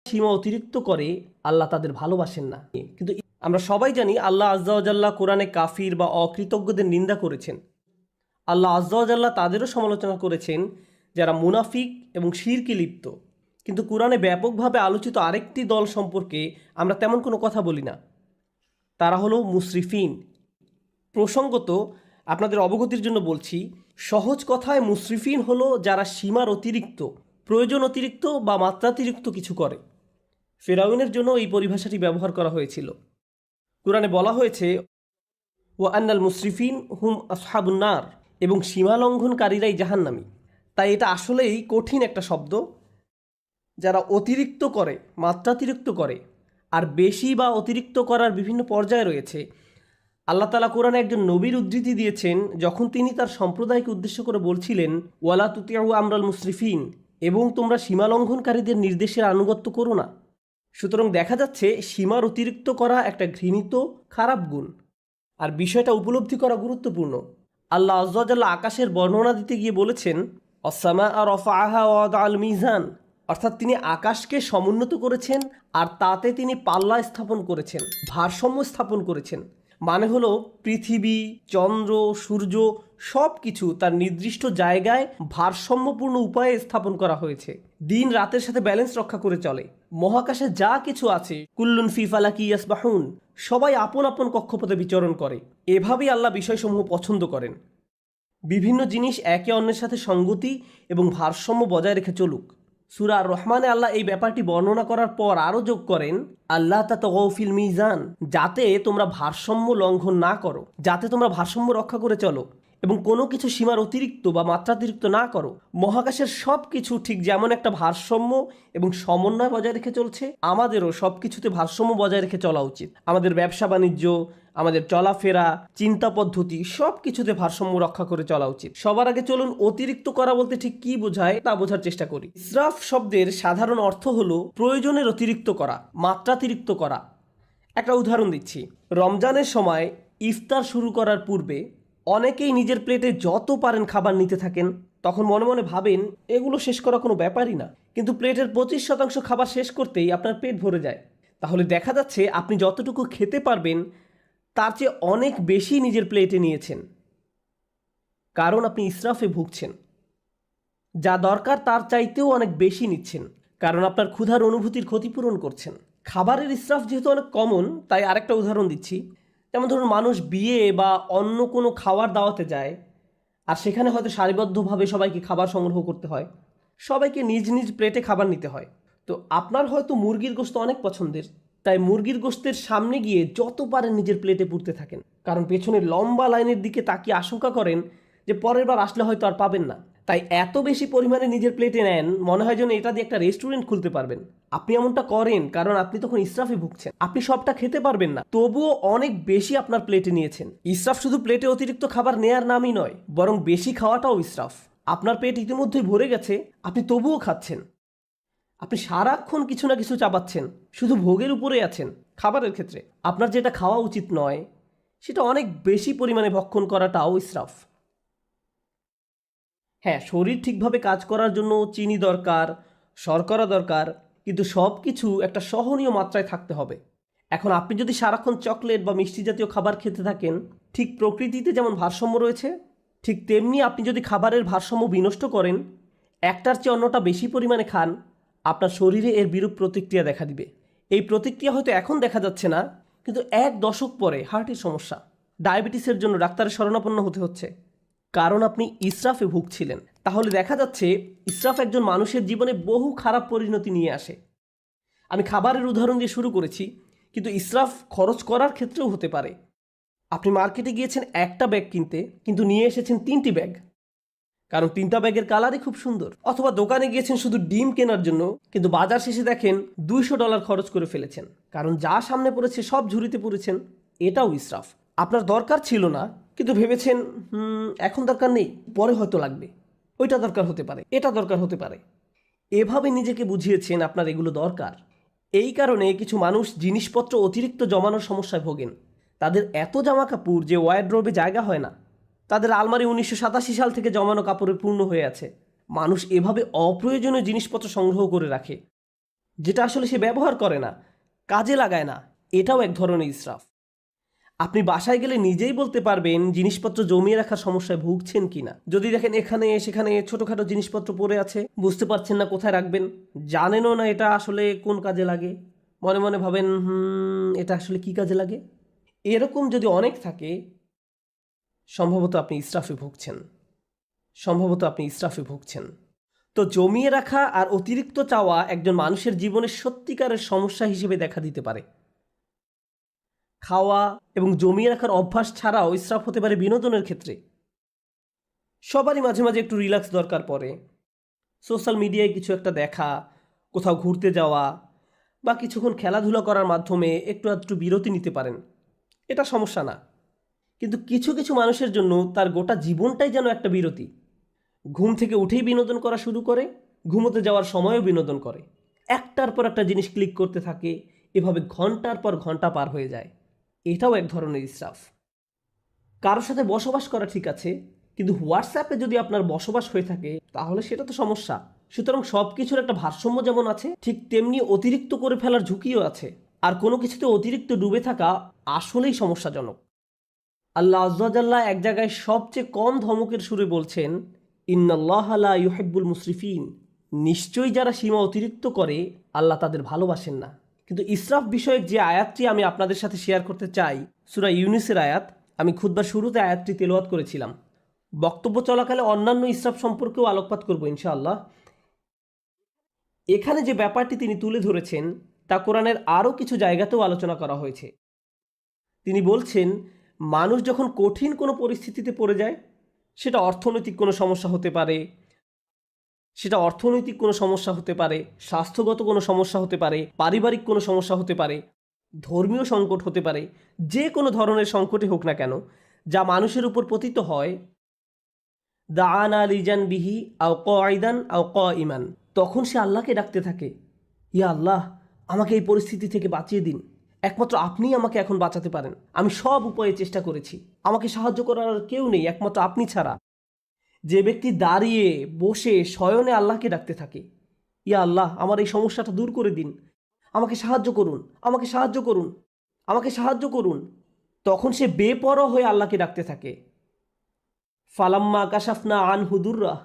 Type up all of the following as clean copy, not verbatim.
সীমা অতিরিক্ত করে আল্লাহ তাদের ভালোবাসেন না। কিন্তু আমরা সবাই জানি আল্লাহ আজ্জা ওয়া জাল্লা কোরআনে কাফির বা অকৃতজ্ঞদের নিন্দা করেছেন। আল্লাহ আজ্জা ওয়া জাল্লা তাদেরও সমালোচনা করেছেন যারা মুনাফিক এবং শিরকে লিপ্ত। কিন্তু কোরআনে ব্যাপকভাবে আলোচিত আরেকটি দল সম্পর্কে আমরা তেমন কোনো কথা বলি না, তারা হলো মুসরিফিন। প্রসঙ্গত আপনাদের অবগতির জন্য বলছি, সহজ কথায় মুসরিফিন হলো যারা সীমার অতিরিক্ত, প্রয়োজন অতিরিক্ত বা মাত্রাতিরিক্ত কিছু করে। ফেরাউনের জন্য এই পরিভাষাটি ব্যবহার করা হয়েছিল। কোরআনে বলা হয়েছে ওয়া আন্নাল মুসরিফিন হুম আসহাবুন নার, এবং সীমা লঙ্ঘনকারীরাই জাহান্নামী। তাই এটা আসলেই কঠিন একটা শব্দ। যারা অতিরিক্ত করে, মাত্রাতিরিক্ত করে, আর বেশি বা অতিরিক্ত করার বিভিন্ন পর্যায়ে রয়েছে। আল্লাহ তাআলা কোরআনে একজন নবীর উদ্ধৃতি দিয়েছেন যখন তিনি তার সম্প্রদায়কে উদ্দেশ্য করে বলছিলেন ওয়ালা তুতিউ আমরাল মুসরিফিন, এবং তোমরা সীমা লঙ্ঘনকারীদের নির্দেশের আনুগত্য করো না। সুতরাং দেখা যাচ্ছে সীমার অতিরিক্ত করা একটা ঘৃণিত খারাপ গুণ, আর বিষয়টা উপলব্ধি করা গুরুত্বপূর্ণ। আল্লাহ আজ্জা ওয়া জাল্লা আকাশের বর্ণনা দিতে গিয়ে বলেছেন অসামা আর রফাআহা ওয়া ওয়াদাআল মিজান, অর্থাৎ তিনি আকাশকে সমুন্নত করেছেন আর তাতে তিনি পাল্লা স্থাপন করেছেন, ভারসাম্য স্থাপন করেছেন। মানে হলো পৃথিবী, চন্দ্র, সূর্য সব কিছু তার নির্দিষ্ট জায়গায় ভারসাম্যপূর্ণ উপায়ে স্থাপন করা হয়েছে। দিন রাতের সাথে ব্যালেন্স রক্ষা করে চলে। মহাকাশে যা কিছু আছে কুল্লুন ফি ফালাকি ইয়াসবাহুন, সবাই আপন আপন কক্ষপথে বিচরণ করে। এভাবেই আল্লাহ বিষয়সমূহ পছন্দ করেন। বিভিন্ন জিনিস একে অন্যের সাথে সঙ্গতি এবং ভারসাম্য বজায় রেখে চলুক। সূরা আর রহমানে আল্লাহ এই ব্যাপারটি বর্ণনা করার পর আরও যোগ করেন আল্লাহ তাতাগাউ ফিল মিজান, যাতে তোমরা ভারসাম্য লঙ্ঘন না করো, যাতে তোমরা ভারসাম্য রক্ষা করে চলো এবং কোনো কিছু সীমার অতিরিক্ত বা মাত্রাতিরিক্ত না করো। মহাকাশের সব কিছু ঠিক যেমন একটা ভারসাম্য এবং সমন্বয় বজায় রেখে চলছে, আমাদেরও সব কিছুতে ভারসাম্য বজায় রেখে চলা উচিত। আমাদের ব্যবসা বাণিজ্য, আমাদের চলাফেরা, চিন্তা পদ্ধতি সব কিছুতে ভারসাম্য রক্ষা করে চলা উচিত। সবার আগে চলুন অতিরিক্ত করা বলতে ঠিক কি বোঝায় তা বোঝার চেষ্টা করি। ইসরাফ শব্দের সাধারণ অর্থ হলো প্রয়োজনের অতিরিক্ত করা, মাত্রাতিরিক্ত করা। একটা উদাহরণ দিচ্ছি। রমজানের সময় ইফতার শুরু করার পূর্বে অনেকেই নিজের প্লেটে যত পারেন খাবার নিতে থাকেন। তখন মনে মনে ভাবেন এগুলো শেষ করা কোনো ব্যাপারই না, কিন্তু প্লেটের 25% খাবার শেষ করতেই আপনার পেট ভরে যায়। তাহলে দেখা যাচ্ছে আপনি যতটুকু খেতে পারবেন তার চেয়ে অনেক বেশি নিজের প্লেটে নিয়েছেন, কারণ আপনি ইসরাফে ভুগছেন। যা দরকার তার চাইতেও অনেক বেশি নিচ্ছেন, কারণ আপনার ক্ষুধার অনুভূতির ক্ষতিপূরণ করছেন। খাবারের ইসরাফ যেহেতু অনেক কমন, তাই আরেকটা উদাহরণ দিচ্ছি। যেমন ধরুন, মানুষ বিয়ে বা অন্য কোনো খাওয়ার দাওয়াতে যায়, আর সেখানে হয়তো সারিবদ্ধভাবে সবাইকে খাবার সংগ্রহ করতে হয়, সবাইকে নিজ নিজ প্লেটে খাবার নিতে হয়। তো আপনার হয়তো মুরগির গোশত অনেক পছন্দের, তাই মুরগির গোশতের সামনে গিয়ে যত পারেন নিজের প্লেটে পুরতে থাকেন, কারণ পেছনে লম্বা লাইনের দিকে তাকিয়ে আশঙ্কা করেন যে পরের বার আসলে হয়তো আর পাবেন না। তাই এত বেশি পরিমাণে নিজের প্লেটে নেন, মনে হয় যেন এটা দিয়ে একটা রেস্টুরেন্ট খুলতে পারবেন। আপনি এমনটা করেন কারণ আপনি তখন ইসরাফে ভুগছেন। আপনি সবটা খেতে পারবেন না, তবুও অনেক বেশি আপনার প্লেটে নিয়েছেন। ইসরাফ শুধু প্লেটে অতিরিক্ত খাবার নেয়ার নামই নয়, বরং বেশি খাওয়াটাও ইসরাফ। আপনার পেট ইতিমধ্যেই ভরে গেছে, আপনি তবুও খাচ্ছেন। আপনি সারাক্ষণ কিছু না কিছু চাবাচ্ছেন, শুধু ভোগের উপরেই আছেন। খাবারের ক্ষেত্রে আপনার যেটা খাওয়া উচিত নয়, সেটা অনেক বেশি পরিমাণে ভক্ষণ করাটাও ইসরাফ। হ্যাঁ, শরীর ঠিকভাবে কাজ করার জন্য চিনি দরকার, শর্করা দরকার, কিন্তু সব কিছু একটা সহনীয় মাত্রায় থাকতে হবে। এখন আপনি যদি সারাক্ষণ চকলেট বা মিষ্টি জাতীয় খাবার খেতে থাকেন, ঠিক প্রকৃতিতে যেমন ভারসাম্য রয়েছে, ঠিক তেমনি আপনি যদি খাবারের ভারসাম্য বিনষ্ট করেন, একটার চেয়ে অন্যটা বেশি পরিমাণে খান, আপনার শরীরে এর বিরূপ প্রতিক্রিয়া দেখা দিবে। এই প্রতিক্রিয়া হয়তো এখন দেখা যাচ্ছে না, কিন্তু 1 দশক পরে হার্টের সমস্যা, ডায়াবেটিসের জন্য ডাক্তারের শরণাপন্ন হতে হচ্ছে, কারণ আপনি ইসরাফে ভুগছিলেন। তাহলে দেখা যাচ্ছে ইসরাফ একজন মানুষের জীবনে বহু খারাপ পরিণতি নিয়ে আসে। আমি খাবারের উদাহরণ দিয়ে শুরু করেছি, কিন্তু ইসরাফ খরচ করার ক্ষেত্রেও হতে পারে। আপনি মার্কেটে গিয়েছেন একটা ব্যাগ কিনতে, কিন্তু নিয়ে এসেছেন 3টি ব্যাগ, কারণ 3টা ব্যাগের কালারই খুব সুন্দর। অথবা দোকানে গিয়েছেন শুধু ডিম কেনার জন্য, কিন্তু বাজার শেষে দেখেন $200 খরচ করে ফেলেছেন, কারণ যা সামনে পড়েছে সব ঝুড়িতে পড়েছেন। এটাও ইসরাফ। আপনার দরকার ছিল না, কিন্তু ভেবেছেন এখন দরকার নেই, পরে হয়তো লাগবে। ওইটা দরকার হতে পারে, এটা দরকার হতে পারে। এভাবে নিজেকে বুঝিয়েছেন আপনার এগুলো দরকার। এই কারণে কিছু মানুষ জিনিসপত্র অতিরিক্ত জমানোর সমস্যায় ভোগেন। তাদের এত জামা কাপড় যে ওয়ারড্রোবে জায়গা হয় না। তাদের আলমারি 1987 সাল থেকে জমানো কাপড়ে পূর্ণ হয়ে আছে। মানুষ এভাবে অপ্রয়োজনীয় জিনিসপত্র সংগ্রহ করে রাখে। যেটা আসলে সে ব্যবহার করে না, কাজে লাগায় না, এটাও এক ধরনের ইসরাফ। আপনি বাসায় গেলে নিজেই বলতে পারবেন জিনিসপত্র জমিয়ে রাখার সমস্যায় ভুগছেন কিনা। যদি দেখেন এখানে সেখানে ছোটোখাটো জিনিসপত্র পড়ে আছে, বুঝতে পারছেন না কোথায় রাখবেন, জানেনও না এটা আসলে কোন কাজে লাগে, মনে মনে ভাবেন এটা আসলে কি কাজে লাগে, এরকম যদি অনেক থাকে সম্ভবত আপনি ইসরাফে ভুগছেন। তো জমিয়ে রাখা আর অতিরিক্ত চাওয়া একজন মানুষের জীবনের সত্যিকারের সমস্যা হিসেবে দেখা দিতে পারে। খাওয়া এবং জমিয়ে রাখার অভ্যাস ছাড়াও ইসরাফ হতে পারে বিনোদনের ক্ষেত্রে। সবারই মাঝে মাঝে একটু রিল্যাক্স দরকার পড়ে। সোশ্যাল মিডিয়ায় কিছু একটা দেখা, কোথাও ঘুরতে যাওয়া বা কিছুক্ষণ খেলাধুলা করার মাধ্যমে একটু বিরতি নিতে পারেন, এটা সমস্যা না। কিন্তু কিছু কিছু মানুষের জন্য তার গোটা জীবনটাই যেন একটা বিরতি। ঘুম থেকে উঠেই বিনোদন করা শুরু করে, ঘুমোতে যাওয়ার সময়ও বিনোদন করে, একটার পর একটা জিনিস ক্লিক করতে থাকে, এভাবে ঘন্টার পর ঘন্টা পার হয়ে যায়। এটাও এক ধরনের ইসরাফ। কারোর সাথে বসবাস করা ঠিক আছে, কিন্তু হোয়াটসঅ্যাপে যদি আপনার বসবাস হয়ে থাকে তাহলে সেটা তো সমস্যা। সুতরাং সব কিছুর একটা ভারসাম্য যেমন আছে, ঠিক তেমনি অতিরিক্ত করে ফেলার ঝুঁকিও আছে। আর কোনো কিছুতে অতিরিক্ত ডুবে থাকা আসলেই সমস্যাজনক। আল্লাহ আয্যা ওয়া জাল্লা এক জায়গায় সবচেয়ে কম ধমকের সুরে বলছেন, ইন্নাল্লাহা লা ইউহিব্বুল মুসরিফিন, নিশ্চয়ই যারা সীমা অতিরিক্ত করে আল্লাহ তাদের ভালোবাসেন না। কিন্তু ইসরাফ বিষয়ক যে আয়াতটি আমি আপনাদের সাথে শেয়ার করতে চাই, সূরা ইউনুসের আয়াত, আমি খুতবার শুরুতে আয়াতটি তেলাওয়াত করেছিলাম। বক্তব্য চলাকালে অন্যান্য ইসরাফ সম্পর্কেও আলোকপাত করব ইনশাআল্লাহ। এখানে যে ব্যাপারটি তিনি তুলে ধরেছেন তা কোরআনের আরও কিছু জায়গাতেও আলোচনা করা হয়েছে। তিনি বলছেন, মানুষ যখন কঠিন কোনো পরিস্থিতিতে পড়ে যায়, সেটা অর্থনৈতিক কোনো সমস্যা হতে পারে, স্বাস্থ্যগত কোনো সমস্যা হতে পারে, পারিবারিক কোনো সমস্যা হতে পারে, ধর্মীয় সংকট হতে পারে, যে কোনো ধরনের সংকটই হোক না কেন, যা মানুষের উপর পতিত হয়, দাআনা লিজানবিহি আও কাঈদান আও কাঈমান, তখন সে আল্লাহকে ডাকতে থাকে, ইয়া আল্লাহ, আমাকে এই পরিস্থিতি থেকে বাঁচিয়ে দিন, একমাত্র আপনিই আমাকে এখন বাঁচাতে পারেন, আমি সব উপায়ে চেষ্টা করেছি, আমাকে সাহায্য করার আর কেউ নেই একমাত্র আপনি ছাড়া। যে ব্যক্তি দাঁড়িয়ে বসে শয়নে আল্লাহকে ডাকতে থাকে, ইয়া আল্লাহ, আমার এই সমস্যাটা দূর করে দিন, আমাকে সাহায্য করুন, আমাকে সাহায্য করুন, আমাকে সাহায্য করুন, তখন সে বেপরোয়া হয়ে আল্লাহকে ডাকতে থাকে। ফালাম্মা কাশাফনা আনহু দুররাহ,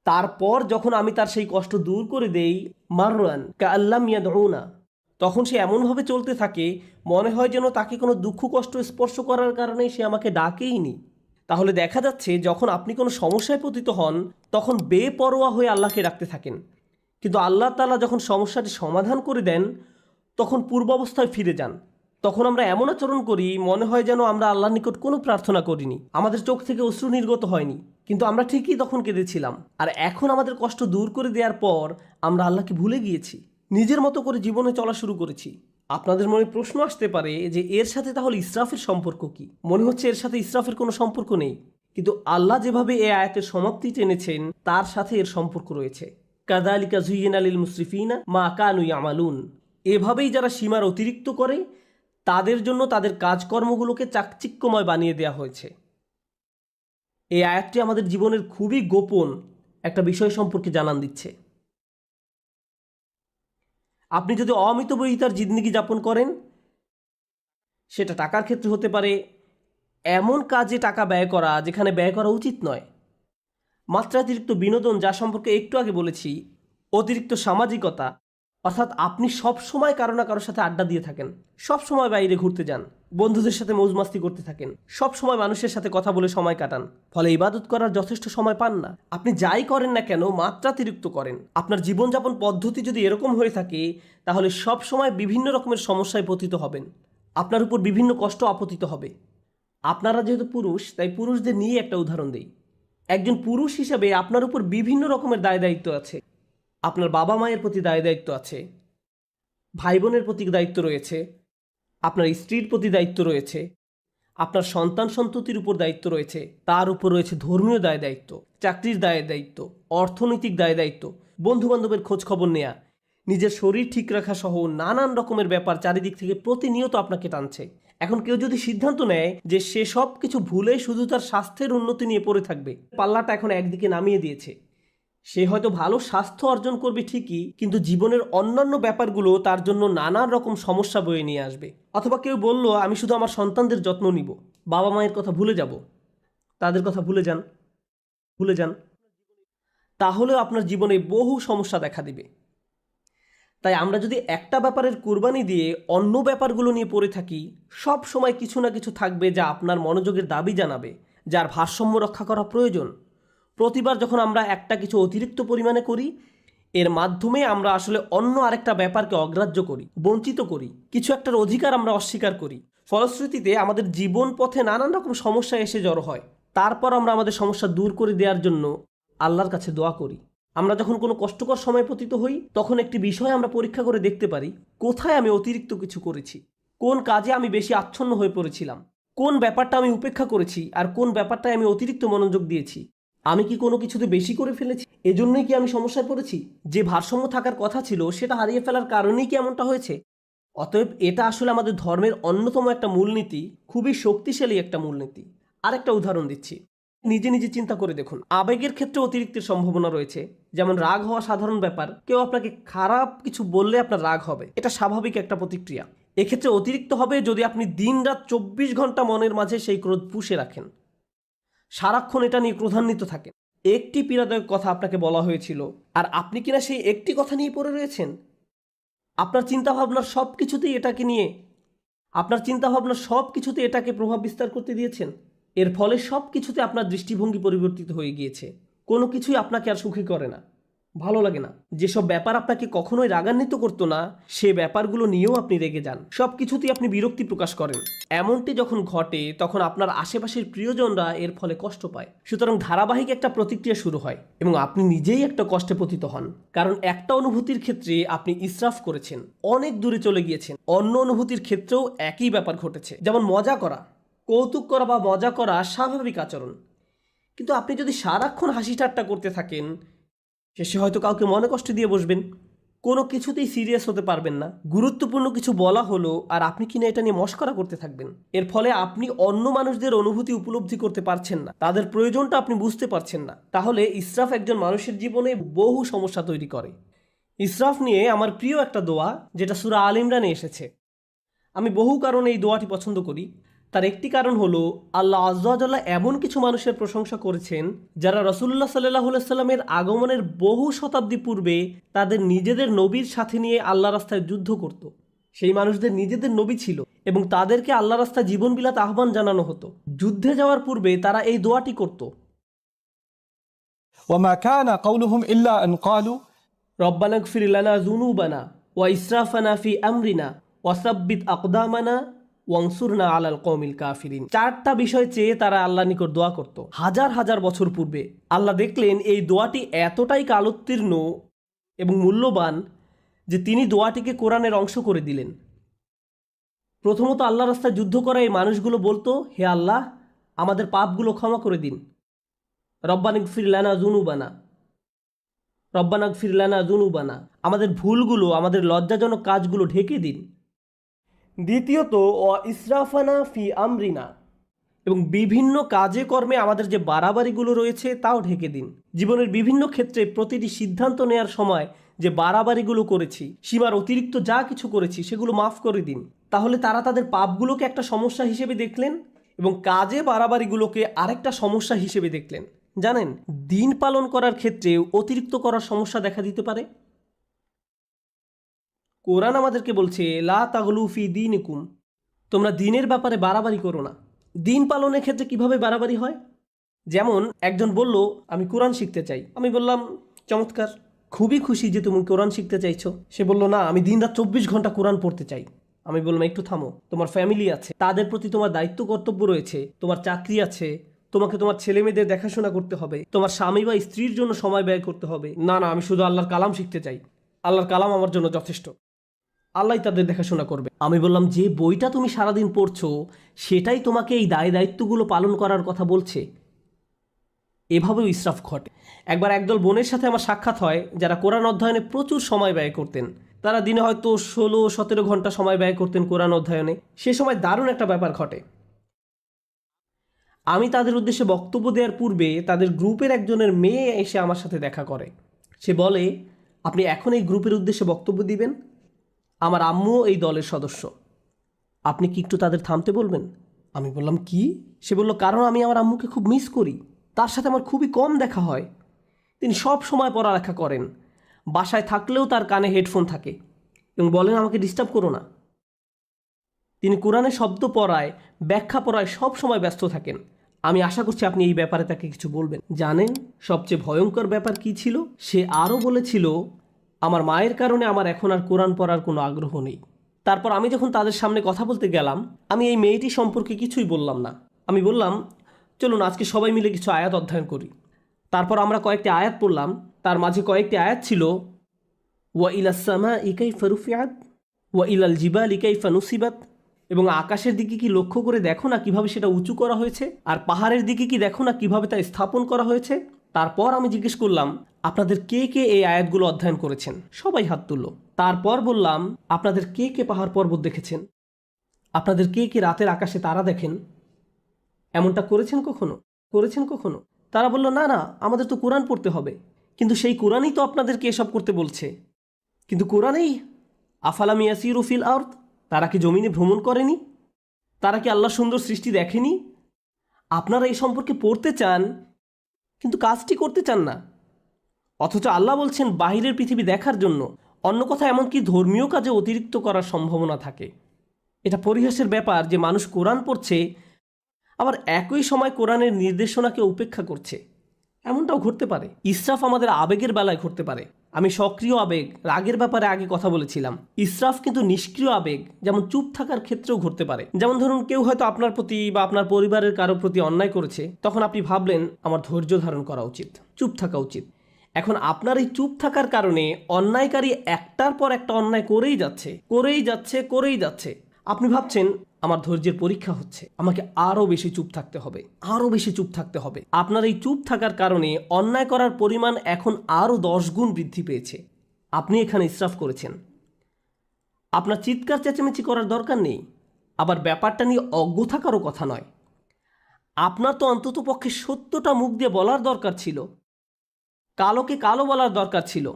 তারপর যখন আমি তার সেই কষ্ট দূর করে দেই, মাররান কাআল্লাম ইয়াদউনা, তখন সে এমনভাবে চলতে থাকে মনে হয় যেন তাকে কোনো দুঃখ কষ্ট স্পর্শ করার কারণে সে আমাকে ডাকেইনি। তাহলে দেখা যাচ্ছে যখন আপনি কোনো সমস্যায় পতিত হন তখন বেপরোয়া হয়ে আল্লাহকে ডাকতে থাকেন, কিন্তু আল্লাহ তাআলা যখন সমস্যাটি সমাধান করে দেন তখন পূর্বাবস্থায় ফিরে যান। তখন আমরা এমন আচরণ করি মনে হয় যেন আমরা আল্লাহর নিকট কোনো প্রার্থনা করিনি, আমাদের চোখ থেকে অশ্রু নির্গত হয়নি, কিন্তু আমরা ঠিকই তখন কেঁদেছিলাম। আর এখন আমাদের কষ্ট দূর করে দেওয়ার পর আমরা আল্লাহকে ভুলে গিয়েছি, নিজের মতো করে জীবনে চলা শুরু করেছি। আপনাদের মনে প্রশ্ন আসতে পারে যে এর সাথে তাহলে ইসরাফের সম্পর্ক কি? মনে হচ্ছে এর সাথে ইসরাফের কোনো সম্পর্ক নেই, কিন্তু আল্লাহ যেভাবে এই আয়াতের সমাপ্তি টেনেছেন তার সাথে এর সম্পর্ক রয়েছে। কাযালিকা যুয়্যিনা লিল মুসরিফিনা মা কানু ইয়ামালুন, এভাবেই যারা সীমার অতিরিক্ত করে তাদের জন্য তাদের কাজকর্মগুলোকে চাকচিক্যময় বানিয়ে দেওয়া হয়েছে। এই আয়াতটি আমাদের জীবনের খুবই গোপন একটা বিষয় সম্পর্কে জানান দিচ্ছে। আপনি যদি অমিতব্যয়িতার জিন্দেগি যাপন করেন, সেটা টাকার ক্ষেত্রে হতে পারে, এমন কাজে টাকা ব্যয় করা যেখানে ব্যয় করা উচিত নয়, মাত্রাতিরিক্ত বিনোদন যা সম্পর্কে একটু আগে বলেছি, অতিরিক্ত সামাজিকতা, অর্থাৎ আপনি সব সময় কারো না কারোর সাথে আড্ডা দিয়ে থাকেন, সব সময় বাইরে ঘুরতে যান, বন্ধুদের সাথে মৌজমাস্তি করতে থাকেন, সব সময় মানুষের সাথে কথা বলে সময় কাটান, ফলে ইবাদত করার যথেষ্ট সময় পান না। আপনি যাই করেন না কেন মাত্রাতিরিক্ত করেন। আপনার জীবনযাপন পদ্ধতি যদি এরকম হয়ে থাকে তাহলে সব সময় বিভিন্ন রকমের সমস্যায় পতিত হবেন, আপনার উপর বিভিন্ন কষ্ট আপতিত হবে। আপনারা যেহেতু পুরুষ, তাই পুরুষদের নিয়ে একটা উদাহরণ দিই। একজন পুরুষ হিসাবে আপনার উপর বিভিন্ন রকমের দায় দায়িত্ব আছে। আপনার বাবা মায়ের প্রতি দায় দায়িত্ব আছে, ভাই বোনের প্রতি দায়িত্ব রয়েছে, আপনার স্ত্রীর প্রতি দায়িত্ব রয়েছে, আপনার সন্তান সন্ততির উপর দায়িত্ব রয়েছে, তার উপর রয়েছে ধর্মীয় দায় দায়িত্ব, চাকরির দায় দায়িত্ব, অর্থনৈতিক দায় দায়িত্ব, বন্ধুবান্ধবের খোঁজ খবর নেয়া, নিজের শরীর ঠিক রাখা সহ নানান রকমের ব্যাপার চারিদিক থেকে প্রতিনিয়ত আপনাকে টানছে। এখন কেউ যদি সিদ্ধান্ত নেয় যে সে সব কিছু ভুলে শুধু তার স্বাস্থ্যের উন্নতি নিয়ে পড়ে থাকবে, পাল্লাটা এখন একদিকে নামিয়ে দিয়েছে, সে হয়তো ভালো স্বাস্থ্য অর্জন করবে ঠিকই, কিন্তু জীবনের অন্যান্য ব্যাপারগুলো তার জন্য নানান রকম সমস্যা বয়ে নিয়ে আসবে। অথবা কেউ বলল, আমি শুধু আমার সন্তানদের যত্ন নিব, বাবা মায়ের কথা ভুলে যাব। তাদের কথা ভুলে যান, তাহলেও আপনার জীবনে বহু সমস্যা দেখা দিবে। তাই আমরা যদি একটা ব্যাপারের কুরবানি দিয়ে অন্য ব্যাপারগুলো নিয়ে পড়ে থাকি, সব সময় কিছু না কিছু থাকবে যা আপনার মনোযোগের দাবি জানাবে, যার ভারসাম্য রক্ষা করা প্রয়োজন। প্রতিবার যখন আমরা একটা কিছু অতিরিক্ত পরিমাণে করি, এর মাধ্যমে আমরা আসলে অন্য আরেকটা ব্যাপারকে অগ্রাহ্য করি, বঞ্চিত করি, কিছু একটার অধিকার আমরা অস্বীকার করি। ফলশ্রুতিতে আমাদের জীবন পথে নানান রকম সমস্যা এসে জড়ো হয়। তারপর আমরা আমাদের সমস্যা দূর করে দেওয়ার জন্য আল্লাহর কাছে দোয়া করি। আমরা যখন কোনো কষ্টকর সময় পতিত হই, তখন একটি বিষয় আমরা পরীক্ষা করে দেখতে পারি, কোথায় আমি অতিরিক্ত কিছু করেছি, কোন কাজে আমি বেশি আচ্ছন্ন হয়ে পড়েছিলাম, কোন ব্যাপারটা আমি উপেক্ষা করেছি, আর কোন ব্যাপারটায় আমি অতিরিক্ত মনোযোগ দিয়েছি। আমি কি কোনো কিছুতে বেশি করে ফেলেছি? এজন্যই কি আমি সমস্যায় পড়েছি? যে ভারসাম্য থাকার কথা ছিল সেটা হারিয়ে ফেলার কারণেই কি এমনটা হয়েছে? অতএব এটা আসলে আমাদের ধর্মের অন্যতম একটা মূলনীতি, খুবই শক্তিশালী একটা মূলনীতি। আরেকটা উদাহরণ দিচ্ছি, নিজে নিজে চিন্তা করে দেখুন। আবেগের ক্ষেত্রে অতিরিক্তের সম্ভাবনা রয়েছে। যেমন রাগ হওয়া সাধারণ ব্যাপার, কেউ আপনাকে খারাপ কিছু বললে আপনার রাগ হবে, এটা স্বাভাবিক একটা প্রতিক্রিয়া। এক্ষেত্রে অতিরিক্ত হবে যদি আপনি দিনরাত 24 ঘন্টা মনের মাঝে সেই ক্রোধ পুষে রাখেন, সারাক্ষণ এটা নিয়ে ক্রোধান্বিত থাকেন। একটি পীড়াদায়ক কথা আপনাকে বলা হয়েছিল, আর আপনি কিনা সেই একটি কথা নিয়ে পড়ে রয়েছেন। আপনার চিন্তাভাবনার সব কিছুতেই এটাকে প্রভাব বিস্তার করতে দিয়েছেন। এর ফলে সব কিছুতে আপনার দৃষ্টিভঙ্গি পরিবর্তিত হয়ে গিয়েছে। কোনো কিছুই আপনাকে আর সুখী করে না, ভালো লাগে না। যেসব ব্যাপার আপনাকে কখনোই রাগান্বিত করতো না, সে ব্যাপারগুলো নিয়েও আপনি রেগে যান। সব কিছুতেই আপনি বিরক্তি প্রকাশ করেন। এমনটি যখন ঘটে, তখন আপনার আশেপাশের প্রিয়জনরা এর ফলে কষ্ট পায়। সুতরাং ধারাবাহিক একটা প্রতিক্রিয়া শুরু হয় এবং আপনি নিজেই একটা কষ্টে পতিত হন। কারণ একটা অনুভূতির ক্ষেত্রে আপনি ইসরাফ করেছেন, অনেক দূরে চলে গিয়েছেন। অন্য অনুভূতির ক্ষেত্রেও একই ব্যাপার ঘটেছে। যেমন মজা করা, কৌতুক করা বা মজা করা স্বাভাবিক আচরণ, কিন্তু আপনি যদি সারাক্ষণ হাসি ঠাট্টা করতে থাকেন, শেষে হয়তো কাউকে মনে কষ্ট দিয়ে বসবেন, কোনো কিছুতেই সিরিয়াস হতে পারবেন না। গুরুত্বপূর্ণ কিছু বলা হলো আর আপনি কিনা এটা নিয়ে মশকরা করতে থাকবেন। এর ফলে আপনি অন্য মানুষদের অনুভূতি উপলব্ধি করতে পারছেন না, তাদের প্রয়োজনটা আপনি বুঝতে পারছেন না। তাহলে ইসরাফ একজন মানুষের জীবনে বহু সমস্যা তৈরি করে। ইসরাফ নিয়ে আমার প্রিয় একটা দোয়া, যেটা সূরা আল ইমরানে এসেছে। আমি বহু কারণে এই দোয়াটি পছন্দ করি। তার একটি কারণ হলো, আল্লাহ আযজা ওয়া জাল্লা এমন কিছু মানুষের প্রশংসা করেছেন যারা রাসূলুল্লাহ সাল্লাল্লাহু আলাইহি ওয়াসাল্লামের আগমনের বহু শতাব্দী পূর্বে তাদের নিজেদের নবীর সাথে নিয়ে আল্লাহ রাস্তায় যুদ্ধ করত। সেই মানুষদের নিজেদের নবী ছিল এবং তাদেরকে আল্লাহ রাস্তায় জীবন বিলাতে আহ্বান জানানো হতো। যুদ্ধে যাওয়ার পূর্বে তারা এই দোয়াটি করত, وما كان قولهم إلا أن قالوا রব্বানা গফির লানা যুনুবানা ওয়া ইসরাফানা ফি আমরিনা ওয়া সাব্বিত আকদামানা ওয়ানসুরনা আলাল কওমিল কাফিরিন। চারটা বিষয় চেয়ে তারা আল্লাহর নিকট দোয়া করত হাজার হাজার বছর পূর্বে। আল্লাহ দেখলেন এই দোয়াটি এতটাই কালোত্তীর্ণ এবং মূল্যবান যে তিনি দোয়াটিকে কোরআনের অংশ করে দিলেন। প্রথমত আল্লাহ রাস্তায় যুদ্ধ করা এই মানুষগুলো বলতো, হে আল্লাহ, আমাদের পাপগুলো ক্ষমা করে দিন। রব্বানা গফির লানা যুনুবানা, রব্বানা গফির লানা যুনুবানা, আমাদের ভুলগুলো, আমাদের লজ্জাজনক কাজগুলো ঢেকে দিন। দ্বিতীয়ত ওয়া ইসরাফানা ফি আমরিনা, এবং বিভিন্ন কাজে কর্মে আমাদের যে বাড়াবাড়িগুলো রয়েছে তাও ঢেকে দিন। জীবনের বিভিন্ন ক্ষেত্রে প্রতিটি সিদ্ধান্ত নেওয়ার সময় যে বাড়াবাড়িগুলো করেছি, সীমার অতিরিক্ত যা কিছু করেছি, সেগুলো মাফ করে দিন। তাহলে তারা তাদের পাপগুলোকে একটা সমস্যা হিসেবে দেখলেন এবং কাজে বাড়াবাড়িগুলোকে আরেকটা সমস্যা হিসেবে দেখলেন। জানেন, দিন পালন করার ক্ষেত্রে অতিরিক্ত করার সমস্যা দেখা দিতে পারে। কোরআন আমাদেরকে বলছে, লা তাগলু ফি দীনিকুম, তোমরা দিনের ব্যাপারে বাড়াবাড়ি করো না। দিন পালনের ক্ষেত্রে কিভাবে বাড়াবাড়ি হয়? যেমন একজন বলল, আমি কোরআন শিখতে চাই। আমি বললাম, চমৎকার, খুবই খুশি যে তুমি কোরআন শিখতে চাইছো। সে বলল, না, আমি দিনরাত 24 ঘন্টা কোরআন পড়তে চাই। আমি বললাম, একটু থামো, তোমার ফ্যামিলি আছে, তাদের প্রতি তোমার দায়িত্ব কর্তব্য রয়েছে, তোমার চাকরি আছে, তোমাকে তোমার ছেলে মেয়েদের দেখাশোনা করতে হবে, তোমার স্বামী বা স্ত্রীর জন্য সময় ব্যয় করতে হবে। না না, আমি শুধু আল্লাহর কালাম শিখতে চাই, আল্লাহর কালাম আমার জন্য যথেষ্ট, আল্লাহ তাদের দেখাশোনা করবে। আমি বললাম, যে বইটা তুমি সারাদিন পড়ছো সেটাই তোমাকে এই দায় দায়িত্বগুলো পালন করার কথা বলছে। এভাবেও ইসরাফ ঘটে। একবার একদল বোনের সাথে আমার সাক্ষাৎ হয় যারা কোরআন অধ্যয়নে প্রচুর সময় ব্যয় করতেন। তারা দিনে হয়তো 16-17 ঘন্টা সময় ব্যয় করতেন কোরআন অধ্যয়নে। সে সময় দারুণ একটা ব্যাপার ঘটে। আমি তাদের উদ্দেশ্যে বক্তব্য দেওয়ার পূর্বে তাদের গ্রুপের একজনের মেয়ে এসে আমার সাথে দেখা করে। সে বলে, আপনি এখন এই গ্রুপের উদ্দেশ্যে বক্তব্য দিবেন? আমার আম্মুও এই দলের সদস্য, আপনি কি একটু তাদের থামতে বলবেন? আমি বললাম, কি? সে বলল, কারণ আমি আমার আম্মুকে খুব মিস করি, তার সাথে আমার খুবই কম দেখা হয়। তিনি সব সময় পড়ালেখা করেন, বাসায় থাকলেও তার কানে হেডফোন থাকে এবং বলেন, আমাকে ডিস্টার্ব করো না। তিনি কোরআনের শব্দ পড়ায়, ব্যাখ্যা পড়ায় সব সময় ব্যস্ত থাকেন। আমি আশা করছি আপনি এই ব্যাপারে তাকে কিছু বলবেন। জানেন সবচেয়ে ভয়ঙ্কর ব্যাপার কি ছিল? সে আরও বলেছিল, আমার মায়ের কারণে আমার এখন আর কোরআন পড়ার কোনো আগ্রহ নেই। তারপর আমি যখন তাদের সামনে কথা বলতে গেলাম, আমি এই মেয়েটি সম্পর্কে কিছুই বললাম না। আমি বললাম, চলুন আজকে সবাই মিলে কিছু আয়াত অধ্যয়ন করি। তারপর আমরা কয়েকটি আয়াত পড়লাম। তার মাঝে কয়েকটি আয়াত ছিল, ওয়া ইলাস সামাই কাইফা রুফিআত ওয়া ইলাল জিবালি কাইফা নুসিবাত, এবং আকাশের দিকে কি লক্ষ্য করে দেখো না কিভাবে সেটা উঁচু করা হয়েছে, আর পাহাড়ের দিকে কি দেখো না কিভাবে তা স্থাপন করা হয়েছে। তারপর আমি জিজ্ঞেস করলাম, আপনাদের কে কে এই আয়াতগুলো অধ্যয়ন করেছেন? সবাই হাত তুলল। তারপর বললাম, আপনাদের কে কে পাহাড় পর্বত দেখেছেন? আপনাদের কে কে রাতের আকাশে তারা দেখেন? এমনটা করেছেন কখনো? তারা বলল, না না, আমাদের তো কোরআন পড়তে হবে। কিন্তু সেই কোরআনই তো আপনাদেরকে এসব করতে বলছে। কিন্তু কোরআনেই আফালাম ইয়াসিরু ফিল আরদ, তারা কি জমিনে ভ্রমণ করেনি? তারা কি আল্লাহ সুন্দর সৃষ্টি দেখেনি? আপনারা এই সম্পর্কে পড়তে চান কিন্তু কাজটি করতে চান না। অথচ আল্লাহ বলছেন বাহিরের পৃথিবী দেখার জন্য। অন্য কথা, এমনকি ধর্মীয় কাজে অতিরিক্ত করার সম্ভাবনা থাকে। এটা পরিহাসের ব্যাপার যে মানুষ কোরআন পড়ছে আবার একই সময় কোরআনের নির্দেশনাকে উপেক্ষা করছে। এমনটাও ঘটতে পারে। ইসরাফ আমাদের আবেগের বেলায় ঘটতে পারে। আমি সক্রিয় আবেগ, রাগের ব্যাপারে আগে কথা বলেছিলাম। ইসরাফ কিন্তু নিষ্ক্রিয় আবেগ, যেমন চুপ থাকার ক্ষেত্রেও ঘটতে পারে। যেমন ধরুন, কেউ হয়তো আপনার প্রতি বা আপনার পরিবারের কারো প্রতি অন্যায় করেছে, তখন আপনি ভাবলেন আমার ধৈর্য ধারণ করা উচিত, চুপ থাকা উচিত। এখন আপনার এই চুপ থাকার কারণে অন্যায়কারী একটার পর একটা অন্যায় করেই যাচ্ছে। আপনি ভাবছেন আমার ধৈর্যের পরীক্ষা হচ্ছে, আমাকে আরও বেশি চুপ থাকতে হবে। আপনার এই চুপ থাকার কারণে অন্যায় করার পরিমাণ এখন আরও 10 গুণ বৃদ্ধি পেয়েছে। আপনি এখানে ইসরাফ করেছেন। আপনার চিৎকার চেঁচামেচি করার দরকার নেই, আবার ব্যাপারটা নিয়ে অজ্ঞ থাকারও কথা নয়। আপনার তো অন্তত পক্ষে সত্যটা মুখ দিয়ে বলার দরকার ছিল, কালোকে কালো বলার দরকার ছিল,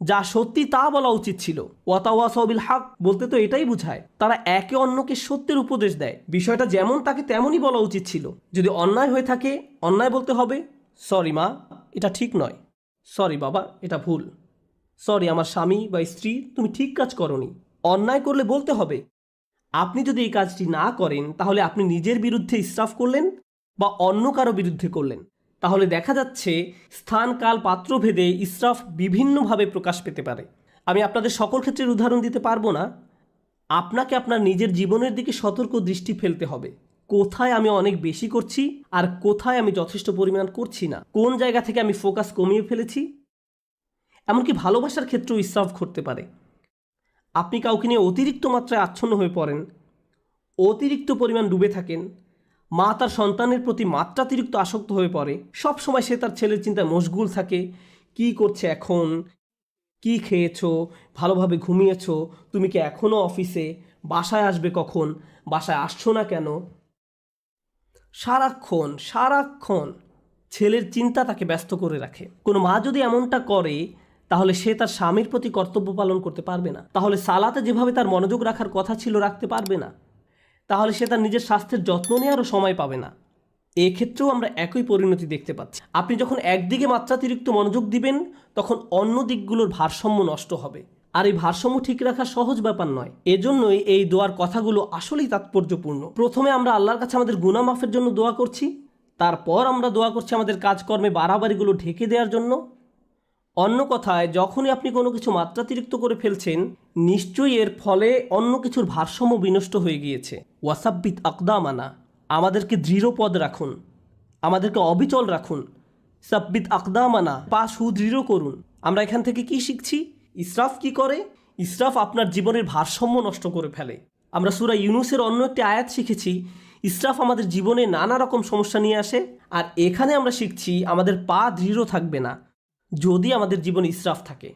যা সত্যি তা বলা উচিত ছিল। ওয়াতাওয়াসাউ বিল হক বলতে তো এটাই বোঝায়, তারা একে অন্যকে সত্যের উপদেশ দেয়। বিষয়টা যেমন তাকে তেমনই বলা উচিত ছিল। যদি অন্যায় হয়ে থাকে, অন্যায় বলতে হবে, সরি মা, এটা ঠিক নয়, সরি বাবা, এটা ভুল, সরি আমার স্বামী বা স্ত্রী, তুমি ঠিক কাজ করনি। অন্যায় করলে বলতে হবে। আপনি যদি এই কাজটি না করেন, তাহলে আপনি নিজের বিরুদ্ধে ইসরাফ করলেন বা অন্য কারো বিরুদ্ধে করলেন। তাহলে দেখা যাচ্ছে স্থান, কাল, পাত্র ভেদে ইসরাফ বিভিন্নভাবে প্রকাশ পেতে পারে। আমি আপনাদের সকল ক্ষেত্রের উদাহরণ দিতে পারবো না। আপনাকে আপনার নিজের জীবনের দিকে সতর্ক দৃষ্টি ফেলতে হবে। কোথায় আমি অনেক বেশি করছি আর কোথায় আমি যথেষ্ট পরিমাণ করছি না, কোন জায়গা থেকে আমি ফোকাস কমিয়ে ফেলেছি। এমনকি ভালোবাসার ক্ষেত্রেও ইসরাফ ঘটতে পারে। আপনি কাউকে নিয়ে অতিরিক্ত মাত্রায় আচ্ছন্ন হয়ে পড়েন, অতিরিক্ত পরিমাণ ডুবে থাকেন। মা তার সন্তানের প্রতি মাত্রাতিরিক্ত আসক্ত হয়ে পড়ে। সব সময় সে তার ছেলের চিন্তায় মশগুল থাকে। কি করছে এখন, কি খেয়েছো, ভালোভাবে ঘুমিয়েছো, তুমি কি এখনও অফিসে, বাসায় আসবে কখন, বাসায় আসছো না কেন। সারাক্ষণ ছেলের চিন্তা তাকে ব্যস্ত করে রাখে। কোনো মা যদি এমনটা করে, তাহলে সে তার স্বামীর প্রতি কর্তব্য পালন করতে পারবে না। তাহলে সালাতে যেভাবে তার মনোযোগ রাখার কথা ছিল রাখতে পারবে না। তাহলে সে তার নিজের স্বাস্থ্যের যত্ন নেওয়ারও সময় পাবে না। এক্ষেত্রেও আমরা একই পরিণতি দেখতে পাচ্ছি। আপনি যখন একদিকে মাত্রাতিরিক্ত মনোযোগ দিবেন, তখন অন্য দিকগুলোর ভারসাম্য নষ্ট হবে। আর এই ভারসাম্য ঠিক রাখা সহজ ব্যাপার নয়। এজন্যই এই দোয়ার কথাগুলো আসলেই তাৎপর্যপূর্ণ। প্রথমে আমরা আল্লাহর কাছে আমাদের গুনাহ মাফের জন্য দোয়া করছি, তারপর আমরা দোয়া করছি আমাদের কাজকর্মে বাড়াবাড়িগুলো ঢেকে দেওয়ার জন্য। অন্য কথায়, যখনই আপনি কোনো কিছু মাত্রাতিরিক্ত করে ফেলছেন, নিশ্চয়ই এর ফলে অন্য কিছুর ভারসাম্য বিনষ্ট হয়ে গিয়েছে। ওয়াসাব্বিত আকদামানা, আমাদেরকে দৃঢ়পদ রাখুন, আমাদেরকে অবিচল রাখুন। সাব্বিত আকদামানা, পা সুদৃঢ় করুন। আমরা এখান থেকে কি শিখছি? ইসরাফ কি করে? ইসরাফ আপনার জীবনের ভারসাম্য নষ্ট করে ফেলে। আমরা সূরা ইউনূসের অন্য একটি আয়াত শিখেছি, ইসরাফ আমাদের জীবনে নানা রকম সমস্যা নিয়ে আসে। আর এখানে আমরা শিখছি আমাদের পা দৃঢ় থাকবে না যদি আমাদের জীবনে ইসরাফ থাকে।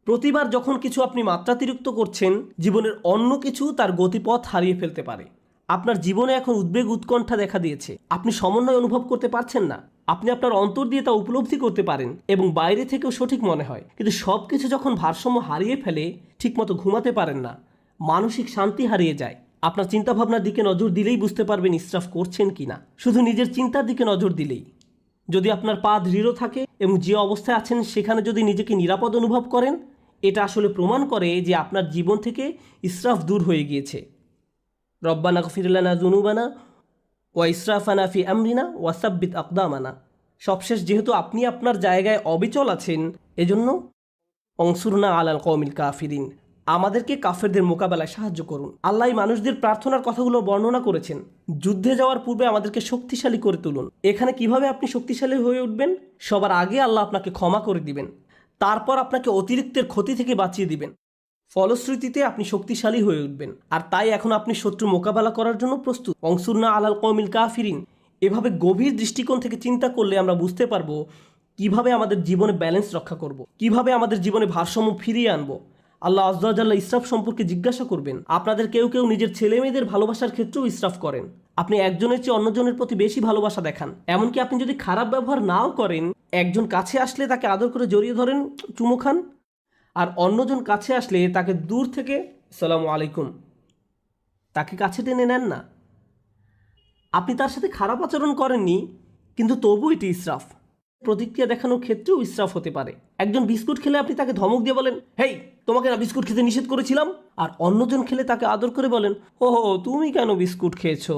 প্রতিবার যখন কিছু আপনি মাত্রাতিরিক্ত করছেন, জীবনের অন্য কিছু তার গতিপথ হারিয়ে ফেলতে পারে। আপনার জীবনে এখন উদ্বেগ উৎকণ্ঠা দেখা দিয়েছে, আপনি সমন্বয় অনুভব করতে পারছেন না, আপনি আপনার অন্তর দিয়ে তা উপলব্ধি করতে পারেন এবং বাইরে থেকেও সঠিক মনে হয়, কিন্তু সব কিছু যখন ভারসাম্য হারিয়ে ফেলে ঠিকমতো ঘুমাতে পারেন না, মানসিক শান্তি হারিয়ে যায়। আপনার চিন্তাভাবনার দিকে নজর দিলেই বুঝতে পারবেন ইসরাফ করছেন কিনা। শুধু নিজের চিন্তার দিকে নজর দিলেই, যদি আপনার পা দৃঢ় থাকে এবং যে অবস্থায় আছেন সেখানে যদি নিজেকে নিরাপদ অনুভব করেন, এটা আসলে প্রমাণ করে যে আপনার জীবন থেকে ইসরাফ দূর হয়ে গিয়েছে। রব্বানা গফির লানা যুনুবানা ওয়া ইসরাফানা ফি আমরিনা ওয়া সাব্বিত আকদামানা। সবশেষ যেহেতু আপনি আপনার জায়গায় অবিচল আছেন, এজন্য অংসুরনা আলাল কওমিল কাফিরিন, আমাদেরকে কাফেরদের মোকাবেলায় সাহায্য করুন। আল্লাহ মানুষদের প্রার্থনার কথাগুলো বর্ণনা করেছেন। যুদ্ধে যাওয়ার পূর্বে আমাদেরকে শক্তিশালী করে তুলুন। এখানে কিভাবে আপনি শক্তিশালী হয়ে উঠবেন? সবার আগে আল্লাহ আপনাকে ক্ষমা করে দিবেন, তারপর আপনাকে অতিরিক্তের ক্ষতি থেকে বাঁচিয়ে দিবেন। ফলশ্রুতিতে আপনি শক্তিশালী হয়ে উঠবেন, আর তাই এখন আপনি শত্রু মোকাবেলা করার জন্য প্রস্তুত। অংসুরনা আলাল কওমিল কাফিরিন। এভাবে গভীর দৃষ্টিকোণ থেকে চিন্তা করলে আমরা বুঝতে পারবো কিভাবে আমাদের জীবনে ব্যালেন্স রক্ষা করব, কিভাবে আমাদের জীবনে ভারসাম্য ফিরিয়ে আনবো। আল্লাহ আযজা ওয়া জাল্লা ইসরাফ সম্পর্কে জিজ্ঞাসা করবেন। আপনাদের কেউ কেউ নিজের ছেলে মেয়েদের ভালোবাসার ক্ষেত্রেও ইসরাফ করেন। আপনি একজনের চেয়ে অন্যজনের প্রতি বেশি ভালোবাসা দেখান। এমনকি আপনি যদি খারাপ ব্যবহার নাও করেন, একজন কাছে আসলে তাকে আদর করে জড়িয়ে ধরেন, চুমু খান, আর অন্যজন কাছে আসলে তাকে দূর থেকে আসসালামু আলাইকুম, তাকে কাছে টেনে নেন না। আপনি তার সাথে খারাপ আচরণ করেননি, কিন্তু তবু এটি ইসরাফ। প্রতিক্রিয়া দেখানোর ক্ষেত্রেও ইসরাফ হতে পারে। একজন বিস্কুট খেলে আপনি তাকে ধমক দিয়ে বলেন, হেই তোমাকে না বিস্কুট খেতে নিষেধ করেছিলাম, আর অন্যজন খেলে তাকে আদর করে বলেন, ও তুমি কেন বিস্কুট খেয়েছো।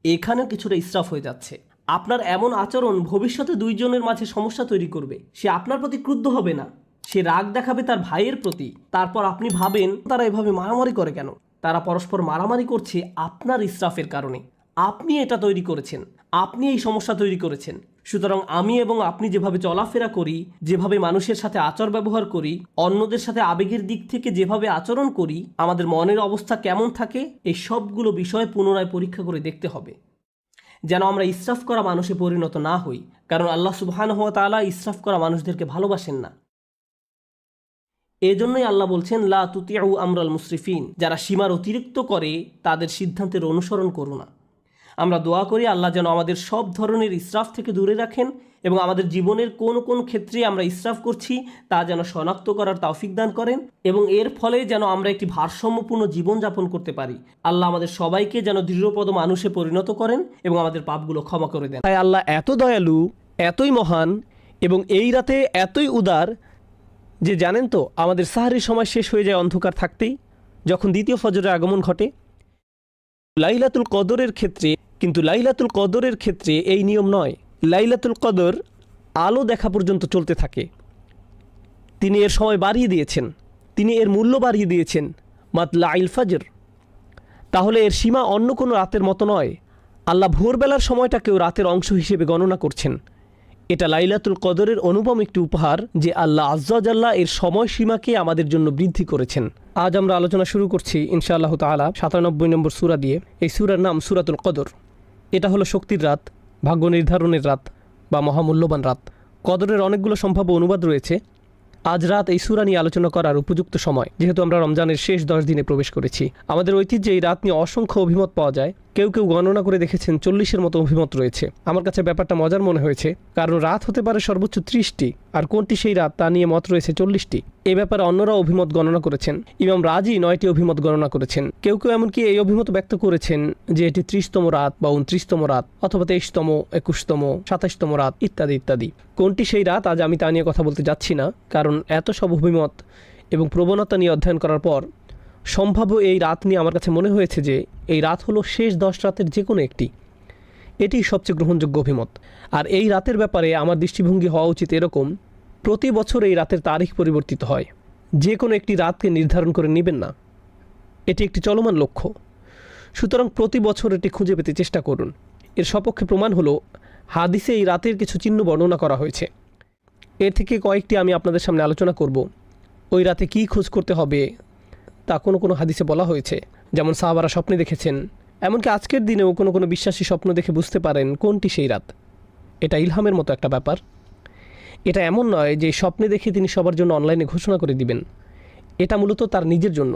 এখানে কিছুটা ইসরাফ হয়ে যাচ্ছে। আপনার এমন আচরণ ভবিষ্যতে দুইজনের মাঝে সমস্যা তৈরি করবে। সে আপনার প্রতি ক্রুদ্ধ হবে না, সে রাগ দেখাবে তার ভাইয়ের প্রতি। তারপর আপনি ভাবেন তারা এভাবে মারামারি করে কেন। তারা পরস্পর মারামারি করছে আপনার ইসরাফের কারণে। আপনি এটা তৈরি করেছেন, আপনি এই সমস্যা তৈরি করেছেন। সুতরাং আমি এবং আপনি যেভাবে চলাফেরা করি, যেভাবে মানুষের সাথে আচার ব্যবহার করি, অন্যদের সাথে আবেগের দিক থেকে যেভাবে আচরণ করি, আমাদের মনের অবস্থা কেমন থাকে, এই সবগুলো বিষয় পুনরায় পরীক্ষা করে দেখতে হবে, যেন আমরা ইসরাফ করা মানুষে পরিণত না হই। কারণ আল্লাহ সুবহানাহু ওয়া তাআলা ইসরাফ করা মানুষদেরকে ভালোবাসেন না। এজন্যই আল্লাহ বলছেন, লা তুতিউ আমরাল মুসরিফিন, যারা সীমার অতিরিক্ত করে তাদের সিদ্ধান্তের অনুসরণ করো না। আমরা দোয়া করি আল্লাহ যেন আমাদের সব ধরনের ইসরাফ থেকে দূরে রাখেন এবং আমাদের জীবনের কোন কোন ক্ষেত্রে আমরা ইসরাফ করছি তা যেন শনাক্ত করার তৌফিক দান করেন এবং এর ফলে যেন আমরা একটি ভারসাম্যপূর্ণ জীবনযাপন করতে পারি। আল্লাহ আমাদের সবাইকে যেন দৃঢ়পদ মানুষে পরিণত করেন এবং আমাদের পাপগুলো ক্ষমা করে দেন। তাই আল্লাহ এত দয়ালু, এতই মহান এবং এই রাতে এতই উদার যে জানেন তো, আমাদের সাহরির সময় শেষ হয়ে যায় অন্ধকার থাকতেই, যখন দ্বিতীয় ফজরের আগমন ঘটে। লাইলাতুল কদরের ক্ষেত্রে কিন্তু লাইলাতুল কদরের ক্ষেত্রে এই নিয়ম নয়। লাইলাতুল কদর আলো দেখা পর্যন্ত চলতে থাকে। তিনি এর সময় বাড়িয়ে দিয়েছেন, তিনি এর মূল্য বাড়িয়ে দিয়েছেন মাতলাইল ফজর। তাহলে এর সীমা অন্য কোনো রাতের মতো নয়। আল্লাহ ভোরবেলার সময়টাকেও রাতের অংশ হিসেবে গণনা করছেন। এটা লাইলাতুল কদরের অনুপম একটি উপহার যে আল্লাহ আযজা ওয়া জাল্লা এর সময়সীমাকে আমাদের জন্য বৃদ্ধি করেছেন। আজ আমরা আলোচনা শুরু করছি ইনশাআল্লাহ তাআলা ৯৭ নম্বর সূরা দিয়ে। এই সূরার নাম সূরাতুল কদর। এটা হলো শক্তির রাত, ভাগ্য নির্ধারণের রাত বা মহামূল্যবান রাত। কদরের অনেকগুলো সম্ভাব্য অনুবাদ রয়েছে। আজ রাত এই সূরা নিয়ে আলোচনা করার উপযুক্ত সময়, যেহেতু আমরা রমজানের শেষ 10 দিনে প্রবেশ করেছি। আমাদের ঐতিহ্যে এই রাত নিয়ে অসংখ্য অভিমত পাওয়া যায়। কেউ কেউ গণনা করে দেখেছেন 40-এর মতো অভিমত রয়েছে। আমার কাছে ব্যাপারটা মজার মনে হয়েছে, কারণ রাত হতে পারে সর্বোচ্চ 30টি, আর কোনটি সেই রাত তা নিয়ে মত রয়েছে 40টি। এ ব্যাপারে অন্যরা অভিমত গণনা করেছেন। ইমাম রাজি 9টি অভিমত গণনা করেছেন। কেউ কেউ এমনকি এই অভিমত ব্যক্ত করেছেন যে এটি 30তম রাত বা 29তম রাত অথবা 23তম, 21তম, 27তম রাত ইত্যাদি ইত্যাদি। কোনটি সেই রাত আজ আমি তা নিয়ে কথা বলতে যাচ্ছি না, কারণ এত সব অভিমত এবং প্রবণতা নিয়ে অধ্যয়ন করার পর সম্ভাব্য এই রাত নিয়ে আমার কাছে মনে হয়েছে যে এই রাত হলো শেষ 10 রাতের যে কোনো একটি। এটি সবচেয়ে গ্রহণযোগ্য অভিমত। আর এই রাতের ব্যাপারে আমার দৃষ্টিভঙ্গি হওয়া উচিত এরকম, প্রতি বছর এই রাতের তারিখ পরিবর্তিত হয়। যে কোনো একটি রাতকে নির্ধারণ করে নেবেন না, এটি একটি চলমান লক্ষ্য। সুতরাং প্রতি বছর এটি খুঁজে পেতে চেষ্টা করুন। এর সপক্ষে প্রমাণ হলো হাদিসে এই রাতের কিছু চিহ্ন বর্ণনা করা হয়েছে। এর থেকে কয়েকটি আমি আপনাদের সামনে আলোচনা করব। ওই রাতে কী খোঁজ করতে হবে তা কোনো কোনো হাদিসে বলা হয়েছে। যেমন সাহাবারা স্বপ্নে দেখেছেন, এমনকি আজকের দিনেও কোনো কোনো বিশ্বাসী স্বপ্ন দেখে বুঝতে পারেন কোনটি সেই রাত। এটা ইলহামের মতো একটা ব্যাপার। এটা এমন নয় যে স্বপ্নে দেখে তিনি সবার জন্য অনলাইনে ঘোষণা করে দিবেন। এটা মূলত তার নিজের জন্য।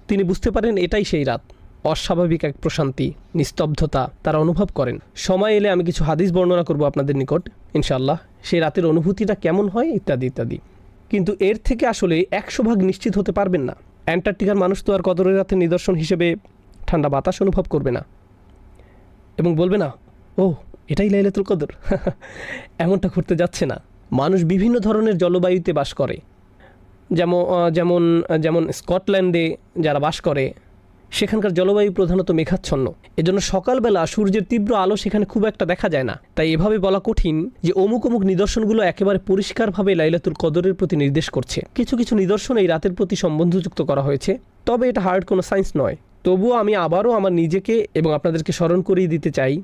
তিনি বুঝতে পারেন এটাই সেই রাত, অস্বাভাবিক এক প্রশান্তি, নিস্তব্ধতা তারা অনুভব করেন। সময় এলে আমি কিছু হাদিস বর্ণনা করব আপনাদের নিকট ইনশাআল্লাহ, সেই রাতের অনুভূতিটা কেমন হয় ইত্যাদি ইত্যাদি। কিন্তু এর থেকে আসলে 100% নিশ্চিত হতে পারবেন না। অ্যান্টার্কটিকার মানুষ তো আর কদরের রাতের নিদর্শন হিসেবে ঠান্ডা বাতাস অনুভব করবে না এবং বলবে না ও এটাই লাইলাতুল কদর। এমনটা করতে যাচ্ছে না। মানুষ বিভিন্ন ধরনের জলবায়ুতে বাস করে, যেমন যেমন যেমন স্কটল্যান্ডে যারা বাস করে সেখানকার জলবায়ু প্রধানত মেঘাচ্ছন্ন। এজন্য সকালবেলা সূর্যের তীব্র আলো সেখানে খুব একটা দেখা যায় না। তাই এভাবে বলা কঠিন যে অমুক অমুক নিদর্শনগুলো একেবারে পরিষ্কারভাবে লাইলাতুল কদরের প্রতি নির্দেশ করছে। কিছু কিছু নিদর্শন এই রাতের প্রতি সম্বন্ধযুক্ত করা হয়েছে, তবে এটা হার্ড কোনো সায়েন্স নয়। তবুও আমি আবারও আমার নিজেকে এবং আপনাদেরকে স্মরণ করিয়ে দিতে চাই,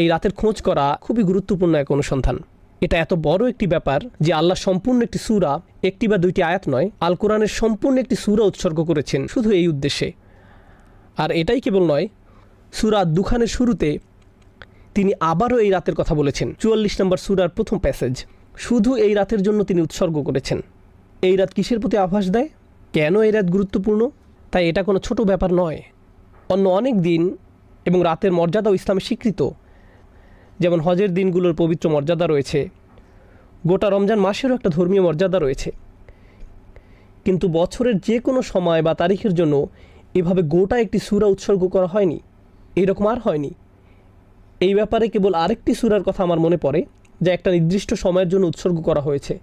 এই রাতের খোঁজ করা খুবই গুরুত্বপূর্ণ এক অনুসন্ধান। এটা এত বড় একটি ব্যাপার যে আল্লাহ সম্পূর্ণ একটি সূরা, একটি বা দুইটি আয়াত নয়, আল কোরআনের সম্পূর্ণ একটি সূরা উৎসর্গ করেছেন শুধু এই উদ্দেশ্যে। আর এটাই কেবল নয়, সূরা দুখানের শুরুতে তিনি আবারও এই রাতের কথা বলেছেন। 44 নম্বর সূরার প্রথম প্যাসেজ শুধু এই রাতের জন্য তিনি উৎসর্গ করেছেন। এই রাত কিসের প্রতি আভাস দেয়, কেন এই রাত গুরুত্বপূর্ণ? তাই এটা কোনো ছোট ব্যাপার নয়। অন্য অনেক দিন এবং রাতের মর্যাদাও ইসলামে স্বীকৃত, যেমন হজের দিনগুলোর পবিত্র মর্যাদা রয়েছে, গোটা রমজান মাসেরও একটা ধর্মীয় মর্যাদা রয়েছে। কিন্তু বছরের যে কোনো সময় বা তারিখের জন্য এভাবে গোটা একটি সূরা উৎসর্গ করা হয়নি, এইরকম আর হয়নি। এই ব্যাপারে কেবল আরেকটি সূরার কথা আমার মনে পড়ে, যা একটা নির্দিষ্ট সময়ের জন্য উৎসর্গ করা হয়েছে,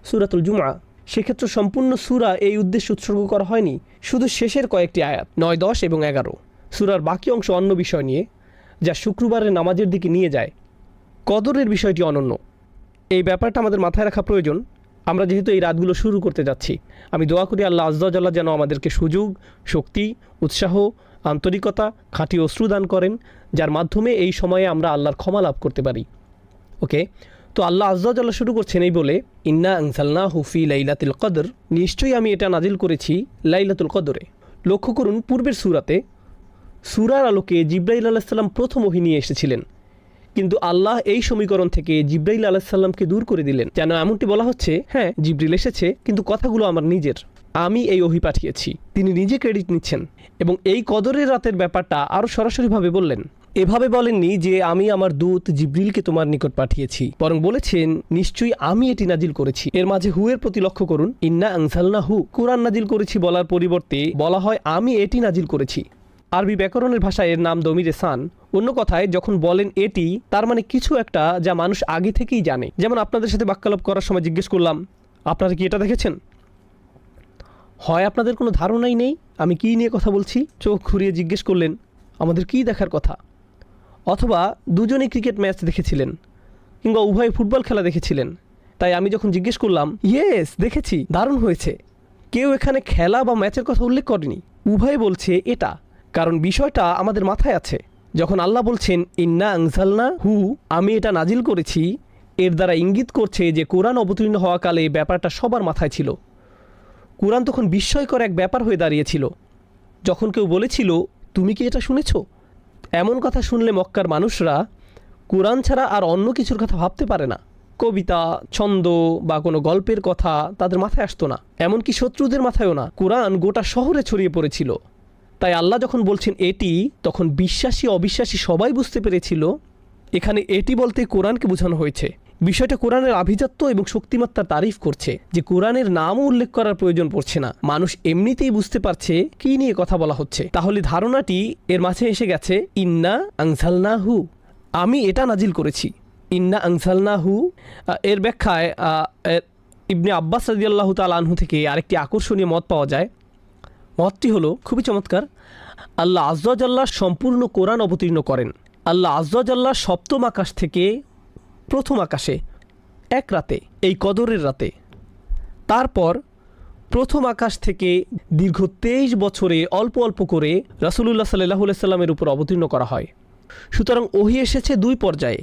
সূরাতুল জুমআ। সেক্ষেত্রে সম্পূর্ণ সূরা এই উদ্দেশ্যে উৎসর্গ করা হয়নি, শুধু শেষের কয়েকটি আয়াত 9, 10 এবং 11। সূরার বাকি অংশ অন্য বিষয় নিয়ে, যা শুক্রবারের নামাজের দিকে নিয়ে যায়। কদরের বিষয়টি অনন্য। এই ব্যাপারটা আমাদের মাথায় রাখা প্রয়োজন। আমরা যেহেতু এই রাতগুলো শুরু করতে যাচ্ছি, আমি দোয়া করি আল্লাহ আযজা ওয়া জাল্লা যেন আমাদেরকে সুযোগ, শক্তি, উৎসাহ, আন্তরিকতা, খাঁটি অশ্রু দান করেন, যার মাধ্যমে এই সময়ে আমরা আল্লাহর ক্ষমা লাভ করতে পারি। ওকে, তো আল্লাহ আযজা ওয়া জাল্লা শুরু করছেন এই বলে, ইন্না আনজালনাহু ফি লাইলাতুল কদর, নিশ্চয়ই আমি এটা নাজিল করেছি লাইলাতুল কদরে। লক্ষ্য করুন, পূর্বের সূরাতে সূরার আলোকে জিবরাইল আলাইহিস সালাম প্রথম ওহী নিয়ে এসেছিলেন, কিন্তু আল্লাহ এই সমীকরণ থেকে জিবরাইল আলাইহিস সালামকে দূর করে দিলেন। যেন এমনটি বলা হচ্ছে, হ্যাঁ জিবরিল এসেছে, কিন্তু কথাগুলো আমার নিজের, আমি এই ওহী পাঠিয়েছি। তিনি নিজে ক্রেডিট নিচ্ছেন এবং এই কদরের রাতের ব্যাপারটা আরও সরাসরিভাবে বললেন। এভাবে বলেননি যে আমি আমার দূত জিবরিলকে তোমার নিকট পাঠিয়েছি, বরং বলেছেন নিশ্চয়ই আমি এটি নাজিল করেছি। এর মাঝে হু এর প্রতি লক্ষ্য করুন। ইন্না আনজালনাহু, কোরআন নাজিল করেছি বলার পরিবর্তে বলা হয় আমি এটি নাজিল করেছি। আরবি ব্যাকরণের ভাষায় এর নাম দমিরে সান। অন্য কথায় যখন বলেন এটি, তার মানে কিছু একটা যা মানুষ আগে থেকেই জানে। যেমন আপনাদের সাথে বাক্যালাপ করার সময় জিজ্ঞেস করলাম, আপনারা কি এটা দেখেছেন? হয় আপনাদের কোনো ধারণাই নেই আমি কী নিয়ে কথা বলছি, চোখ ঘুরিয়ে জিজ্ঞেস করলেন আমাদের কী দেখার কথা, অথবা দুজনেই ক্রিকেট ম্যাচ দেখেছিলেন কিংবা উভয় ফুটবল খেলা দেখেছিলেন। তাই আমি যখন জিজ্ঞেস করলাম ইয়েস দেখেছি, দারুণ হয়েছে, কেউ এখানে খেলা বা ম্যাচের কথা উল্লেখ করেনি। উভয় বলছে এটা, কারণ বিষয়টা আমাদের মাথায় আছে। যখন আল্লাহ বলছেন ইন্না আনজালনা হু, আমি এটা নাজিল করেছি, এর দ্বারা ইঙ্গিত করছে যে কোরআন অবতীর্ণ হওয়াকালে এই ব্যাপারটা সবার মাথায় ছিল। কোরআন তখন বিস্ময়কর এক ব্যাপার হয়ে দাঁড়িয়েছিল। যখন কেউ বলেছিল তুমি কি এটা শুনেছ, এমন কথা শুনলে মক্কার মানুষরা কোরআন ছাড়া আর অন্য কিছুর কথা ভাবতে পারে না। কবিতা, ছন্দ বা কোনো গল্পের কথা তাদের মাথায় আসতো না, এমনকি শত্রুদের মাথায়ও না। কোরআন গোটা শহরে ছড়িয়ে পড়েছিল। তাই আল্লাহ যখন বলছেন এটি, তখন বিশ্বাসী অবিশ্বাসী সবাই বুঝতে পেরেছিল এখানে এটি বলতে কোরআনকে বোঝানো হয়েছে। বিষয়টা কোরআনের আভিজাত্য এবং শক্তিমত্তার তারিফ করছে, যে কোরআনের নামও উল্লেখ করার প্রয়োজন পড়ছে না, মানুষ এমনিতেই বুঝতে পারছে কী নিয়ে কথা বলা হচ্ছে। তাহলে ধারণাটি এর মাঝে এসে গেছে, ইন্না আনজালনাহু, আমি এটা নাজিল করেছি। ইন্না আনজালনাহু এর ব্যাখ্যায় ইবনে আব্বাস রাদিয়াল্লাহু তাআলা আনহু থেকে আরেকটি আকর্ষণীয় মত পাওয়া যায়। মতটি হলো খুবই চমৎকার। আল্লাহ আযজা ওয়া জাল্লা সম্পূর্ণ কোরআন অবতীর্ণ করেন। আল্লাহ আযজা ওয়া জাল্লা সপ্তম আকাশ থেকে প্রথম আকাশে এক রাতে, এই কদরের রাতে, তারপর প্রথম আকাশ থেকে দীর্ঘ 23 বছরে অল্প অল্প করে রাসূলুল্লাহ সাল্লাল্লাহু আলাইহি সাল্লামের উপর অবতীর্ণ করা হয়। সুতরাং ওহী এসেছে দুই পর্যায়ে।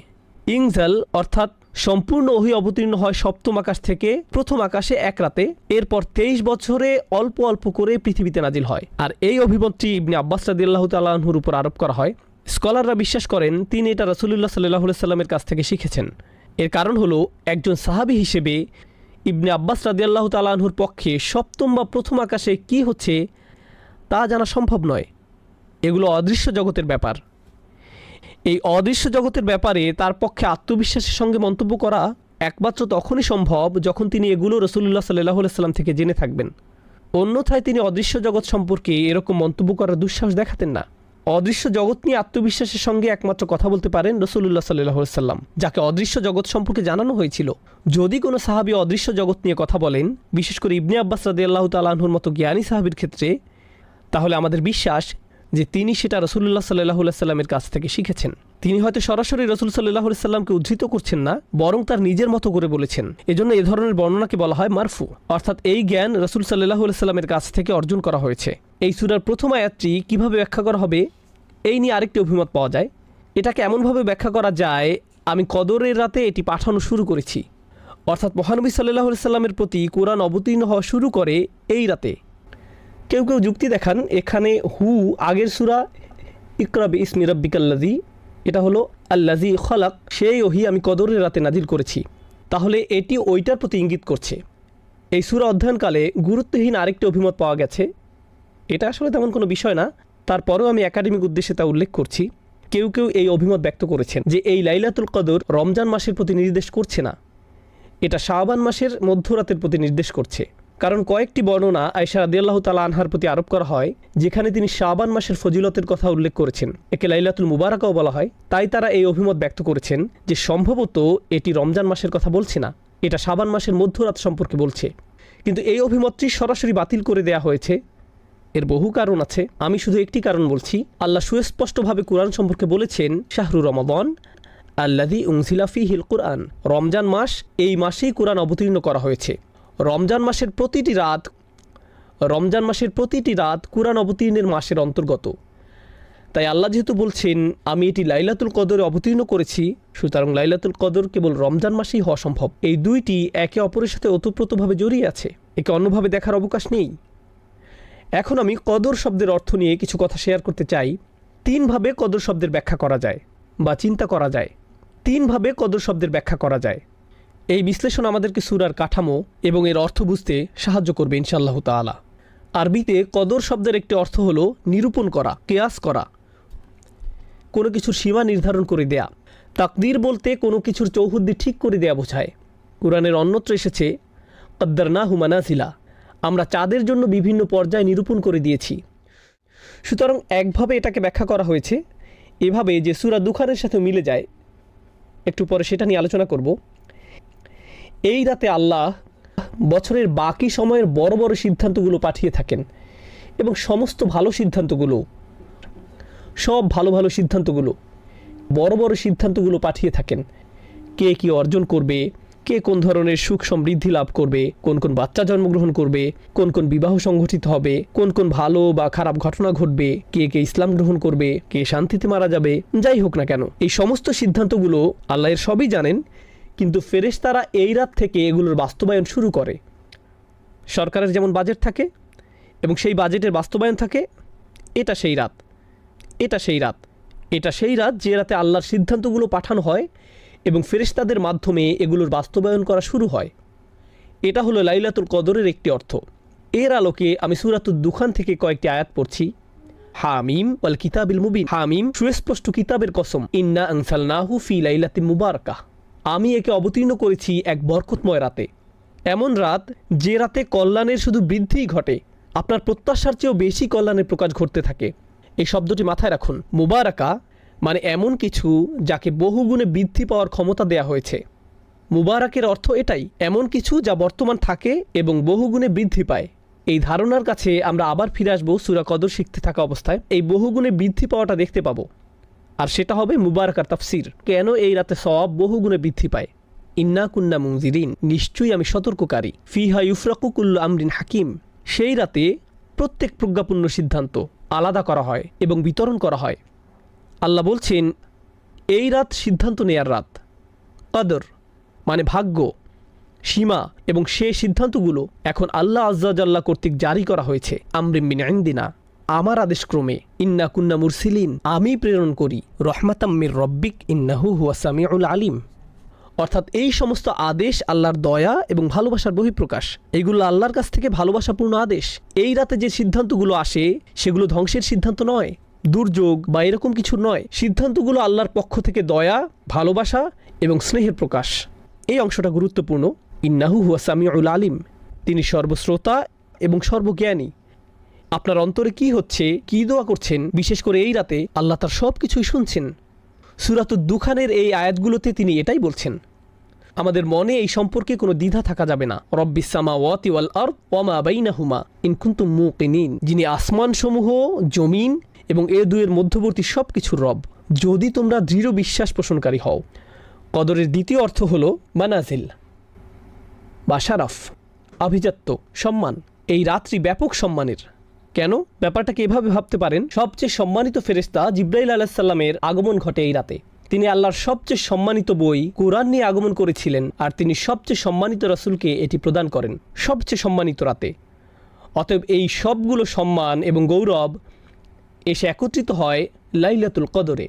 ইনজাল অর্থাৎ সম্পূর্ণ ওহী অবতীর্ণ হয় সপ্তম আকাশ থেকে প্রথম আকাশে এক রাতে, এরপর 23 বছরে অল্প অল্প করে পৃথিবীতে নাজিল হয়। আর এই অভিমতটি ইবনে আব্বাস রাদিয়াল্লাহু তাআলা আনহুর উপর আরোপ করা হয়। স্কলাররা বিশ্বাস করেন তিনি এটা রাসূলুল্লাহ সাল্লাল্লাহু আলাইহি সাল্লামের কাছ থেকে শিখেছেন। এর কারণ হলো একজন সাহাবী হিসেবে ইবনে আব্বাস রাদিয়াল্লাহু তাআলা আনহুর পক্ষে সপ্তম বা প্রথম আকাশে কি হচ্ছে তা জানা সম্ভব নয়। এগুলো অদৃশ্য জগতের ব্যাপার। এই অদৃশ্য জগতের ব্যাপারে তার পক্ষে আত্মবিশ্বাসের সঙ্গে মন্তব্য করা একমাত্র তখনই সম্ভব যখন তিনি এগুলো রাসূলুল্লাহ সাল্লাল্লাহু আলাইহি ওয়াসাল্লাম থেকে জেনে থাকবেন। অন্যথায় তিনি অদৃশ্য জগৎ সম্পর্কে এরকম মন্তব্য করার দুঃসাহস দেখাতেন না। অদৃশ্য জগৎ নিয়ে আত্মবিশ্বাসের সঙ্গে একমাত্র কথা বলতে পারেন রাসূলুল্লাহ সাল্লাল্লাহু আলাইহি ওয়াসাল্লাম, যাকে অদৃশ্য জগৎ সম্পর্কে জানানো হয়েছিল। যদি কোনো সাহাবী অদৃশ্য জগৎ নিয়ে কথা বলেন, বিশেষ করে ইবনে আব্বাস রাদিয়াল্লাহু তাআলা আনহুর মতো জ্ঞানী সাহাবীর ক্ষেত্রে, তাহলে আমাদের বিশ্বাস যে তিনি সেটা রাসূলুল্লাহ সাল্লাল্লাহু আলাইহি ওয়াসাল্লামের কাছ থেকে শিখেছেন। তিনি হয়তো সরাসরি রাসূল সাল্লাল্লাহু আলাইহি ওয়াসাল্লামকে উদ্ধৃত করছেন না, বরং তার নিজের মতো করে বলেছেন। এজন্য এ ধরনের বর্ণনাকে বলা হয় মারফু, অর্থাৎ এই জ্ঞান রাসূল সাল্লাল্লাহু আলাইহি ওয়াসাল্লামের কাছ থেকে অর্জন করা হয়েছে। এই সূরার প্রথম আয়াতটি কিভাবে ব্যাখ্যা করা হবে এই নিয়ে আরেকটি অভিমত পাওয়া যায়। এটাকে এমনভাবে ব্যাখ্যা করা যায়, আমি কদরের রাতে এটি পাঠানো শুরু করেছি, অর্থাৎ মহানবী সাল্লাল্লাহু আলাইহি ওয়াসাল্লামের প্রতি কোরআন অবতীর্ণ হওয়া শুরু করে এই রাতে। কেউ কেউ যুক্তি দেখান এখানে হু আগের সূরা ইকরা বিইসমি রাব্বিকাল্লাযী, এটা হলো আল্লাযী খলাক, সেই ওহী আমি কদরের রাতে নাজিল করেছি। তাহলে এটি ওইটার প্রতি ইঙ্গিত করছে। এই সূরা অধ্যয়নকালে গুরুত্বহীন আরেকটি অভিমত পাওয়া গেছে। এটা আসলে তেমন কোনো বিষয় না, তারপরেও আমি একাডেমিক উদ্দেশ্যে তা উল্লেখ করছি। কেউ কেউ এই অভিমত ব্যক্ত করেছেন যে এই লাইলাতুল কদর রমজান মাসের প্রতি নির্দেশ করছে না, এটা শাবান মাসের মধ্যরাতের প্রতি নির্দেশ করছে। কারণ কয়েকটি বর্ণনা আয়েশা রাদিয়াল্লাহু তাআলা আনহার প্রতি আরোপ করা হয়, যেখানে তিনি শাবান মাসের ফজিলতের কথা উল্লেখ করেছেন। একে লাইলাতুল মুবারাকাও বলা হয়। তাই তারা এই অভিমত ব্যক্ত করেছেন যে সম্ভবত এটি রমজান মাসের কথা বলছে না, এটা শাবান মাসের মধ্যরাত সম্পর্কে বলছে। কিন্তু এই অভিমতটি সরাসরি বাতিল করে দেয়া হয়েছে। এর বহু কারণ আছে, আমি শুধু একটি কারণ বলছি। আল্লাহ সুস্পষ্টভাবে কোরআন সম্পর্কে বলেছেন, শাহরু রমাদান আল্লাযী উনজিলা ফীহিল কুরআন, রমজান মাস, এই মাসেই কোরআন অবতীর্ণ করা হয়েছে। রমজান মাসের প্রতিটি রাত কোরআন অবতীর্ণের মাসের অন্তর্গত। তাই আল্লাহ যেহেতু বলছেন আমি এটি লাইলাতুল কদরে অবতীর্ণ করেছি, সুতরাং লাইলাতুল কদর কেবল রমজান মাসেই হওয়া সম্ভব। এই দুইটি একে অপরের সাথে ওতপ্রোতভাবে জড়িয়ে আছে, একে অন্যভাবে দেখার অবকাশ নেই। এখন আমি কদর শব্দের অর্থ নিয়ে কিছু কথা শেয়ার করতে চাই। তিনভাবে কদর শব্দের ব্যাখ্যা করা যায় বা চিন্তা করা যায়। তিনভাবে কদর শব্দের ব্যাখ্যা করা যায়। এই বিশ্লেষণ আমাদেরকে সূরার কাঠামো এবং এর অর্থ বুঝতে সাহায্য করবে ইনশাআল্লাহ তাআলা। আরবিতে কদর শব্দের একটি অর্থ হলো নিরূপণ করা, কিয়াস করা, কোনো কিছুর সীমা নির্ধারণ করে দেয়া। তাকদীর বলতে কোনো কিছুর চৌহদ্দি ঠিক করে দেয়া বোঝায়। কুরআনের অন্যত্র এসেছে কদ্দারনাহু মানাজিলা, আমরা চাঁদের জন্য বিভিন্ন পর্যায়ে নিরূপণ করে দিয়েছি। সুতরাং একভাবে এটাকে ব্যাখ্যা করা হয়েছে এভাবে যে সূরা দুখানের সাথে মিলে যায়। একটু পরে সেটা নিয়ে আলোচনা করব। এই রাতে আল্লাহ বছরের বাকি সময়ের বড় বড় সিদ্ধান্তগুলো পাঠিয়ে থাকেন এবং সমস্ত ভালো সিদ্ধান্তগুলো, সব ভালো ভালো সিদ্ধান্তগুলো, বড় বড় সিদ্ধান্তগুলো পাঠিয়ে থাকেন। কে কী অর্জন করবে, কে কোন ধরনের সুখ সমৃদ্ধি লাভ করবে, কোন কোন বাচ্চা জন্মগ্রহণ করবে, কোন কোন বিবাহ সংঘটিত হবে, কোন কোন ভালো বা খারাপ ঘটনা ঘটবে, কে কে ইসলাম গ্রহণ করবে, কে শান্তিতে মারা যাবে, যাই হোক না কেন, এই সমস্ত সিদ্ধান্তগুলো আল্লাহ এর সবই জানেন। কিন্তু ফেরেশতারা এই রাত থেকে এগুলোর বাস্তবায়ন শুরু করে। সরকারের যেমন বাজেট থাকে এবং সেই বাজেটের বাস্তবায়ন থাকে, এটা সেই রাত যে রাতে আল্লাহর সিদ্ধান্তগুলো পাঠানো হয় এবং ফেরেশতাদের মাধ্যমে এগুলোর বাস্তবায়ন করা শুরু হয়। এটা হলো লাইলাতুল কদরের একটি অর্থ। এর আলোকে আমি সূরাতুদ দুখান থেকে কয়েকটি আয়াত পড়ছি। হামিম ওয়াল কিতাবিল মুবিন, হামিম সুস্পষ্ট কিতাবের কসম, ইন্না আনসালনাহু ফি লাইলাতিন মুবারাকাহ, আমি একে অবতীর্ণ করেছি এক বরকতময় রাতে। এমন রাত যে রাতে কল্যাণের শুধু বৃদ্ধিই ঘটে, আপনার প্রত্যাশার চেয়েও বেশি কল্যাণের প্রকাশ ঘটতে থাকে। এই শব্দটি মাথায় রাখুন। মুবারাকা মানে এমন কিছু যাকে বহুগুণে বৃদ্ধি পাওয়ার ক্ষমতা দেয়া হয়েছে। মুবারাকের অর্থ এটাই, এমন কিছু যা বর্তমান থাকে এবং বহুগুণে বৃদ্ধি পায়। এই ধারণার কাছে আমরা আবার ফিরে আসবো সূরা কদর শিখতে থাকা অবস্থায়। এই বহুগুণে বৃদ্ধি পাওয়াটা দেখতে পাবো, আর সেটা হবে মুবারাকার তাফসির। কেন এই রাতে সওয়াব বহুগুণে বৃদ্ধি পায়? ইন্না কুন্না মুনজিরিন, নিশ্চয়ই আমি সতর্ককারী। ফিহা ইউফরাকু কুল্লু আমরিন হাকিম, সেই রাতে প্রত্যেক প্রজ্ঞাপূর্ণ সিদ্ধান্ত আলাদা করা হয় এবং বিতরণ করা হয়। আল্লাহ বলছেন এই রাত সিদ্ধান্ত নেয়ার রাত। কদর মানে ভাগ্য, সীমা এবং সেই সিদ্ধান্তগুলো এখন আল্লাহ আজ্জা জাল্লা কর্তৃক জারি করা হয়েছে। আমরিন মিন ইনদিনা, আমার আদেশক্রমে। ইন্না কুন্না মুরসিলিন, আমি প্রেরণ করি। রহমাতাম মির রব্বিক ইন্নাহু হুয়া সামিউল আলিম, অর্থাৎ এই সমস্ত আদেশ আল্লাহর দয়া এবং ভালোবাসার বহিঃপ্রকাশ। এইগুলো আল্লাহর কাছ থেকে ভালোবাসাপূর্ণ আদেশ। এই রাতে যে সিদ্ধান্তগুলো আসে সেগুলো ধ্বংসের সিদ্ধান্ত নয়, দুর্যোগ বা এরকম কিছু নয়। সিদ্ধান্তগুলো আল্লাহর পক্ষ থেকে দয়া, ভালোবাসা এবং স্নেহের প্রকাশ। এই অংশটা গুরুত্বপূর্ণ। ইন্নাহু হুয়া সামিউল আলিম, তিনি সর্বশ্রোতা এবং সর্বজ্ঞানী। আপনার অন্তরে কি হচ্ছে, কি দোয়া করছেন, বিশেষ করে এই রাতে আল্লাহ তার সব কিছুই শুনছেন। সূরাতুদ দুখানের এই আয়াতগুলোতে তিনি এটাই বলছেন। আমাদের মনে এই সম্পর্কে কোনো দ্বিধা থাকা যাবে না। রব্বিস সামাওয়াতি ওয়াল আরদ ওয়া মা বাইনাহুমা ইন কুনতুম মুকিনিন, যিনি আসমানসমূহ, জমিন এবং এ দুয়ের মধ্যবর্তী সব কিছুর রব, যদি তোমরা দৃঢ় বিশ্বাস পোষণকারী হও। কদরের দ্বিতীয় অর্থ হলো মানাজিল বা শারাফ, আভিজাত্য, সম্মান। এই রাত্রি ব্যাপক সম্মানের। কেন? ব্যাপারটাকে এভাবে ভাবতে পারেন, সবচেয়ে সম্মানিত ফেরেশতা জিবরাইল আলাইহিস সালামের আগমন ঘটে এই রাতে। তিনি আল্লাহর সবচেয়ে সম্মানিত বই কুরআন নিয়ে আগমন করেছিলেন, আর তিনি সবচেয়ে সম্মানিত রাসূলকে এটি প্রদান করেন সবচেয়ে সম্মানিত রাতে। অতএব এই সবগুলো সম্মান এবং গৌরব এসে একত্রিত হয় লাইলাতুল কদরে।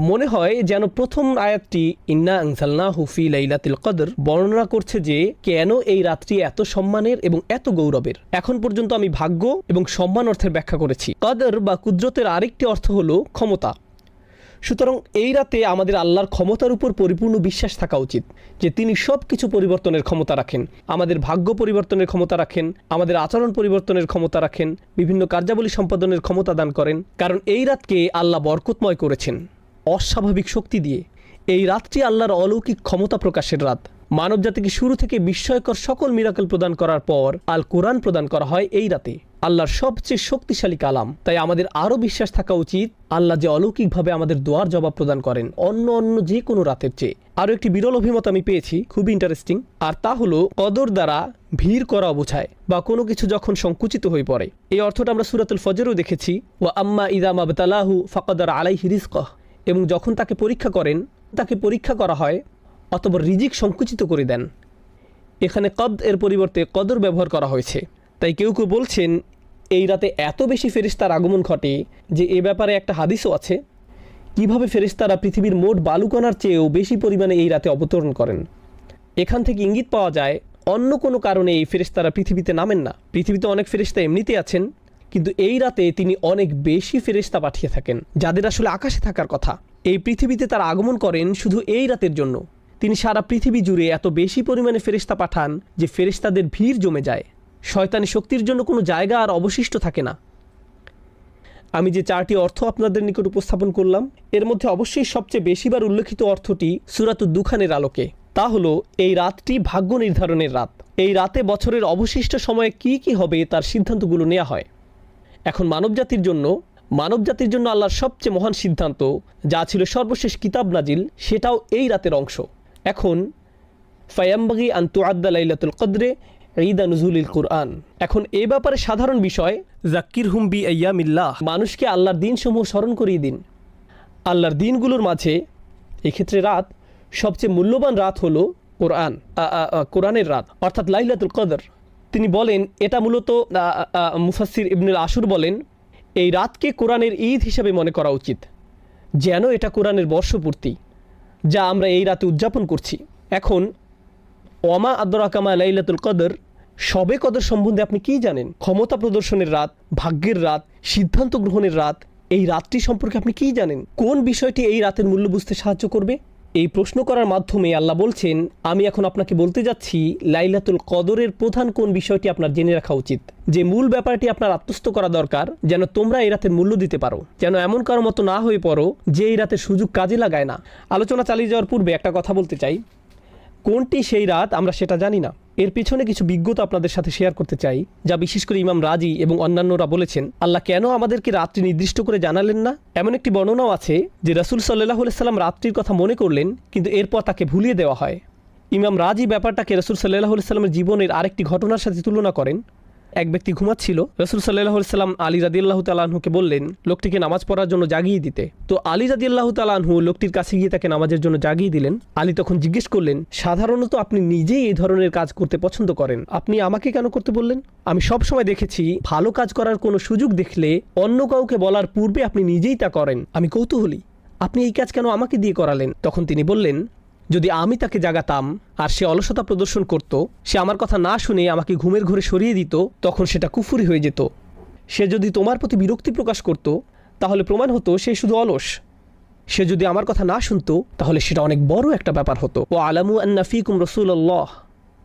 মনে হয় যেন প্রথম আয়াতটি ইন্না আনজালনাহু ফি লাইলাতুল কদর বর্ণনা করছে যে কেন এই রাত্রি এত সম্মানের এবং এত গৌরবের। এখন পর্যন্ত আমি ভাগ্য এবং সম্মান অর্থের ব্যাখ্যা করেছি। কদর বা কুদরতের আরেকটি অর্থ হলো ক্ষমতা। সুতরাং এই রাতে আমাদের আল্লাহর ক্ষমতার উপর পরিপূর্ণ বিশ্বাস থাকা উচিত যে তিনি সব কিছু পরিবর্তনের ক্ষমতা রাখেন। আমাদের ভাগ্য পরিবর্তনের ক্ষমতা রাখেন, আমাদের আচরণ পরিবর্তনের ক্ষমতা রাখেন, বিভিন্ন কার্যাবলী সম্পাদনের ক্ষমতা দান করেন। কারণ এই রাতকে আল্লাহ বরকতময় করেছেন অস্বাভাবিক শক্তি দিয়ে। এই রাতটি আল্লাহর অলৌকিক ক্ষমতা প্রকাশের রাত। মানব জাতিকে শুরু থেকে বিস্ময়কর সকল মিরাকল প্রদান করার পর আল কোরআন প্রদান করা হয় এই রাতে, আল্লাহর সবচেয়ে শক্তিশালী কালাম। তাই আমাদের আরও বিশ্বাস থাকা উচিত আল্লাহ যে অলৌকিকভাবে আমাদের দোয়ার জবাব প্রদান করেন অন্য যে কোনো রাতের চেয়ে। আরও একটি বিরল অভিমত আমি পেয়েছি, খুবই ইন্টারেস্টিং, আর তা হলো কদর দ্বারা ভিড় করা বোঝায় বা কোনো কিছু যখন সংকুচিত হয়ে পড়ে। এই অর্থটা আমরা সূরাতুল ফজরেও দেখেছি, ওয়া আম্মা ইযা মাবতালাহু ফাকাদার আলাইহি রিজকাহ, এবং যখন তাকে পরীক্ষা করা হয় অতঃপর রিজিক সংকুচিত করে দেন। এখানে কদ এর পরিবর্তে কদর ব্যবহার করা হয়েছে। তাই কেউ কেউ বলছেন এই রাতে এত বেশি ফেরেশতার আগমন ঘটে যে এ ব্যাপারে একটা হাদিসও আছে, কিভাবে ফেরেশতারা পৃথিবীর মোট বালুকণার চেয়েও বেশি পরিমাণে এই রাতে অবতরণ করেন। এখান থেকে ইঙ্গিত পাওয়া যায় অন্য কোনো কারণে এই ফেরেশতারা পৃথিবীতে নামেন না। পৃথিবীতে অনেক ফেরেশতা এমনিতে আছেন, কিন্তু এই রাতে তিনি অনেক বেশি ফেরেশতা পাঠিয়ে থাকেন যাদের আসলে আকাশে থাকার কথা। এই পৃথিবীতে তারা আগমন করেন শুধু এই রাতের জন্য। তিনি সারা পৃথিবী জুড়ে এত বেশি পরিমাণে ফেরেশতা পাঠান যে ফেরেশতাদের ভিড় জমে যায়, শয়তানি শক্তির জন্য কোনো জায়গা আর অবশিষ্ট থাকে না। আমি যে চারটি অর্থ আপনাদের নিকট উপস্থাপন করলাম এর মধ্যে অবশ্যই সবচেয়ে বেশিবার উল্লেখিত অর্থটি সূরাতুদ দুখানের আলোকে। তা হলো এই রাতটি ভাগ্য নির্ধারণের রাত। এই রাতে বছরের অবশিষ্ট সময়ে কি কি হবে তার সিদ্ধান্তগুলো নেওয়া হয়। এখন মানবজাতির জন্য আল্লাহর সবচেয়ে মহান সিদ্ধান্ত, যা ছিল সর্বশেষ কিতাব নাজিল, সেটাও এই রাতের অংশ। এখন ফায়াম্বাগি আন তুআদ্দা লাইলাতুল কদরে ঈদা নুজুলিল কুরআন। এখন এ ব্যাপারে সাধারণ বিষয়, যাক্কিরহুম বি আইয়ামিল্লাহ, মানুষকে আল্লাহর দিনসমূহ স্মরণ করিয়ে দিন। আল্লাহর দিনগুলোর মাঝে এক্ষেত্রে রাত সবচেয়ে মূল্যবান রাত হলো কোরআনের রাত, অর্থাৎ লাইলাতুল কদর। তিনি বলেন এটা মূলত মুফাসসির ইবনুল আশুর বলেন এই রাতকে কোরআনের ঈদ হিসাবে মনে করা উচিত, যেন এটা কোরআনের বর্ষপূর্তি যা আমরা এই রাতে উদযাপন করছি। এখন ওয়ামা আদরাকা মা লাইলাতুল কদর, শবে কদর সম্বন্ধে আপনি কি জানেন? ক্ষমতা প্রদর্শনের রাত, ভাগ্যের রাত, সিদ্ধান্ত গ্রহণের রাত। এই রাতটি সম্পর্কে আপনি কি জানেন? কোন বিষয়টি এই রাতের মূল্য বুঝতে সাহায্য করবে? এই প্রশ্ন করার মাধ্যমে আল্লাহ বলছেন আমি এখন আপনাকে বলতে যাচ্ছি লাইলাতুল কদরের প্রধান কোন বিষয়টি আপনার জেনে রাখা উচিত, যে মূল ব্যাপারটি আপনার আত্মস্থ করা দরকার, যেন তোমরা এই রাতের মূল্য দিতে পারো, যেন এমন কারো মতো না হয়ে পড়ো যে এই রাতের সুযোগ কাজে লাগায় না। আলোচনা চালিয়ে যাওয়ার পূর্বে একটা কথা বলতে চাই, কোনটি সেই রাত আমরা সেটা জানি না। এর পিছনে কিছু বিজ্ঞতা আপনাদের সাথে শেয়ার করতে চাই, যা বিশেষ করে ইমাম রাজি এবং অন্যান্যরা বলেছেন আল্লাহ কেন আমাদেরকে রাত্রি নির্দিষ্ট করে জানালেন না। এমন একটি বর্ণনাও আছে যে রাসূল সাল্লাল্লাহু আলাইহি সাল্লাম রাত্রির কথা মনে করলেন, কিন্তু এরপর তাকে ভুলিয়ে দেওয়া হয়। ইমাম রাজি ব্যাপারটাকে রাসূল সাল্লাল্লাহু আলাইহি সাল্লামের জীবনের আরেকটি ঘটনার সাথে তুলনা করেন। এক ব্যক্তি ঘুমাচ্ছিল, রাসূল সাল্লাল্লাহু আলাইহি সাল্লাম আলী রাদিয়াল্লাহু তাআলা আনহুকে বললেন লোকটিকে নামাজ পড়ার জন্য জাগিয়ে দিতে। তো আলী রাদিয়াল্লাহু তাআলা আনহু লোকটির কাছে গিয়ে তাকে নামাজের জন্য জাগিয়ে দিলেন। আলী তখন জিজ্ঞেস করলেন, সাধারণত আপনি নিজেই এই ধরনের কাজ করতে পছন্দ করেন, আপনি আমাকে কেন করতে বললেন? আমি সব সময় দেখেছি ভালো কাজ করার কোনো সুযোগ দেখলে অন্য কাউকে বলার পূর্বে আপনি নিজেই তা করেন। আমি কৌতূহলী, আপনি এই কাজ কেন আমাকে দিয়ে করালেন? তখন তিনি বললেন, যদি আমি তাকে জাগাতাম আর সে অলসতা প্রদর্শন করত, সে আমার কথা না শুনে আমাকে ঘুমের ঘরে সরিয়ে দিত, তখন সেটা কুফরি হয়ে যেত। সে যদি তোমার প্রতি বিরক্তি প্রকাশ করত, তাহলে প্রমাণ হতো সে শুধু অলস। সে যদি আমার কথা না শুনতো তাহলে সেটা অনেক বড় একটা ব্যাপার হতো। ও আলামু আন্না ফিকুম রাসূলুল্লাহ,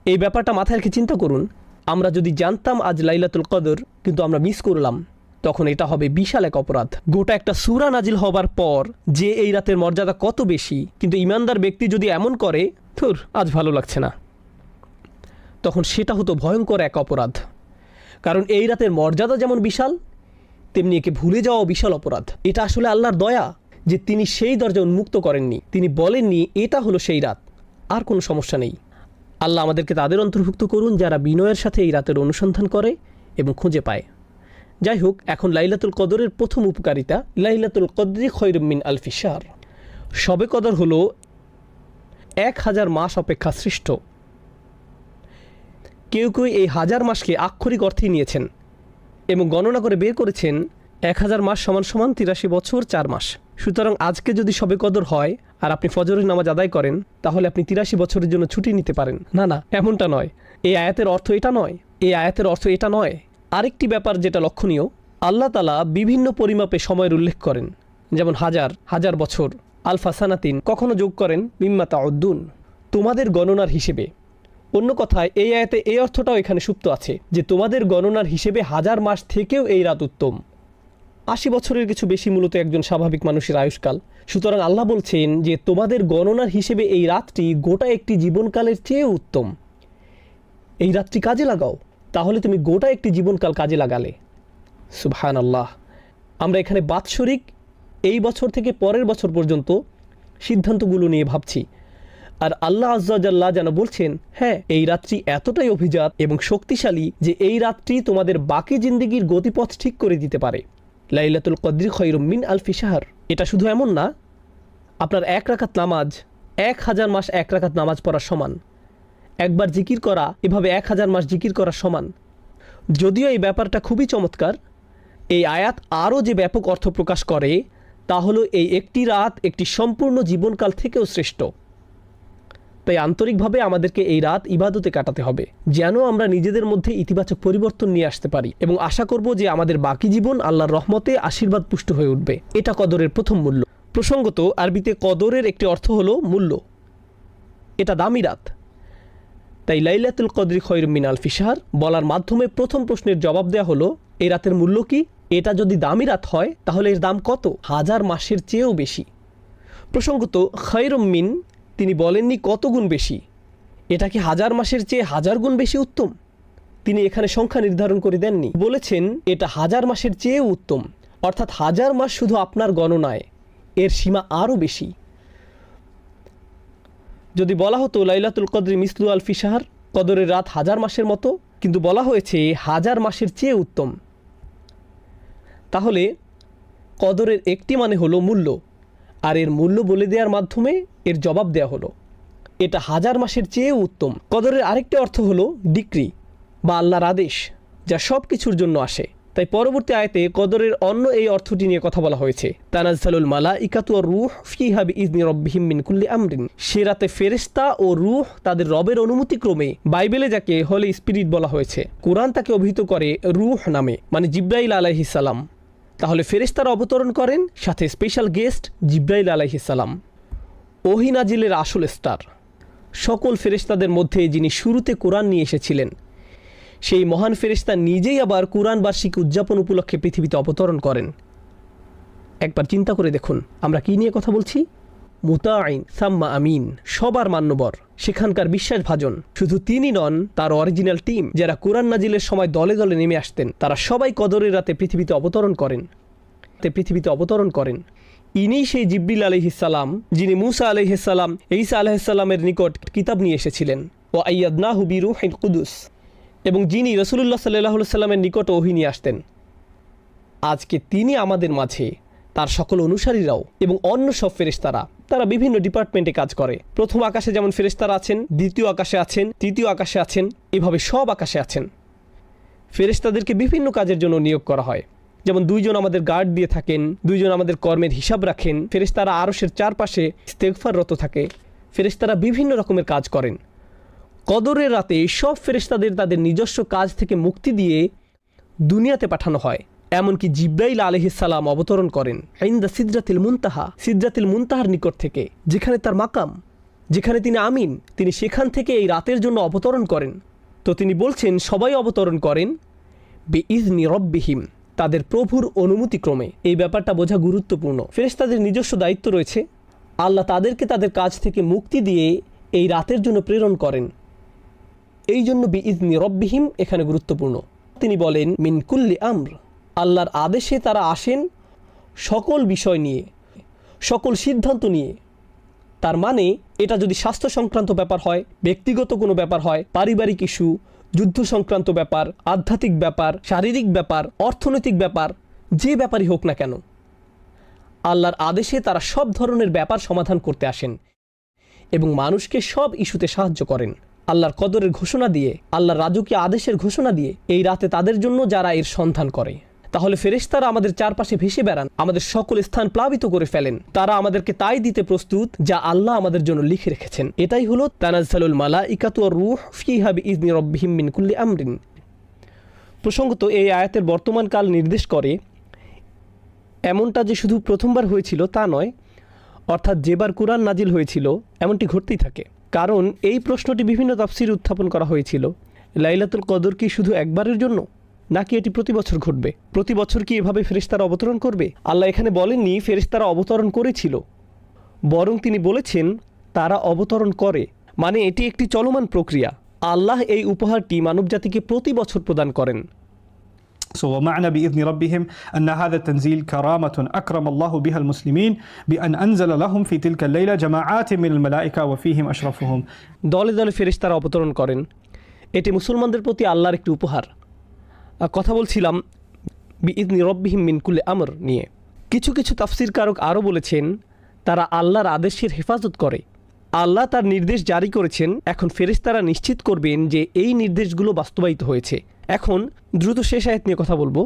এই ব্যাপারটা মাথায় রেখে চিন্তা করুন, আমরা যদি জানতাম আজ লাইলাতুল কদর কিন্তু আমরা মিস করলাম, তখন এটা হবে বিশাল এক অপরাধ। গোটা একটা সূরা নাজিল হবার পর যে এই রাতের মর্যাদা কত বেশি, কিন্তু ইমানদার ব্যক্তি যদি এমন করে ধুর আজ ভালো লাগছে না, তখন সেটা হতো ভয়ঙ্কর এক অপরাধ। কারণ এই রাতের মর্যাদা যেমন বিশাল, তেমনি একে ভুলে যাওয়া বিশাল অপরাধ। এটা আসলে আল্লাহর দয়া যে তিনি সেই দরজা উন্মুক্ত করেননি, তিনি বলেননি এটা হলো সেই রাত, আর কোনো সমস্যা নেই। আল্লাহ আমাদেরকে তাদের অন্তর্ভুক্ত করুন যারা বিনয়ের সাথে এই রাতের অনুসন্ধান করে এবং খুঁজে পায়। যাই হোক, এখন লাইলাতুল কদরের প্রথম উপকারিতা, লাইলাতুল কদরি খৈরুম মিন আলফি শাহর। শবে কদর হলো 1000 মাস অপেক্ষা শ্রেষ্ঠ। কেউ কেউ এই 1000 মাসকে আক্ষরিক অর্থেই নিয়েছেন এবং গণনা করে বের করেছেন 1000 মাস সমান সমান 83 বছর 4 মাস। সুতরাং আজকে যদি শবে কদর হয় আর আপনি ফজরের নামাজ আদায় করেন, তাহলে আপনি 83 বছরের জন্য ছুটি নিতে পারেন। না না, এমনটা নয়। এই আয়াতের অর্থ এটা নয়, এই আয়াতের অর্থ এটা নয়। আরেকটি ব্যাপার যেটা লক্ষণীয়, আল্লাহ তাআলা বিভিন্ন পরিমাপে সময়ের উল্লেখ করেন, যেমন হাজার বছর, আলফা সানাতিন, কখনো যোগ করেন মিম্মা তাউদ্দুন, তোমাদের গণনার হিসেবে। অন্য কথায় এই আয়াতে এই অর্থটাও এখানে সুপ্ত আছে যে তোমাদের গণনার হিসেবে 1000 মাস থেকেও এই রাত উত্তম। 80 বছরের কিছু বেশি মূলত একজন স্বাভাবিক মানুষের আয়ুষ্কাল। সুতরাং আল্লাহ বলছেন যে তোমাদের গণনার হিসেবে এই রাতটি গোটা একটি জীবনকালের চেয়ে উত্তম। এই রাতটি কাজে লাগাও, তাহলে তুমি গোটা একটি জীবনকাল কাজে লাগালে। সুবহানাল্লাহ। আমরা এখানে বাৎসরিক এই বছর থেকে পরের বছর পর্যন্ত সিদ্ধান্তগুলো নিয়ে ভাবছি, আর আল্লাহ আজ্জা জাল্লা যেন বলছেন, হ্যাঁ এই রাতটি এতটাই অভিজাত এবং শক্তিশালী যে এই রাতটি তোমাদের বাকি জিন্দেগির গতিপথ ঠিক করে দিতে পারে। লাইলাতুল কদরি খৈরুম মিন আলফি শাহর। এটা শুধু এমন না, আপনার 1 রাকাত নামাজ 1000 মাস 1 রাকাত নামাজ পড়ার সমান, একবার জিকির করা এভাবে 1000 মাস জিকির করার সমান। যদিও এই ব্যাপারটা খুবই চমৎকার, এই আয়াত আরও যে ব্যাপক অর্থ প্রকাশ করে তা হলো এই একটি রাত একটি সম্পূর্ণ জীবনকাল থেকেও শ্রেষ্ঠ। তাই আন্তরিকভাবে আমাদেরকে এই রাত ইবাদতে কাটাতে হবে, যেন আমরা নিজেদের মধ্যে ইতিবাচক পরিবর্তন নিয়ে আসতে পারি, এবং আশা করব যে আমাদের বাকি জীবন আল্লাহর রহমতে আশীর্বাদ পুষ্ট হয়ে উঠবে। এটা কদরের প্রথম মূল্য। প্রসঙ্গত, আরবিতে কদরের একটি অর্থ হলো মূল্য, এটা দামি রাত। তাই লাইলাতুল কদরি খৈরুম মিন আলফি শাহর বলার মাধ্যমে প্রথম প্রশ্নের জবাব দেওয়া হলো এই রাতের মূল্য কি। এটা যদি দামি রাত হয় তাহলে এর দাম কত? 1000 মাসের চেয়েও বেশি। প্রসঙ্গত, খৈরুম মিন তিনি বলেননি কত গুণ বেশি, এটা কি 1000 মাসের চেয়ে 1000 গুণ বেশি উত্তম? তিনি এখানে সংখ্যা নির্ধারণ করে দেননি, বলেছেন এটা 1000 মাসের চেয়েও উত্তম, অর্থাৎ 1000 মাস শুধু আপনার গণনায়, এর সীমা আরও বেশি। যদি বলা হতো লাইলাতুল কদরি মিসলু আলফি শাহর, কদরের রাত 1000 মাসের মতো, কিন্তু বলা হয়েছে 1000 মাসের চেয়ে উত্তম, তাহলে কদরের একটি মানে হলো মূল্য, আর এর মূল্য বলে দেওয়ার মাধ্যমে এর জবাব দেওয়া হলো এটা 1000 মাসের চেয়েও উত্তম। কদরের আরেকটি অর্থ হলো ডিক্রি বা আল্লাহর আদেশ, যা সব কিছুর জন্য আসে। তাই পরবর্তী আয়াতে কদরের অন্য এই অর্থটি নিয়ে কথা বলা হয়েছে, তানাজ্জালুল মালাইকাতু ওয়ার রূহ ফিহা বিইজনি রাব্বিহিম মিন কুল্লি আমরিন। সে রাতে ফেরেশতা ও রূহ তাদের রবের অনুমতিক্রমে, বাইবেলে যাকে হোলি স্পিরিট বলা হয়েছে, কোরআন তাকে অভিহিত করে রূহ নামে, মানে জিব্রাইল আলাইহিস সালাম। তাহলে ফেরেশতারা অবতরণ করেন, সাথে স্পেশাল গেস্ট জিব্রাইল আলাইহিস সালাম, ওহী নাজিলের আসল স্টার। সকল ফেরেশতাদের মধ্যে যিনি শুরুতে কোরআন নিয়ে এসেছিলেন, সেই মহান ফেরেশতা নিজেই আবার কোরআন বার্ষিকী উদযাপন উপলক্ষে পৃথিবীতে অবতরণ করেন। একবার চিন্তা করে দেখুন আমরা কি নিয়ে কথা বলছি। মুতাঈন সাম্মা আমিন, সবার মান্যবর, সেখানকার বিশ্বাসভাজন। শুধু তিনি নন, তার অরিজিনাল টিম যারা কোরআন নাজিলের সময় দলে দলে নেমে আসতেন, তারা সবাই কদরের রাতে পৃথিবীতে অবতরণ করেন। ইনি সেই জিবরিল আলাইহিস সালাম যিনি মুসা আলাইহিস সালাম, ঈসা আলাইহিস সালামের নিকট কিতাব নিয়ে এসেছিলেন, ও আইয়াদনাহু বিরূহিল কুদুস, এবং যিনি রাসূলুল্লাহ সাল্লাল্লাহু আলাইহি সাল্লামের নিকট ওহী নিয়ে আসতেন। আজকে তিনি আমাদের মাঝে, তার সকল অনুসারীরাও এবং অন্য সব ফেরেশতারা, তারা বিভিন্ন ডিপার্টমেন্টে কাজ করে। প্রথম আকাশে যেমন ফেরেশতারা আছেন, দ্বিতীয় আকাশে আছেন, তৃতীয় আকাশে আছেন, এভাবে সব আকাশে আছেন। ফেরেশতাদেরকে বিভিন্ন কাজের জন্য নিয়োগ করা হয়, যেমন 2 জন আমাদের গার্ড দিয়ে থাকেন, 2 জন আমাদের কর্মের হিসাব রাখেন, ফেরেশতারা আরশের চারপাশে ইস্তেগফাররত থাকে, ফেরেশতারা বিভিন্ন রকমের কাজ করেন। কদরের রাতে সব ফেরেশতাদের তাদের নিজস্ব কাজ থেকে মুক্তি দিয়ে দুনিয়াতে পাঠানো হয় এমনকি জিব্রাইল আলাইহিসসালাম অবতরণ করেন ইনদা সিদরাতিল মুনতাহা, সিদরাতিল মুনতাহার নিকট থেকে, যেখানে তার মাকাম, যেখানে তিনি আমিন, তিনি সেখান থেকে এই রাতের জন্য অবতরণ করেন। তো তিনি বলছেন সবাই অবতরণ করেন বিইজনি রব্বিহিম, তাদের প্রভুর অনুমতিক্রমে। এই ব্যাপারটা বোঝা গুরুত্বপূর্ণ। ফেরেশতাদের নিজস্ব দায়িত্ব রয়েছে, আল্লাহ তাদেরকে তাদের কাজ থেকে মুক্তি দিয়ে এই রাতের জন্য প্রেরণ করেন। এই জন্য বিইজনি রব্বিহিম এখানে গুরুত্বপূর্ণ। তিনি বলেন মিন কুল্লি আমর, আল্লাহর আদেশে তারা আসেন সকল বিষয় নিয়ে, সকল সিদ্ধান্ত নিয়ে। তার মানে এটা যদি স্বাস্থ্য সংক্রান্ত ব্যাপার হয়, ব্যক্তিগত কোনো ব্যাপার হয়, পারিবারিক ইস্যু, যুদ্ধ সংক্রান্ত ব্যাপার, আধ্যাত্মিক ব্যাপার, শারীরিক ব্যাপার, অর্থনৈতিক ব্যাপার, যে ব্যাপারই হোক না কেন, আল্লাহর আদেশে তারা সব ধরনের ব্যাপার সমাধান করতে আসেন এবং মানুষকে সব ইস্যুতে সাহায্য করেন। আল্লাহর কদরের ঘোষণা দিয়ে, আল্লাহর রাজকীয় আদেশের ঘোষণা দিয়ে এই রাতে তাদের জন্য যারা এর সন্ধান করে। তাহলে ফেরেশতারা আমাদের চারপাশে ভেসে বেড়ান, আমাদের সকল স্থান প্লাবিত করে ফেলেন। তারা আমাদেরকে তাই দিতে প্রস্তুত যা আল্লাহ আমাদের জন্য লিখে রেখেছেন। এটাই হলো তানাজ্জালুল মালাইকাতু ওয়ার রূহ ফীহা বিইজনি রাব্বিহিম মিন কুল্লি আমরিন। প্রসঙ্গত এই আয়াতের বর্তমান কাল নির্দেশ করে এমনটা যে শুধু প্রথমবার হয়েছিল তা নয়, অর্থাৎ যেবার কুরআন নাজিল হয়েছিল এমনটি ঘটতেই থাকে। কারণ এই প্রশ্নটি বিভিন্ন তাফসীরে উত্থাপন করা হয়েছিল, লাইলাতুল কদর কি শুধু একবারের জন্য, নাকি এটি প্রতি বছর ঘটবে? প্রতি বছর কি এভাবে ফেরেশতারা অবতরণ করবে? আল্লাহ এখানে বলেননি ফেরেশতারা অবতরণ করেছিল, বরং তিনি বলেছেন তারা অবতরণ করে। মানে এটি একটি চলমান প্রক্রিয়া। আল্লাহ এই উপহারটি মানবজাতিকে প্রতি বছর প্রদান করেন। So ومعنى بإذن ربهم أن هذا التنزيل كرامة أكرم الله بها المسلمين بأن أنزل لهم في تلك الليلة جماعات من الملائكة وفيهم أشرفهم। দলে দলে ফেরেশতারা অবতরণ করেন, এটি মুসলমানদের প্রতি আল্লাহর একটি উপহার। কথা বলছিলাম বিইজনি রব্বিহিম মিন কুল্লি আমর নিয়ে। কিছু কিছু তাফসীরকারক আরও বলেছেন তারা আল্লাহর আদেশের হেফাজত করে। আল্লাহ তার নির্দেশ জারি করেছেন, এখন ফেরেশতারা নিশ্চিত করবেন যে এই নির্দেশগুলো বাস্তবায়িত হয়েছে। এখন দ্রুত শেষ আয়াত নিয়ে কথা বলবো।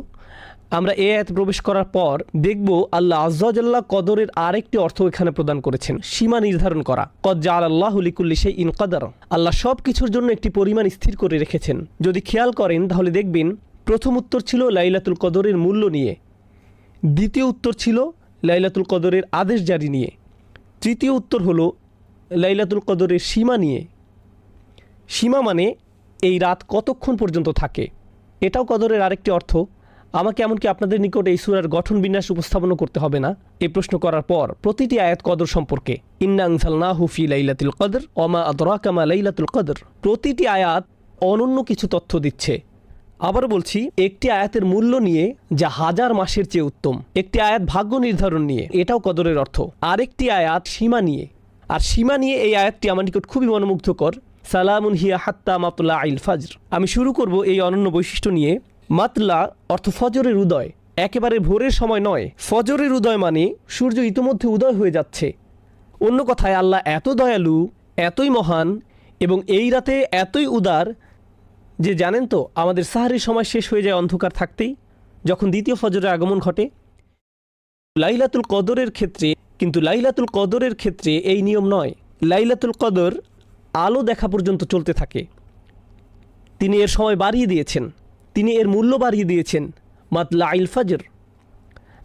আমরা এই আয়াতে প্রবেশ করার পর দেখব আল্লাহ আযজা ওয়া জাল্লা কদরের আরেকটি অর্থ এখানে প্রদান করেছেন, সীমা নির্ধারণ করা। কদ জাআলাল্লাহু লিকুল্লি শাইইন কদর, আল্লাহ সব কিছুর জন্য একটি পরিমাণ স্থির করে রেখেছেন। যদি খেয়াল করেন তাহলে দেখবেন প্রথম উত্তর ছিল লাইলাতুল কদরের মূল্য নিয়ে, দ্বিতীয় উত্তর ছিল লাইলাতুল কদরের আদেশ জারি নিয়ে, তৃতীয় উত্তর হলো লাইলাতুল কদরের সীমা নিয়ে। সীমা মানে এই রাত কতক্ষণ পর্যন্ত থাকে, এটাও কদরের আরেকটি অর্থ। আমাকে এমনকি আপনাদের নিকট এই সূরার গঠন বিন্যাস উপস্থাপনও করতে হবে না। এই প্রশ্ন করার পর প্রতিটি আয়াত কদর সম্পর্কে, ইন্না আনজালনাহু ফি লাইলাতুল কদর ওয়া মা আদরাকা মা লাইলাতুল কদর, প্রতিটি আয়াত অনন্য কিছু তথ্য দিচ্ছে। আবার বলছি, একটি আয়াতের মূল্য নিয়ে যা হাজার মাসের চেয়ে উত্তম, একটি আয়াত ভাগ্য নির্ধারণ নিয়ে, এটাও কদরের অর্থ। আরেকটি আয়াত সীমা নিয়ে, আর সীমা নিয়ে এই আয়াতটি আমার নিকট খুবই মনোমুগ্ধকর। সালামুন হিয়া হাত্তা মাতলা আইল ফাজর। আমি শুরু করব এই অনন্য বৈশিষ্ট্য নিয়ে। মাতলা অর্থ ফজরের উদয়, একেবারে ভোরের সময় নয়। ফজরের উদয় মানে সূর্য ইতিমধ্যে উদয় হয়ে যাচ্ছে। অন্য কথায় আল্লাহ এত দয়ালু, এতই মহান এবং এই রাতে এতই উদার যে জানেন তো আমাদের সাহারির সময় শেষ হয়ে যায় অন্ধকার থাকতেই, যখন দ্বিতীয় ফজরের আগমন ঘটে। লাইলাতুল কদরের ক্ষেত্রে কিন্তু লাইলাতুল কদরের ক্ষেত্রে এই নিয়ম নয়। লাইলাতুল কদর আলো দেখা পর্যন্ত চলতে থাকে। তিনি এর সময় বাড়িয়ে দিয়েছেন, তিনি এর মূল্য বাড়িয়ে দিয়েছেন মাতলা আইল ফাজর।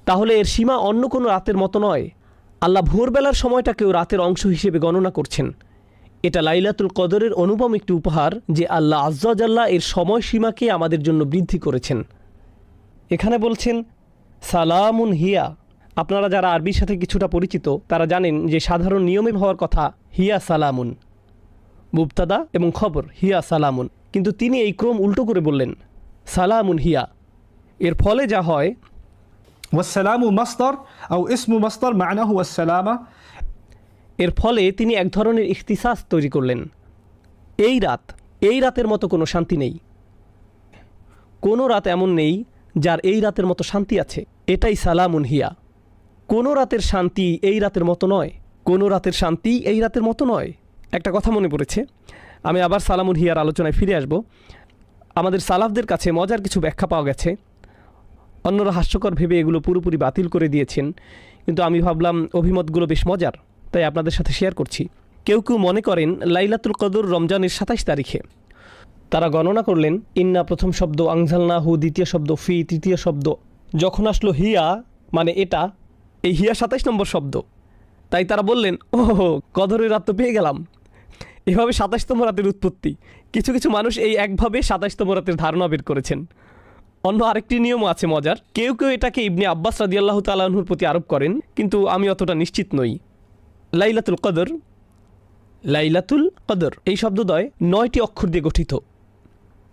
তাহলে এর সীমা অন্য কোনো রাতের মতো নয়। আল্লাহ ভোরবেলার সময়টাকেও রাতের অংশ হিসেবে গণনা করছেন। এটা লাইলাতুল কদরের অনুপম একটি উপহার যে আল্লাহ আযজা ওয়া জাল্লা এর সময়সীমাকে আমাদের জন্য বৃদ্ধি করেছেন। এখানে বলছেন সালামুন হিয়া। আপনারা যারা আরবির সাথে কিছুটা পরিচিত তারা জানেন যে সাধারণ নিয়মে হওয়ার কথা হিয়া সালামুন, মুবতাদা এবং খবর হিয়া সালামুন, কিন্তু তিনি এই ক্রম উল্টো করে বললেন সালামুন হিয়া। এর ফলে যা হয়, والسلام مصدر أو اسم مصدر معناه السلامة। এর ফলে তিনি এক ধরনের ইখতিসাস তৈরি করলেন। এই রাতের মতো কোনো শান্তি নেই, কোনো রাত এমন নেই যার এই রাতের মতো শান্তি আছে। এটাই সালামুন হিয়া। কোনো রাতের শান্তি এই রাতের মতো নয়, কোনো রাতের শান্তি এই রাতের মতো নয়। একটা কথা মনে পড়েছে, আমি আবার সালামুন হিয়ার আলোচনায় ফিরে আসব। আমাদের সালাফদের কাছে মজার কিছু ব্যাখ্যা পাওয়া গেছে। অন্যরা হাস্যকর ভেবে এগুলো পুরোপুরি বাতিল করে দিয়েছেন, কিন্তু আমি ভাবলাম অভিমতগুলো বেশ মজার, তাই আপনাদের সাথে শেয়ার করছি। কেউ কেউ মনে করেন লাইলাতুল কদর রমজানের ২৭ তারিখে। তারা গণনা করলেন ইন্না প্রথম শব্দ, আনজালনাহু দ্বিতীয় শব্দ, ফি তৃতীয় শব্দ, যখন আসলো হিয়া মানে এটা, এই হিয়া 27 নম্বর শব্দ, তাই তারা বললেন ও কদরের রাত তো পেয়ে গেলাম। এভাবে 27তম রাতের উৎপত্তি। কিছু কিছু মানুষ এই একভাবে 27তম রাতের ধারণা বের করেছেন। অন্য আরেকটি নিয়মও আছে মজার, কেউ কেউ এটাকে ইবনে আব্বাস রাদিয়াল্লাহু তাআলা আনহুর প্রতি আরোপ করেন, কিন্তু আমি অতটা নিশ্চিত নই। লাইলাতুল কদর, লাইলাতুল কদর এই শব্দদ্বয় 9টি অক্ষর দিয়ে গঠিত।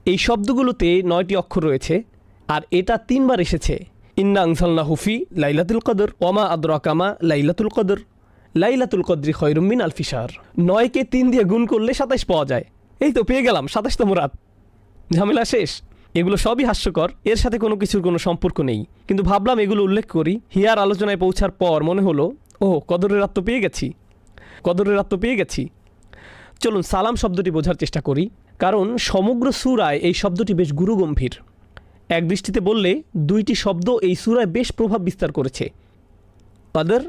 এই শব্দগুলোতে 9টি অক্ষর রয়েছে, আর এটা 3বার এসেছে। ইন্না আনজালনাহু ফি লাইলাতুল কদর ওমা আদরাকা মা লাইলাতুল কদর লাইলাতুল কদরি খায়রুম মিন আলফি শাহর। 9কে 3 দিয়ে গুণ করলে 27 পাওয়া যায়। এই তো পেয়ে গেলাম 27তম রাত, ঝামেলা শেষ। এগুলো সবই হাস্যকর, এর সাথে কোনো কিছুর কোনো সম্পর্ক নেই, কিন্তু ভাবলাম এগুলো উল্লেখ করি। হিয়ার আলোচনায় পৌঁছার পর মনে হলো ও কদরের রাত তো পেয়ে গেছি, কদরের রাত তো পেয়ে গেছি। চলুন সালাম শব্দটি বোঝার চেষ্টা করি, কারণ সমগ্র সূরায় এই শব্দটি বেশ গুরুগম্ভীর। এক দৃষ্টিতে বললে 2টি শব্দ এই সূরায় বেশ প্রভাব বিস্তার করেছে। কদর,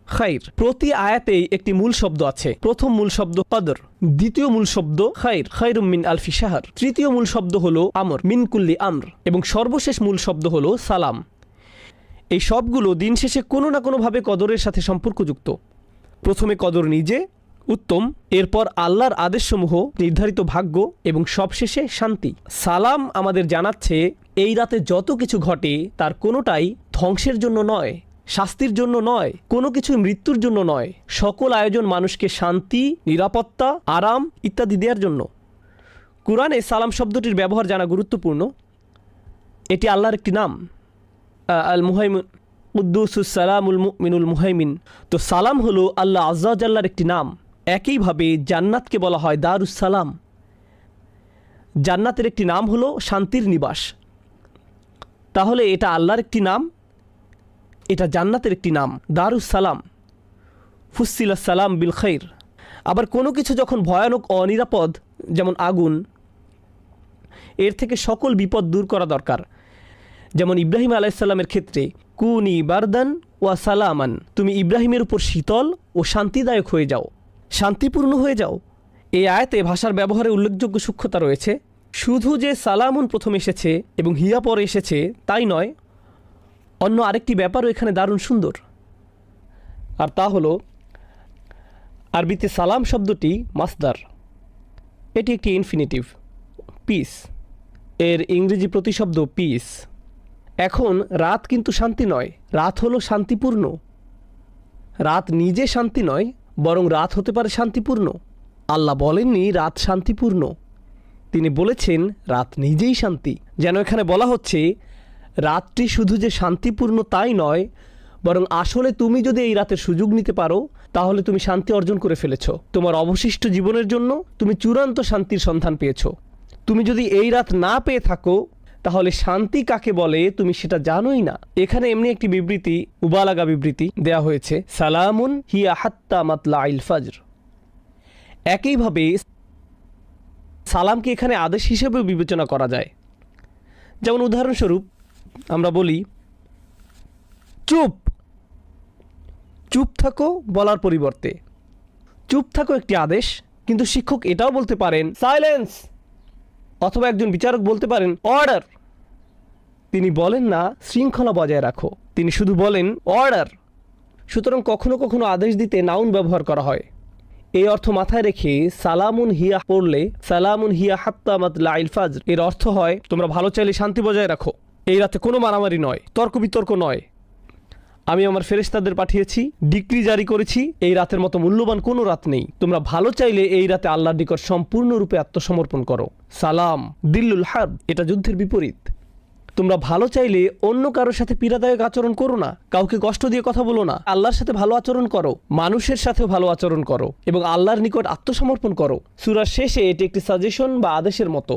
খাইর। প্রতি আয়াতেই একটি মূল শব্দ আছে। প্রথম মূল শব্দ কদর, দ্বিতীয় মূল শব্দ খাইর, খায়রুম মিন আলফি শাহর, তৃতীয় মূল শব্দ হলো আমর, মিন কুল্লি আমর, এবং সর্বশেষ মূল শব্দ হলো সালাম। এই সবগুলো দিন শেষে কোনো না কোনোভাবে কদরের সাথে সম্পর্কযুক্ত। প্রথমে কদর নিজে উত্তম, এরপর আল্লাহর আদেশসমূহ, নির্ধারিত ভাগ্য, এবং সবশেষে শান্তি। সালাম আমাদের জানাচ্ছে এই রাতে যত কিছু ঘটে তার কোনোটাই ধ্বংসের জন্য নয়, শাস্তির জন্য নয়, কোনো কিছু মৃত্যুর জন্য নয়। সকল আয়োজন মানুষকে শান্তি, নিরাপত্তা, আরাম ইত্যাদি দেওয়ার জন্য। কুরআনে সালাম শব্দটির ব্যবহার জানা গুরুত্বপূর্ণ। এটি আল্লাহর একটি নাম, আল মুহাইমিন, কুদ্দুসুস সালামুল মুমিনুল মুহাইমিন। তো সালাম হলো আল্লাহ আজ্জা ওয়া জাল্লার একটি নাম। একইভাবে জান্নাতকে বলা হয় দারুস সালাম। জান্নাতের একটি নাম হলো শান্তির নিবাস। তাহলে এটা আল্লাহর একটি নাম, এটা জান্নাতের একটি নাম, দারুস সালাম। ফুসিলাস সালাম বিল খাইর। আবার কোনো কিছু যখন ভয়ানক অনিরাপদ, যেমন আগুন, এর থেকে সকল বিপদ দূর করা দরকার। যেমন ইব্রাহিম আলাইহিসসালামের ক্ষেত্রে কুনি বারদান ওয়া সালামান, তুমি ইব্রাহিমের উপর শীতল ও শান্তিদায়ক হয়ে যাও, শান্তিপূর্ণ হয়ে যাও। এই আয়াতে ভাষার ব্যবহারে উল্লেখযোগ্য সূক্ষ্মতা রয়েছে। শুধু যে সালামুন প্রথম এসেছে এবং হিয়া পরে এসেছে তাই নয়, অন্য আরেকটি ব্যাপারও এখানে দারুণ সুন্দর, আর তা হলো আরবিতে সালাম শব্দটি মাসদার। এটি একটি ইনফিনিটিভ, পিস, এর ইংরেজি প্রতিশব্দ পিস। এখন রাত কিন্তু শান্তি নয়, রাত হলো শান্তিপূর্ণ। রাত নিজে শান্তি নয়, বরং রাত হতে পারে শান্তিপূর্ণ। আল্লাহ বলেননি রাত শান্তিপূর্ণ, তিনি বলেছেন রাত নিজেই শান্তি। যেন এখানে বলা হচ্ছে রাতটি শুধু যে শান্তিপূর্ণ তাই নয়, বরং আসলে তুমি যদি এই রাতের সুযোগ নিতে পারো তাহলে তুমি শান্তি অর্জন করে ফেলেছ। তোমার অবশিষ্ট জীবনের জন্য তুমি চূড়ান্ত শান্তির সন্ধান পেয়েছ। তুমি যদি এই রাত না পেয়ে থাকো তাহলে শান্তি কাকে বলে তুমি সেটা জানোই না। এখানে এমনি একটি বিবৃতি, মুবালাগা বিবৃতি দেয়া হয়েছে, সালামুন হিয়া হাত্তা মাতলাইল ফাজর। একইভাবে সালামকে এখানে আদেশ হিসেবেও বিবেচনা করা যায়। যেমন উদাহরণস্বরূপ আমরা বলি চুপ, চুপ থাকো বলার পরিবর্তে চুপ থাকো একটি আদেশ, কিন্তু শিক্ষক এটাও বলতে পারেন সাইলেন্স, অথবা একজন বিচারক বলতে পারেন অর্ডার। তিনি বলেন না শৃঙ্খলা বজায় রাখো, তিনি শুধু বলেন অর্ডার। সুতরাং কখনো কখনো আদেশ দিতে নাউন ব্যবহার করা হয়। এই অর্থ মাথায় রেখে সালামুন হিয়া পড়লে, সালামুন হিয়া হাত্তা মাতলাইল ফাজর, এর অর্থ হয় তোমরা ভালো চাইলে শান্তি বজায় রাখো, এই রাতে কোনো মারামারি নয়, তর্ক বিতর্ক নয়। আমি আমার ফেরেশতাদের পাঠিয়েছি, ডিক্রি জারি করেছি, এই রাতের মতো মূল্যবান কোনো রাত নেই। তোমরা ভালো চাইলে এই রাতে আল্লাহর নিকট সম্পূর্ণরূপে আত্মসমর্পণ করো। সালাম দিল্লুল হার্ব, এটা যুদ্ধের বিপরীত। তোমরা ভালো চাইলে অন্য কারোর সাথে পীড়াদায়ক আচরণ করো না, কাউকে কষ্ট দিয়ে কথা বলো না, আল্লাহর সাথে ভালো আচরণ করো, মানুষের সাথেও ভালো আচরণ করো এবং আল্লাহর নিকট আত্মসমর্পণ করো। সূরার শেষে এটি একটি সাজেশন বা আদেশের মতো।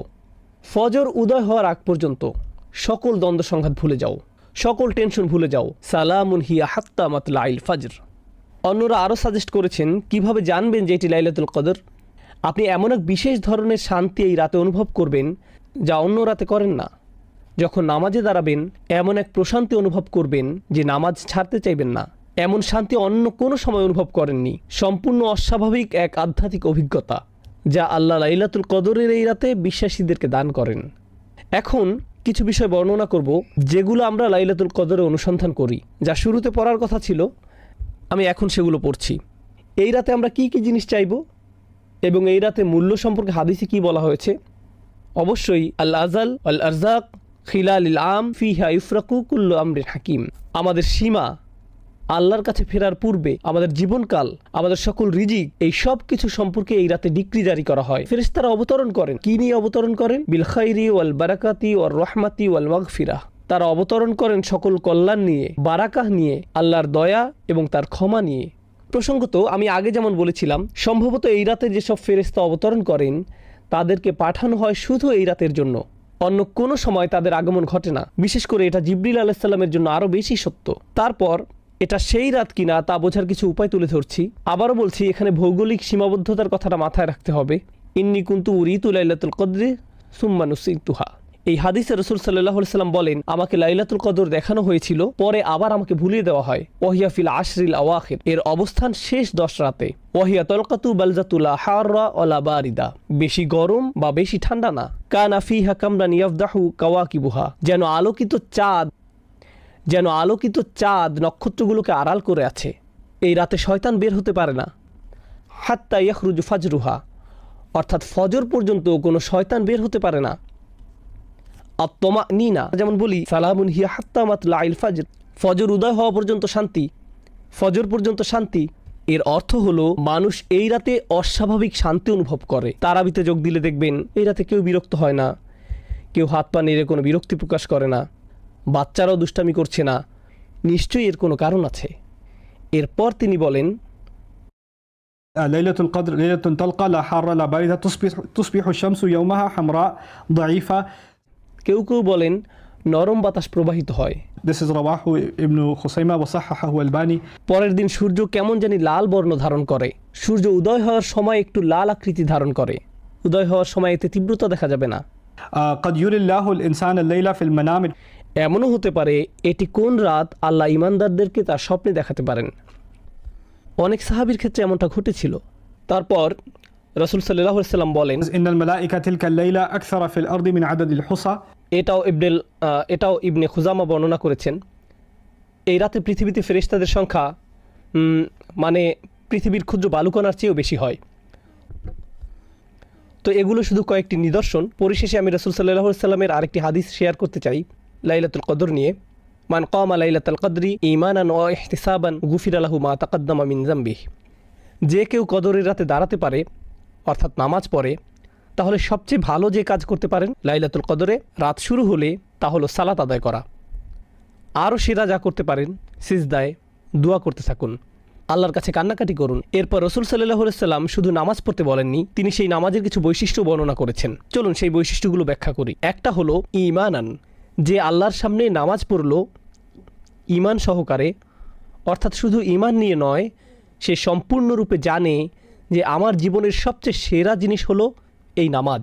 ফজর উদয় হওয়ার আগ পর্যন্ত সকল দ্বন্দ্ব সংঘাত ভুলে যাও, সকল টেনশন ভুলে যাও। সালামুন হিয়া হাত্তা মাতলাইল ফাজর। অন্যরা আরও সাজেস্ট করেছেন কিভাবে জানবেন যে এটি লাইলাতুল কদর। আপনি এমন এক বিশেষ ধরনের শান্তি এই রাতে অনুভব করবেন যা অন্য রাতে করেন না। যখন নামাজে দাঁড়াবেন এমন এক প্রশান্তি অনুভব করবেন যে নামাজ ছাড়তে চাইবেন না। এমন শান্তি অন্য কোনো সময় অনুভব করেননি। সম্পূর্ণ অস্বাভাবিক এক আধ্যাত্মিক অভিজ্ঞতা যা আল্লাহ লাইলাতুল কদরের এই রাতে বিশ্বাসীদেরকে দান করেন। এখন কিছু বিষয় বর্ণনা করব যেগুলো আমরা লাইলাতুল কদরে অনুসন্ধান করি, যা শুরুতে পড়ার কথা ছিল, আমি এখন সেগুলো পড়ছি। এই রাতে আমরা কি কি জিনিস চাইব এবং এই রাতে মূল্য সম্পর্কে হাদিসে কি বলা হয়েছে। অবশ্যই আল আজাল আল আরজাক খিলালিল আম ফিহা ইফরাকু কুল্লু আমরিন হাকিম, আমাদের সীমা, আল্লাহর কাছে ফেরার পূর্বে আমাদের জীবনকাল, আমাদের সকল রিজিক, এই সব কিছু সম্পর্কে এই রাতে ডিক্রি জারি করা হয়। ফেরেশতারা অবতরণ করেন, কি নিয়ে অবতরণ করেন? বিল খাইরি ওয়াল বারাকাতি ওয়ার রহমাতি ওয়াল মাগফিরাহ, তারা অবতরণ করেন সকল কল্যাণ নিয়ে, বারাকাহ নিয়ে, আল্লাহর দয়া এবং তার ক্ষমা নিয়ে। প্রসঙ্গত আমি আগে যেমন বলেছিলাম, সম্ভবত এই রাতে যেসব ফেরেশতা অবতরণ করেন তাদেরকে পাঠানো হয় শুধু এই রাতের জন্য, অন্য কোনো সময় তাদের আগমন ঘটে না। বিশেষ করে এটা জিবরিল আলাইহিস সালামের জন্য আরও বেশি সত্য। তারপর এটা সেই রাত কিনা তা বোঝার কিছু উপায় তুলে ধরছি। আবারও বলছি, এখানে ভৌগোলিক সীমাবদ্ধতার কথাটা মাথায় রাখতে হবে। ইন্নী কুনতু উরিতু লাইলাতুল কদরি সুম্মা নুসিতুহা, এই হাদিসে রাসূল সাল্লাল্লাহু আলাইহি সাল্লাম বলেন, আমাকে লাইলাতুল কদর দেখানো হয়েছিল, পরে আবার আমাকে ভুলিয়ে দেওয়া হয়। ওয়াহিয়া ফিল আশরিল আওয়াখির, এর অবস্থান শেষ 10 রাতে। ওয়াহিয়া তলকাতু বালজাতুলা হাররা ওয়ালা বারিদা, বেশি গরম বা বেশি ঠান্ডা না। কানা ফিহা কামরান ইয়াফদাহু কাওয়াকিবুহা, যেন আলোকিত চাঁদ নক্ষত্রগুলোকে আড়াল করে আছে। এই রাতে শয়তান বের হতে পারে না। হাত্তা ইয়াখরুজু ফাজরুহা, অর্থাৎ ফজর পর্যন্ত কোনো শয়তান বের হতে পারে না। আত্মা নিনা, যেমন বলি সালামুন হিয়া হাত্তা মাতলাইল ফাজর, ফজর উদয় হওয়া পর্যন্ত শান্তি, ফজর পর্যন্ত শান্তি। এর অর্থ হলো মানুষ এই রাতে অস্বাভাবিক শান্তি অনুভব করে। তারাবিতে যোগ দিলে দেখবেন এই রাতে কেউ বিরক্ত হয় না, কেউ হাত পা নেড়ে কোনো বিরক্তি প্রকাশ করে না, বাচ্চারাও দুষ্টামি করছে না। নিশ্চয়ই এর কোনো কারণ আছে। এরপর তিনি বলেন, ليلة القدر ليلة تلقى لا حار لا باردة تصبح الشمس يومها حمراء ضعيفة. কেউ কেউ বলেন নরম বাতাস প্রবাহিত হয়। This is رواه ابن خزيمة وصححه الباني. পরের দিন সূর্য কেমন জানি লাল বর্ণ ধারণ করে। সূর্য উদয় হওয়ার সময় একটু লাল আকৃতি ধারণ করে। উদয় হওয়ার সময় এতে তীব্রতা দেখা যাবে না। قد يري الله الإنسان الليلة في المنام. এমনও হতে পারে এটি কোন রাত আল্লাহ ইমানদারদেরকে তার স্বপ্নে দেখাতে পারেন। অনেক সাহাবীর ক্ষেত্রে এমনটা ঘটেছিল। তারপর রাসূল সাল্লাল্লাহু আলাইহি সাল্লাম বলেন, إن الملائكة تلك الليلة أكثر في الأرض من عدد الحصى. এটাও ইবনে খুজামা বর্ণনা করেছেন। এই রাতে পৃথিবীতে ফেরেশতাদের সংখ্যা মানে পৃথিবীর ক্ষুদ্র বালুকণার চেয়েও বেশি হয়। তো এগুলো শুধু কয়েকটি নিদর্শন। পরিশেষে আমি রাসূল সাল্লাল্লাহু আলাইহি সাল্লামের আরেকটি হাদিস শেয়ার করতে চাই লাইলাতুল কদর নিয়ে। মান কামা লাইলাতুল কদরি ঈমানান ওয়া ইহতিসাবান গুফিরা লাহু মা তাকাদ্দামা মিন যামবিহি, যে কেউ কদরের রাতে দাঁড়াতে পারে অর্থাৎ নামাজ পড়ে, তাহলে সবচেয়ে ভালো যে কাজ করতে পারেন লাইলাতুল কদরে রাত শুরু হলে তা হলো সালাত আদায় করা। আরও সেরা যা করতে পারেন সিজদায় দোয়া করতে থাকুন, আল্লাহর কাছে কান্নাকাটি করুন। এরপর রাসূল সাল্লাল্লাহু আলাইহি সাল্লাম শুধু নামাজ পড়তে বলেননি, তিনি সেই নামাজের কিছু বৈশিষ্ট্য বর্ণনা করেছেন। চলুন সেই বৈশিষ্ট্যগুলো ব্যাখ্যা করি। একটা হলো ঈমানান, যে আল্লাহর সামনে নামাজ পড়ল ঈমান সহকারে, অর্থাৎ শুধু ঈমান নিয়ে নয়, সে সম্পূর্ণরূপে জানে যে আমার জীবনের সবচেয়ে সেরা জিনিস হলো এই নামাজ।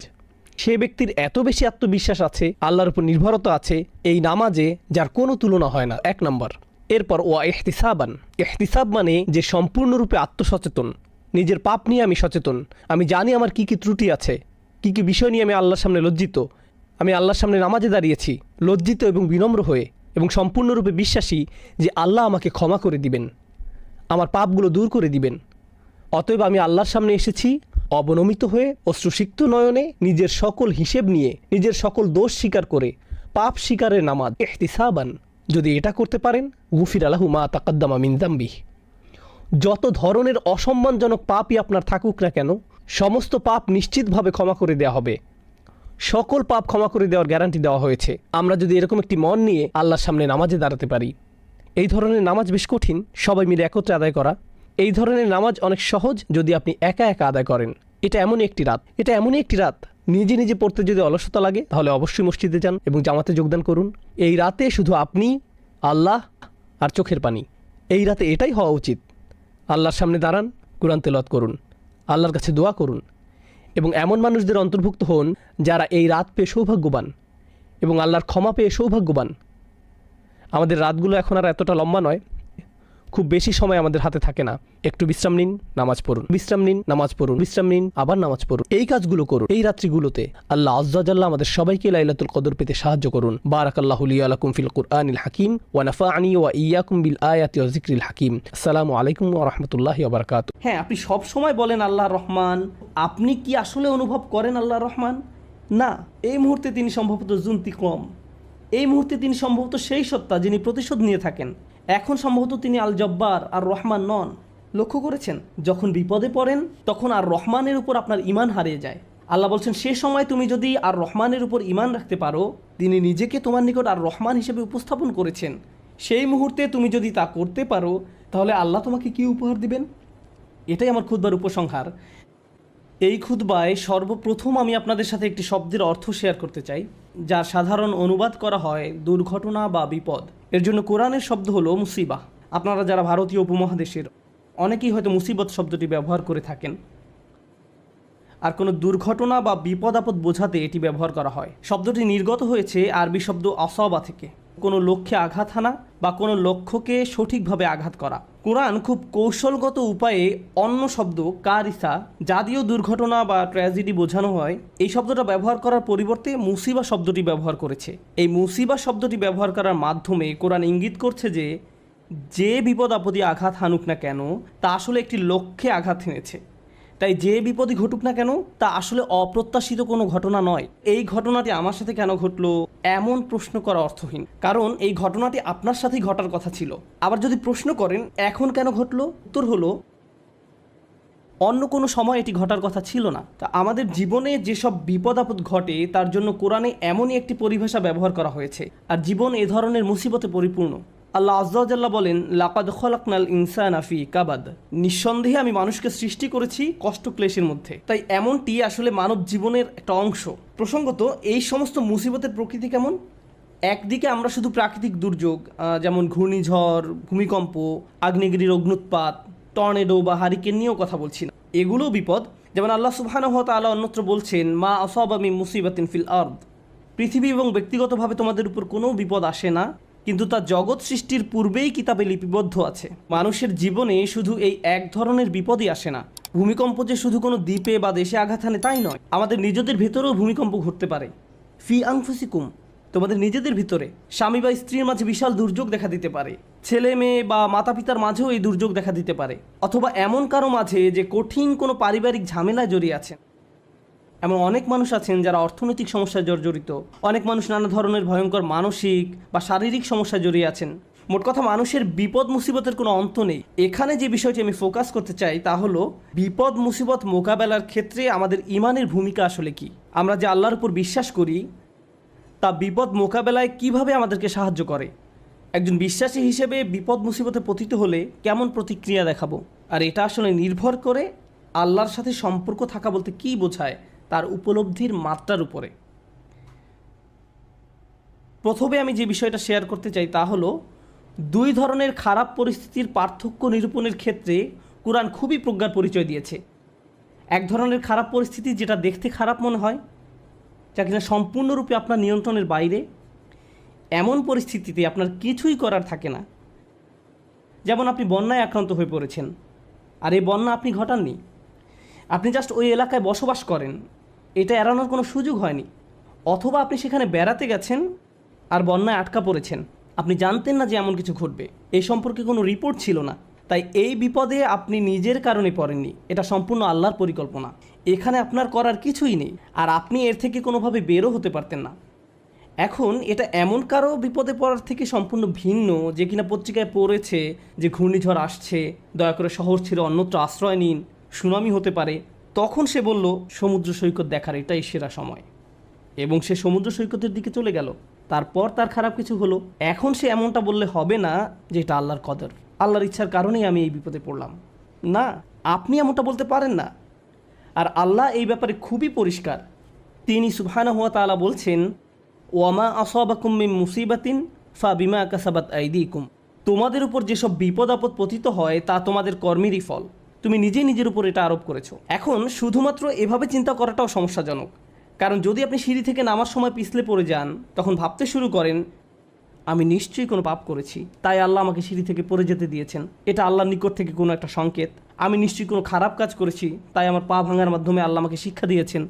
সে ব্যক্তির এত বেশি আত্মবিশ্বাস আছে, আল্লাহর উপর নির্ভরতা আছে এই নামাজে, যার কোনো তুলনা হয় না। 1 নম্বর। এরপর ওয়া ইহতিসাবান, ইহতিসাব মানে যে সম্পূর্ণরূপে আত্মসচেতন, নিজের পাপ নিয়ে আমি সচেতন, আমি জানি আমার কি কি ত্রুটি আছে, কি কি বিষয় নিয়ে আমি আল্লাহর সামনে লজ্জিত, আমি আল্লাহর সামনে নামাজে দাঁড়িয়েছি লজ্জিত এবং বিনম্র হয়ে, এবং সম্পূর্ণরূপে বিশ্বাসী যে আল্লাহ আমাকে ক্ষমা করে দিবেন, আমার পাপগুলো দূর করে দিবেন। অতএব আমি আল্লাহর সামনে এসেছি অবনমিত হয়ে, অশ্রুসিক্ত নয়নে, নিজের সকল হিসেব নিয়ে, নিজের সকল দোষ স্বীকার করে, পাপ স্বীকারের নামাজ ইহতিসাবান। যদি এটা করতে পারেন গুফিরা লাহু মা তাকাদ্দামা মিন যামবিহি, যত ধরনের অসম্মানজনক পাপই আপনার থাকুক না কেন, সমস্ত পাপ নিশ্চিতভাবে ক্ষমা করে দেওয়া হবে। সকল পাপ ক্ষমা করে দেওয়ার গ্যারান্টি দেওয়া হয়েছে আমরা যদি এরকম একটি মন নিয়ে আল্লাহর সামনে নামাজে দাঁড়াতে পারি। এই ধরনের নামাজ বেশ কঠিন সবাই মিলে একত্রে আদায় করা। এই ধরনের নামাজ অনেক সহজ যদি আপনি একা একা আদায় করেন। এটা এমনই একটি রাত নিজে নিজে পড়তে যদি অলসতা লাগে তাহলে অবশ্যই মসজিদে যান এবং জামাতে যোগদান করুন। এই রাতে শুধু আপনি, আল্লাহ আর চোখের পানি। এই রাতে এটাই হওয়া উচিত। আল্লাহর সামনে দাঁড়ান, কুরআন তেলাওয়াত করুন, আল্লাহর কাছে দোয়া করুন এবং এমন মানুষদের অন্তর্ভুক্ত হন যারা এই রাত পেয়ে সৌভাগ্যবান এবং আল্লাহর ক্ষমা পেয়ে সৌভাগ্যবান। আমাদের রাতগুলো এখন আর এতটা লম্বা নয়, খুব বেশি সময় আমাদের হাতে থাকে না। একটু বিশ্রাম নিন, নামাজ পড়ুন, বিশ্রাম নিন, নামাজ পড়ুন, বিশ্রাম নিন, আবার নামাজ পড়ুন। এই কাজগুলো করুন এই রাত্রিগুলোতে। আল্লাহ আযজা ওয়া জাল্লা আমাদের সবাইকে লাইলাতুল কদর পেতে সাহায্য করুন। বারাকাল্লাহু লি ওয়া লাকুম ফিল কুরআনিল হাকিম ওয়া নাফা'নি ওয়া ইয়্যাকুম বিল আয়াতি ওয়া যিকরিল হাকিম। আসসালামু আলাইকুম ওয়া রাহমাতুল্লাহি ওয়া বারাকাতুহু। হ্যাঁ, আপনি সব সময় বলেন আল্লাহর রহমান, আপনি কি আসলে অনুভব করেন আল্লাহর রহমান? না, এই মুহূর্তে তিনি সম্ভবত যুন্তিকম, এই মুহূর্তে তিনি সম্ভবত সেই সত্তা যিনি প্রতিশোধ নিয়ে থাকেন। এখন সম্ভবত তিনি আল জব্বার আর রহমান নন। লক্ষ্য করেছেন, যখন বিপদে পড়েন তখন আর রহমানের উপর আপনার ঈমান হারিয়ে যায়। আল্লাহ বলছেন, সে সময় তুমি যদি আর রহমানের উপর ঈমান রাখতে পারো, তিনি নিজেকে তোমার নিকট আর রহমান হিসেবে উপস্থাপন করেছেন, সেই মুহূর্তে তুমি যদি তা করতে পারো, তাহলে আল্লাহ তোমাকে কি উপহার দিবেন? এটাই আমার খুতবার উপসংহার। এই খুতবায় সর্বপ্রথম আমি আপনাদের সাথে একটি শব্দের অর্থ শেয়ার করতে চাই, যার সাধারণ অনুবাদ করা হয় দুর্ঘটনা বা বিপদ। এর জন্য কোরআনের শব্দ হলো মুসিবা। আপনারা যারা ভারতীয় উপমহাদেশের, অনেকেই হয়তো মুসিবত শব্দটি ব্যবহার করে থাকেন। আর কোনো দুর্ঘটনা বা বিপদ আপদ বোঝাতে এটি ব্যবহার করা হয়। শব্দটি নির্গত হয়েছে আরবি শব্দ আসবা থেকে, কোনো লক্ষ্যে আঘাত হানা বা কোনো লক্ষ্যকে সঠিকভাবে আঘাত করা। কোরআন খুব কৌশলগত উপায়ে অন্য শব্দ কারিসা, যা দিয়েও দুর্ঘটনা বা ট্র্যাজেডি বোঝানো হয়, এই শব্দটা ব্যবহার করার পরিবর্তে মুসিবা শব্দটি ব্যবহার করেছে। এই মুসিবা শব্দটি ব্যবহার করার মাধ্যমে কোরআন ইঙ্গিত করছে যে বিপদ আপদে আঘাত হানুক না কেন, তা আসলে একটি লক্ষ্যে আঘাত হেনেছে। তাই যে বিপদই ঘটুক না কেন, তা আসলে অপ্রত্যাশিত কোনো ঘটনা নয়। এই ঘটনাটি আমার সাথে কেন ঘটলো, এমন প্রশ্ন করা অর্থহীন, কারণ এই ঘটনাটি আপনার সাথেই ঘটার কথা ছিল। আবার যদি প্রশ্ন করেন এখন কেন ঘটলো, উত্তর হলো অন্য কোনো সময় এটি ঘটার কথা ছিল না। তা আমাদের জীবনে যেসব বিপদ আপদ ঘটে তার জন্য কোরআনে এমনই একটি পরিভাষা ব্যবহার করা হয়েছে। আর জীবন এ ধরনের মুসিবতে পরিপূর্ণ। আল্লাহ আযজা ওয়া জাল্লা বলেন, লাকাদ খলাকনাল ইনসানা ফি কাবাদ, নিঃসন্দেহে আমি মানুষকে সৃষ্টি করেছি কষ্ট ক্লেশের মধ্যে। তাই এমনটি আসলে মানব জীবনের একটা অংশ। প্রসঙ্গত, এই সমস্ত মুসিবতের প্রকৃতি কেমন? একদিকে আমরা শুধু প্রাকৃতিক দুর্যোগ যেমন ঘূর্ণিঝড়, ভূমিকম্প, আগ্নেয়গিরির অগ্নুৎপাত, টর্নেডো বা হারিকেন নিয়েও কথা বলছি না। এগুলোও বিপদ। যেমন আল্লাহ সুবহানাহু ওয়া তাআলা অন্যত্র বলছেন, মা আসাবা মিন মুসিবাতিন ফিল আরদ, পৃথিবী এবং ব্যক্তিগতভাবে তোমাদের উপর কোনো বিপদ আসে না, কিন্তু তা জগৎ সৃষ্টির পূর্বেই কিতাবে লিপিবদ্ধ আছে। মানুষের জীবনে শুধু এই এক ধরনের বিপদই আসে না। ভূমিকম্প যে শুধু কোনো দ্বীপে বা দেশে আঘাত হানে তাই নয়, আমাদের নিজেদের ভেতরেও ভূমিকম্প ঘটতে পারে। ফি আনফুসিকুম, তোমাদের নিজেদের ভিতরে স্বামী বা স্ত্রীর মাঝে বিশাল দুর্যোগ দেখা দিতে পারে, ছেলে মেয়ে বা মাতা পিতার মাঝেও এই দুর্যোগ দেখা দিতে পারে, অথবা এমন কারো মাঝে যে কঠিন কোনো পারিবারিক ঝামেলায় জড়িয়ে আছেন। এমন অনেক মানুষ আছেন যারা অর্থনৈতিক সমস্যায় জর্জরিত, অনেক মানুষ নানা ধরনের ভয়ঙ্কর মানসিক বা শারীরিক সমস্যায় জড়িয়ে আছেন। মোট কথা, মানুষের বিপদ মুসিবতের কোনো অন্ত নেই। এখানে যে বিষয়টি আমি ফোকাস করতে চাই তা হলো বিপদ মুসিবত মোকাবেলার ক্ষেত্রে আমাদের ঈমানের ভূমিকা আসলে কি। আমরা যে আল্লাহর উপর বিশ্বাস করি তা বিপদ মোকাবেলায় কিভাবে আমাদেরকে সাহায্য করে। একজন বিশ্বাসী হিসেবে বিপদ মুসিবতে পতিত হলে কেমন প্রতিক্রিয়া দেখাবো, আর এটা আসলে নির্ভর করে আল্লাহর সাথে সম্পর্ক থাকা বলতে কী বোঝায় তার উপলব্ধির মাত্রার উপরে। প্রথমে আমি যে বিষয়টা শেয়ার করতে চাই তা হলো দুই ধরনের খারাপ পরিস্থিতির পার্থক্য নিরূপণের ক্ষেত্রে কোরআন খুবই প্রজ্ঞার পরিচয় দিয়েছে। এক ধরনের খারাপ পরিস্থিতি যেটা দেখতে খারাপ মনে হয়, যা কিনা সম্পূর্ণরূপে আপনার নিয়ন্ত্রণের বাইরে। এমন পরিস্থিতিতে আপনার কিছুই করার থাকে না। যেমন আপনি বন্যায় আক্রান্ত হয়ে পড়েছেন, আর এই বন্যা আপনি ঘটাননি, আপনি জাস্ট ওই এলাকায় বসবাস করেন, এটা এড়ানোর কোনো সুযোগ হয়নি। অথবা আপনি সেখানে বেড়াতে গেছেন আর বন্যায় আটকা পড়েছেন, আপনি জানতেন না যে এমন কিছু ঘটবে, এই সম্পর্কে কোনো রিপোর্ট ছিল না। তাই এই বিপদে আপনি নিজের কারণে পড়েননি, এটা সম্পূর্ণ আল্লাহর পরিকল্পনা। এখানে আপনার করার কিছুই নেই, আর আপনি এর থেকে কোনোভাবে বেরও হতে পারতেন না। এখন এটা এমন কারো বিপদে পড়ার থেকে সম্পূর্ণ ভিন্ন যে কিনা পত্রিকায় পড়েছে যে ঘূর্ণিঝড় আসছে, দয়া করে শহর ছেড়ে অন্যত্র আশ্রয় নিন, সুনামি হতে পারে। তখন সে বলল সমুদ্র সৈকত দেখার এটাই সেরা সময়, এবং সে সমুদ্র সৈকতের দিকে চলে গেল। তারপর তার খারাপ কিছু হলো। এখন সে এমনটা বললে হবে না যে এটা আল্লাহর কদর, আল্লাহর ইচ্ছার কারণেই আমি এই বিপদে পড়লাম। না, আপনি এমনটা বলতে পারেন না। আর আল্লাহ এই ব্যাপারে খুবই পরিষ্কার। তিনি সুবহানাহু ওয়া তাআলা বলছেন, ওয়ামা আসাবাকুম মিন মুসিবাতিন ফাবিমা কাসাবাত আইদিকুম, তোমাদের উপর যেসব বিপদ আপদ পতিত হয় তা তোমাদের কর্মেরই ফল, তুমি নিজেই নিজের উপর এটা আরোপ করেছো। এখন শুধুমাত্র এভাবে চিন্তা করাটাও সমস্যাজনক, কারণ যদি আপনি সিঁড়ি থেকে নামার সময় পিছলে পড়ে যান, তখন ভাবতে শুরু করেন আমি নিশ্চয়ই কোনো পাপ করেছি, তাই আল্লাহ আমাকে সিঁড়ি থেকে পড়ে যেতে দিয়েছেন। এটা আল্লাহর নিকট থেকে কোনো একটা সংকেত। আমি নিশ্চয়ই কোনো খারাপ কাজ করেছি, তাই আমার পা ভাঙার মাধ্যমে আল্লাহ আমাকে শিক্ষা দিয়েছেন।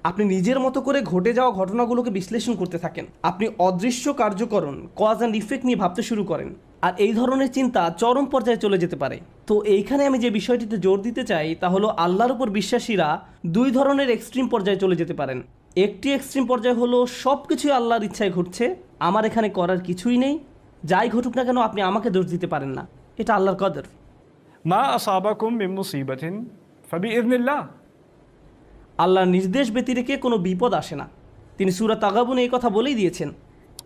আপনি নিজের মতো করে ঘটে যাওয়া ঘটনাগুলোকে বিশ্লেষণ করতে থাকেন। আপনি অদৃশ্য কার্যকরণ, কজ অ্যান্ড ইফেক্ট নিয়ে ভাবতে শুরু করেন, আর এই ধরনের চিন্তা চরম পর্যায়ে চলে যেতে পারে। তো এইখানে আমি যে বিষয়টিতে জোর দিতে চাই তা হলো আল্লাহর উপর বিশ্বাসীরা দুই ধরনের এক্সট্রিম পর্যায়ে চলে যেতে পারেন। একটি এক্সট্রিম পর্যায়ে হলো সব কিছুই আল্লাহর ইচ্ছায় ঘটছে, আমার এখানে করার কিছুই নেই, যাই ঘটুক না কেন আপনি আমাকে দোষ দিতে পারেন না, এটা আল্লাহর কদর। মা আসাবাকুম মিন মুসিবাতিন ফাবিইذনিল্লাহ। আল্লাহর নির্দেশ ব্যতিরেকে কোনো বিপদ আসে না। তিনি সূরা তাগাবুনে এই কথা বলেই দিয়েছেন,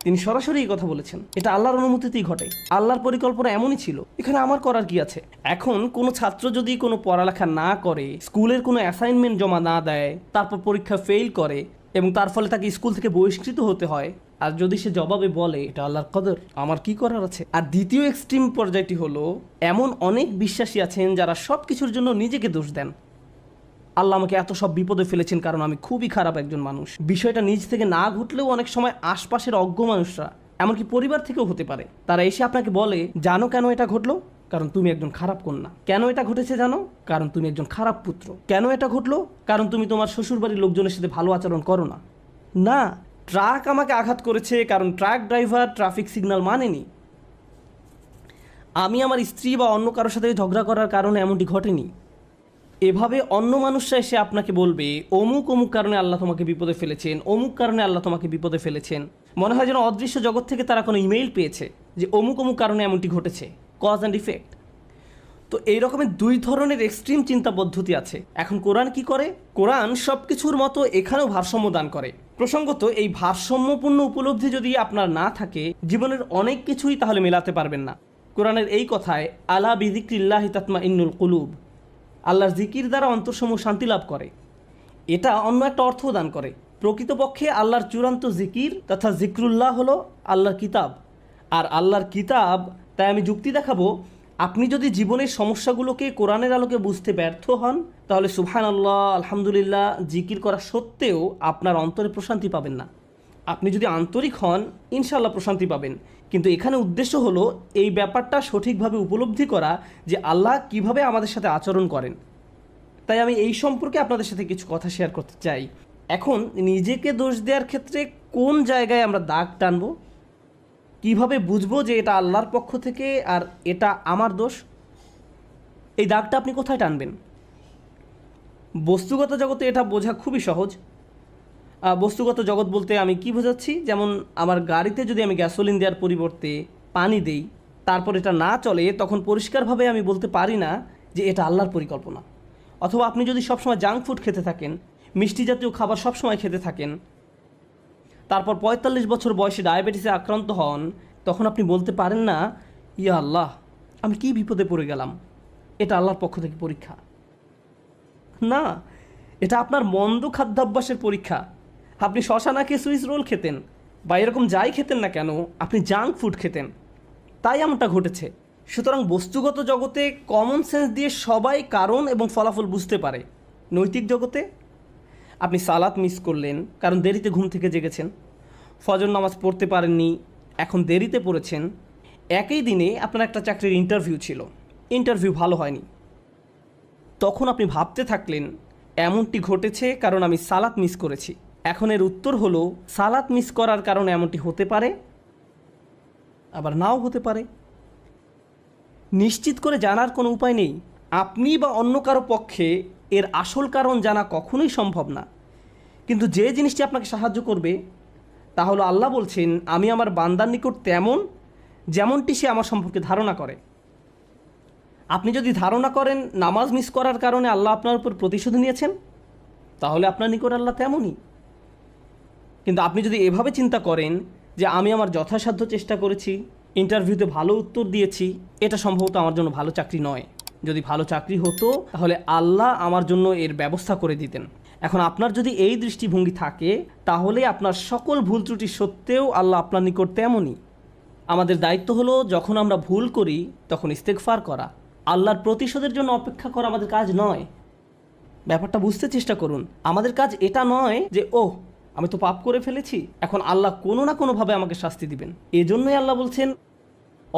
তিনি সরাসরি এই কথা বলেছেন। এটা আল্লাহর অনুমতিতেই ঘটে, আল্লাহর পরিকল্পনা এমনই ছিল, এখানে আমার করার কি আছে। এখন কোনো ছাত্র যদি কোনো পড়ালেখা না করে, স্কুলের কোনো অ্যাসাইনমেন্ট জমা না দেয়, তারপর পরীক্ষা ফেল করে এবং তার ফলে তাকে স্কুল থেকে বহিষ্কৃত হতে হয়, আর যদি সে জবাবে বলে এটা আল্লাহর কদর, আমার কি করার আছে। আর দ্বিতীয় এক্সট্রিম পর্যায়টি হলো এমন অনেক বিশ্বাসী আছেন যারা সব কিছুর জন্য নিজেকে দোষ দেন। আল্লাহ আমাকে এত সব বিপদে ফেলেছেন কারণ আমি খুবই খারাপ একজন মানুষ। বিষয়টা নিজ থেকে না ঘটলেও অনেক সময় আশপাশের অজ্ঞ মানুষরা, এমনকি পরিবার থেকেও হতে পারে, তারা এসে আপনাকে বলে জানো কেন এটা ঘটলো, কারণ তুমি একজন খারাপ কন্যা। কেন এটা ঘটেছে জানো, কারণ তুমি একজন খারাপ পুত্র। কেন এটা ঘটলো, কারণ তুমি তোমার শ্বশুরবাড়ির লোকজনের সাথে ভালো আচরণ করো না। না, ট্রাক আমাকে আঘাত করেছে কারণ ট্রাক ড্রাইভার ট্রাফিক সিগন্যাল মানেনি। আমি আমার স্ত্রী বা অন্য কারোর সাথে ঝগড়া করার কারণে এমনটি ঘটেনি। এভাবে অন্য মানুষরা এসে আপনাকে বলবে অমুক অমুক কারণে আল্লাহ তোমাকে বিপদে ফেলেছেন, অমুক কারণে আল্লাহ তোমাকে বিপদে ফেলেছেন। মনে হয় যেন অদৃশ্য জগৎ থেকে তারা কোনো ইমেইল পেয়েছে যে অমুক অমুক কারণে এমনটি ঘটেছে, কজ অ্যান্ড ইফেক্ট। তো এই রকমের দুই ধরনের এক্সট্রিম চিন্তা পদ্ধতি আছে। এখন কোরআন কি করে? কোরআন সব কিছুর মতো এখানেও ভারসাম্য দান করে। প্রসঙ্গত এই ভারসাম্যপূর্ণ উপলব্ধি যদি আপনার না থাকে, জীবনের অনেক কিছুই তাহলে মেলাতে পারবেন না। কোরআনের এই কথায় আলা বিযিক্রিল্লাহি তাতমাইন্নুল কুলুব, আল্লাহর জিকির দ্বারা অন্তরসমূহ শান্তি লাভ করে, এটা অন্য একটা অর্থ দান করে। প্রকৃতপক্ষে আল্লাহর চূড়ান্ত জিকির তথা জিক্রুল্লাহ হলো আল্লাহর কিতাব। আর আল্লাহর কিতাব, তাই আমি যুক্তি দেখাবো, আপনি যদি জীবনের সমস্যাগুলোকে কোরআনের আলোকে বুঝতে ব্যর্থ হন, তাহলে সুবহানাল্লাহ, আলহামদুলিল্লাহ জিকির করা সত্ত্বেও আপনার অন্তরে প্রশান্তি পাবেন না। আপনি যদি আন্তরিক হন, ইনশাআল্লাহ প্রশান্তি পাবেন। কিন্তু এখানে উদ্দেশ্য হলো এই ব্যাপারটা সঠিকভাবে উপলব্ধি করা যে আল্লাহ কিভাবে আমাদের সাথে আচরণ করেন। তাই আমি এই সম্পর্কে আপনাদের সাথে কিছু কথা শেয়ার করতে চাই। এখন নিজেকে দোষ দেওয়ার ক্ষেত্রে কোন জায়গায় আমরা দাগ টানবো, কিভাবে বুঝবো যে এটা আল্লাহর পক্ষ থেকে আর এটা আমার দোষ? এই দাগটা আপনি কোথায় টানবেন? বস্তুগত জগতে এটা বোঝা খুবই সহজ। বস্তুগত জগৎ বলতে আমি কি বোঝাচ্ছি, যেমন আমার গাড়িতে যদি আমি গ্যাসোলিন দেওয়ার পরিবর্তে পানি দেই, তারপর এটা না চলে, তখন পরিষ্কারভাবে আমি বলতে পারি না যে এটা আল্লাহর পরিকল্পনা। অথবা আপনি যদি সবসময় জাঙ্ক ফুড খেতে থাকেন, মিষ্টি জাতীয় খাবার সবসময় খেতে থাকেন, তারপর ৪৫ বছর বয়সে ডায়াবেটিসে আক্রান্ত হন, তখন আপনি বলতে পারেন না ইয়া আল্লাহ আমি কি বিপদে পড়ে গেলাম, এটা আল্লাহর পক্ষ থেকে পরীক্ষা। না, এটা আপনার মন্দ খাদ্যাভ্যাসের পরীক্ষা। আপনি শশা না খেয়ে সুইস রোল খেতেন বা এরকম যাই খেতেন না কেন, আপনি জাঙ্ক ফুড খেতেন, তাই এমনটা ঘটেছে। সুতরাং বস্তুগত জগতে কমন সেন্স দিয়ে সবাই কারণ এবং ফলাফল বুঝতে পারে। নৈতিক জগতে আপনি সালাত মিস করলেন কারণ দেরিতে ঘুম থেকে জেগেছেন, ফজর নামাজ পড়তে পারেননি, এখন দেরিতে পড়েছেন। একই দিনে আপনার একটা চাকরির ইন্টারভিউ ছিল, ইন্টারভিউ ভালো হয়নি, তখন আপনি ভাবতে থাকলেন এমনটি ঘটেছে কারণ আমি সালাত মিস করেছি। এখন এর উত্তর হলো সালাত মিস করার কারণে এমনটি হতে পারে, আবার নাও হতে পারে। নিশ্চিত করে জানার কোনো উপায় নেই। আপনি বা অন্য কারো পক্ষে এর আসল কারণ জানা কখনোই সম্ভব না। কিন্তু যে জিনিসটি আপনাকে সাহায্য করবে তা হলো আল্লাহ বলছেন আমি আমার বান্দার নিকট তেমন যেমনটি সে আমার সম্পর্কে ধারণা করে। আপনি যদি ধারণা করেন নামাজ মিস করার কারণে আল্লাহ আপনার উপর প্রতিশোধ নিয়েছেন, তাহলে আপনার নিকট আল্লাহ তেমনই। কিন্তু আপনি যদি এভাবে চিন্তা করেন যে আমি আমার যথাসাধ্য চেষ্টা করেছি, ইন্টারভিউতে ভালো উত্তর দিয়েছি, এটা সম্ভবত আমার জন্য ভালো চাকরি নয়, যদি ভালো চাকরি হতো তাহলে আল্লাহ আমার জন্য এর ব্যবস্থা করে দিতেন। এখন আপনার যদি এই দৃষ্টিভঙ্গি থাকে, তাহলে আপনার সকল ভুল ত্রুটি সত্ত্বেও আল্লাহ আপনার নিকট তেমনই। আমাদের দায়িত্ব হলো যখন আমরা ভুল করি তখন ইস্তেগফার করা, আল্লাহর প্রতিশোধের জন্য অপেক্ষা করা আমাদের কাজ নয়। ব্যাপারটা বুঝতে চেষ্টা করুন। আমাদের কাজ এটা নয় যে ওহ আমি তো পাপ করে ফেলেছি, এখন আল্লাহ কোনো না কোনোভাবে আমাকে শাস্তি দিবেন। এজন্যই আল্লাহ বলছেন,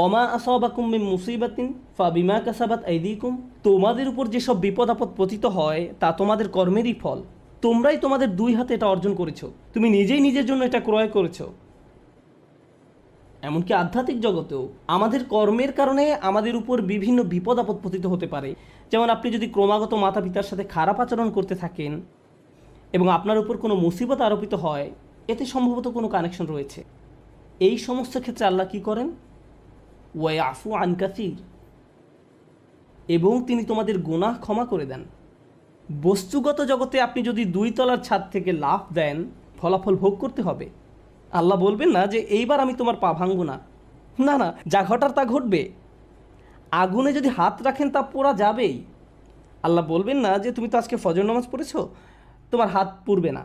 অমা আসাবাকুম মিন মুসিবাতিন ফাবিমা কাসাবাত আইদিকুম, তোমাদের উপর যেসব বিপদ আপদ পতিত হয় তা তোমাদের কর্মেরই ফল। তোমরাই তোমাদের দুই হাতে এটা অর্জন করেছো, তুমি নিজেই নিজের জন্য এটা ক্রয় করেছো। এমনকি আধ্যাত্মিক জগতেও আমাদের কর্মের কারণে আমাদের উপর বিভিন্ন বিপদ আপদ পতিত হতে পারে। যেমন আপনি যদি ক্রমাগত মাতা পিতার সাথে খারাপ আচরণ করতে থাকেন এবং আপনার উপর কোনো মুসিবত আরোপিত হয়, এতে সম্ভবত কোনো কানেকশন রয়েছে। এই সমস্ত ক্ষেত্রে আল্লাহ কি করেন? ওয়াইফু আন কাসীর, এবং তিনি তোমাদের গুনাহ ক্ষমা করে দেন। বস্তুগত জগতে আপনি যদি 2 তলার ছাদ থেকে লাফ দেন, ফলাফল ভোগ করতে হবে। আল্লাহ বলবেন না যে এইবার আমি তোমার পা ভাঙব না, না না, যা ঘটার তা ঘটবে। আগুনে যদি হাত রাখেন তা পোড়া যাবেই। আল্লাহ বলবেন না যে তুমি তো আজকে ফজর নামাজ পড়েছো, তোমার হাত পুড়বে না,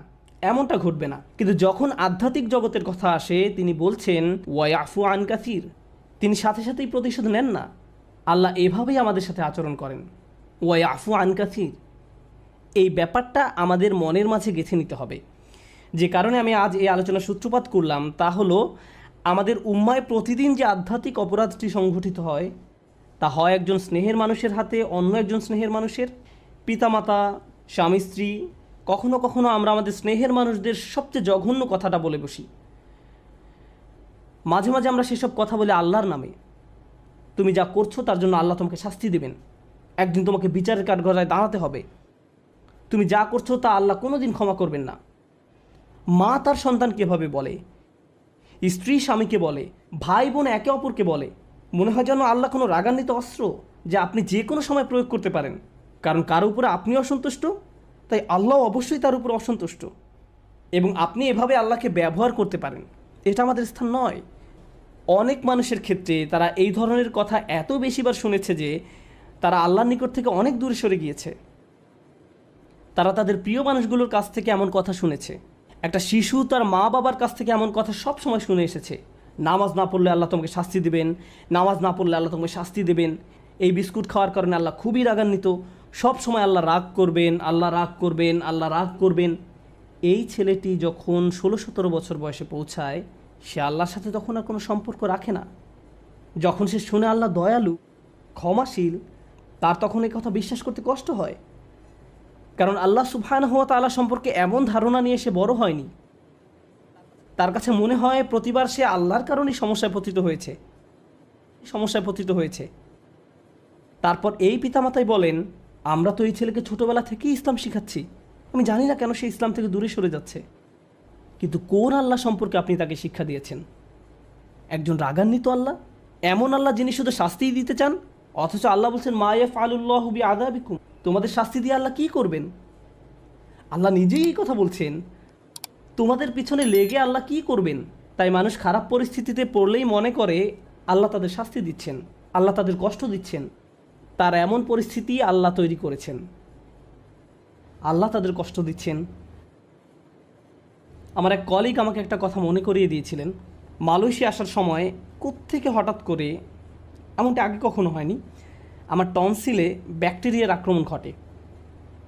এমনটা ঘটবে না। কিন্তু যখন আধ্যাত্মিক জগতের কথা আসে, তিনি বলছেন ওয়াইফু আন কাসীর, তিনি সাথে সাথেই প্রতিশোধ নেন না। আল্লাহ এভাবেই আমাদের সাথে আচরণ করেন, ওয়াইফু আন কাসীর। এই ব্যাপারটা আমাদের মনের মাঝে গেঁথে নিতে হবে। যে কারণে আমি আজ এই আলোচনার সূত্রপাত করলাম তা হলো, আমাদের উম্মায় প্রতিদিন যে আধ্যাত্মিক অপরাধটি সংঘটিত হয়, তা হয় একজন স্নেহের মানুষের হাতে অন্য একজন স্নেহের মানুষের, পিতামাতা, স্বামী স্ত্রী। কখনো কখনো আমরা আমাদের স্নেহের মানুষদের সবচেয়ে জঘন্য কথাটা বলে বসি। মাঝে মাঝে আমরা সেসব কথা বলি আল্লাহর নামে। তুমি যা করছো তার জন্য আল্লাহ তোমাকে শাস্তি দেবেন, একদিন তোমাকে বিচারের কাঠগড়ায় দাঁড়াতে হবে। তুমি যা করছো তা আল্লাহ কোনো দিন ক্ষমা করবেন না। মা তার সন্তানকে এভাবে বলে, স্ত্রী স্বামীকে বলে, ভাই বোন একে অপরকে বলে। মনে হয় যেন আল্লাহ কোনো রাগান্বিত অস্ত্র যা আপনি যে কোনো সময় প্রয়োগ করতে পারেন। কারণ কারো উপরে আপনি অসন্তুষ্ট, তাই আল্লাহ অবশ্যই তার উপর অসন্তুষ্ট, এবং আপনি এভাবে আল্লাহকে ব্যবহার করতে পারেন। এটা আমাদের স্থান নয়। অনেক মানুষের ক্ষেত্রে তারা এই ধরনের কথা এত বেশিবার শুনেছে যে তারা আল্লাহর নিকট থেকে অনেক দূরে সরে গিয়েছে। তারা তাদের প্রিয় মানুষগুলোর কাছ থেকে এমন কথা শুনেছে। একটা শিশু তার মা বাবার কাছ থেকে এমন কথা সব সময় শুনে এসেছে, নামাজ না পড়লে আল্লাহ তোমাকে শাস্তি দেবেন, নামাজ না পড়লে আল্লাহ তোমাকে শাস্তি দেবেন, এই বিস্কুট খাওয়ার কারণে আল্লাহ খুবই রাগান্বিত, সব সময় আল্লাহ রাগ করবেন, আল্লাহ রাগ করবেন, আল্লাহ রাগ করবেন। এই ছেলেটি যখন 16-17 বছর বয়সে পৌঁছায়, সে আল্লাহর সাথে তখন আর কোনো সম্পর্ক রাখে না। যখন সে শুনে আল্লাহ দয়ালু, ক্ষমাশীল, তার তখন এই কথা বিশ্বাস করতে কষ্ট হয়। কারণ আল্লাহ সুবহানাহু ওয়া তাআলা সম্পর্কে এমন ধারণা নিয়ে সে বড় হয়নি। তার কাছে মনে হয় প্রতিবার সে আল্লাহর কারণেই সমস্যায় পতিত হয়েছে। তারপর এই পিতামাতাই বলেন, আমরা তো এই ছেলেকে ছোটোবেলা থেকেই ইসলাম শিখাচ্ছি, আমি জানি না কেন সে ইসলাম থেকে দূরে সরে যাচ্ছে। কিন্তু কোন আল্লাহ সম্পর্কে আপনি তাকে শিক্ষা দিয়েছেন? একজন রাগান্বিত আল্লাহ, এমন আল্লাহ যিনি শুধু শাস্তিই দিতে চান। অথচ আল্লাহ বলছেন, মা ইয়াফআলুল্লাহু বিআযাবিকুম, তোমাদের শাস্তি দিয়ে আল্লাহ কী করবেন? আল্লাহ নিজেই এই কথা বলছেন, তোমাদের পিছনে লেগে আল্লাহ কী করবেন? তাই মানুষ খারাপ পরিস্থিতিতে পড়লেই মনে করে আল্লাহ তাদের শাস্তি দিচ্ছেন, আল্লাহ তাদের কষ্ট দিচ্ছেন। তার এমন পরিস্থিতি আল্লাহ তৈরি করেছেন, আল্লাহ তাদের কষ্ট দিচ্ছেন। আমার এক কলিগ আমাকে একটা কথা মনে করিয়ে দিয়েছিলেন। মালয়েশিয়া আসার সময় কোত্থেকে হঠাৎ করে, এমনটা আগে কখনো হয়নি, আমার টনসিলে ব্যাকটেরিয়ার আক্রমণ ঘটে।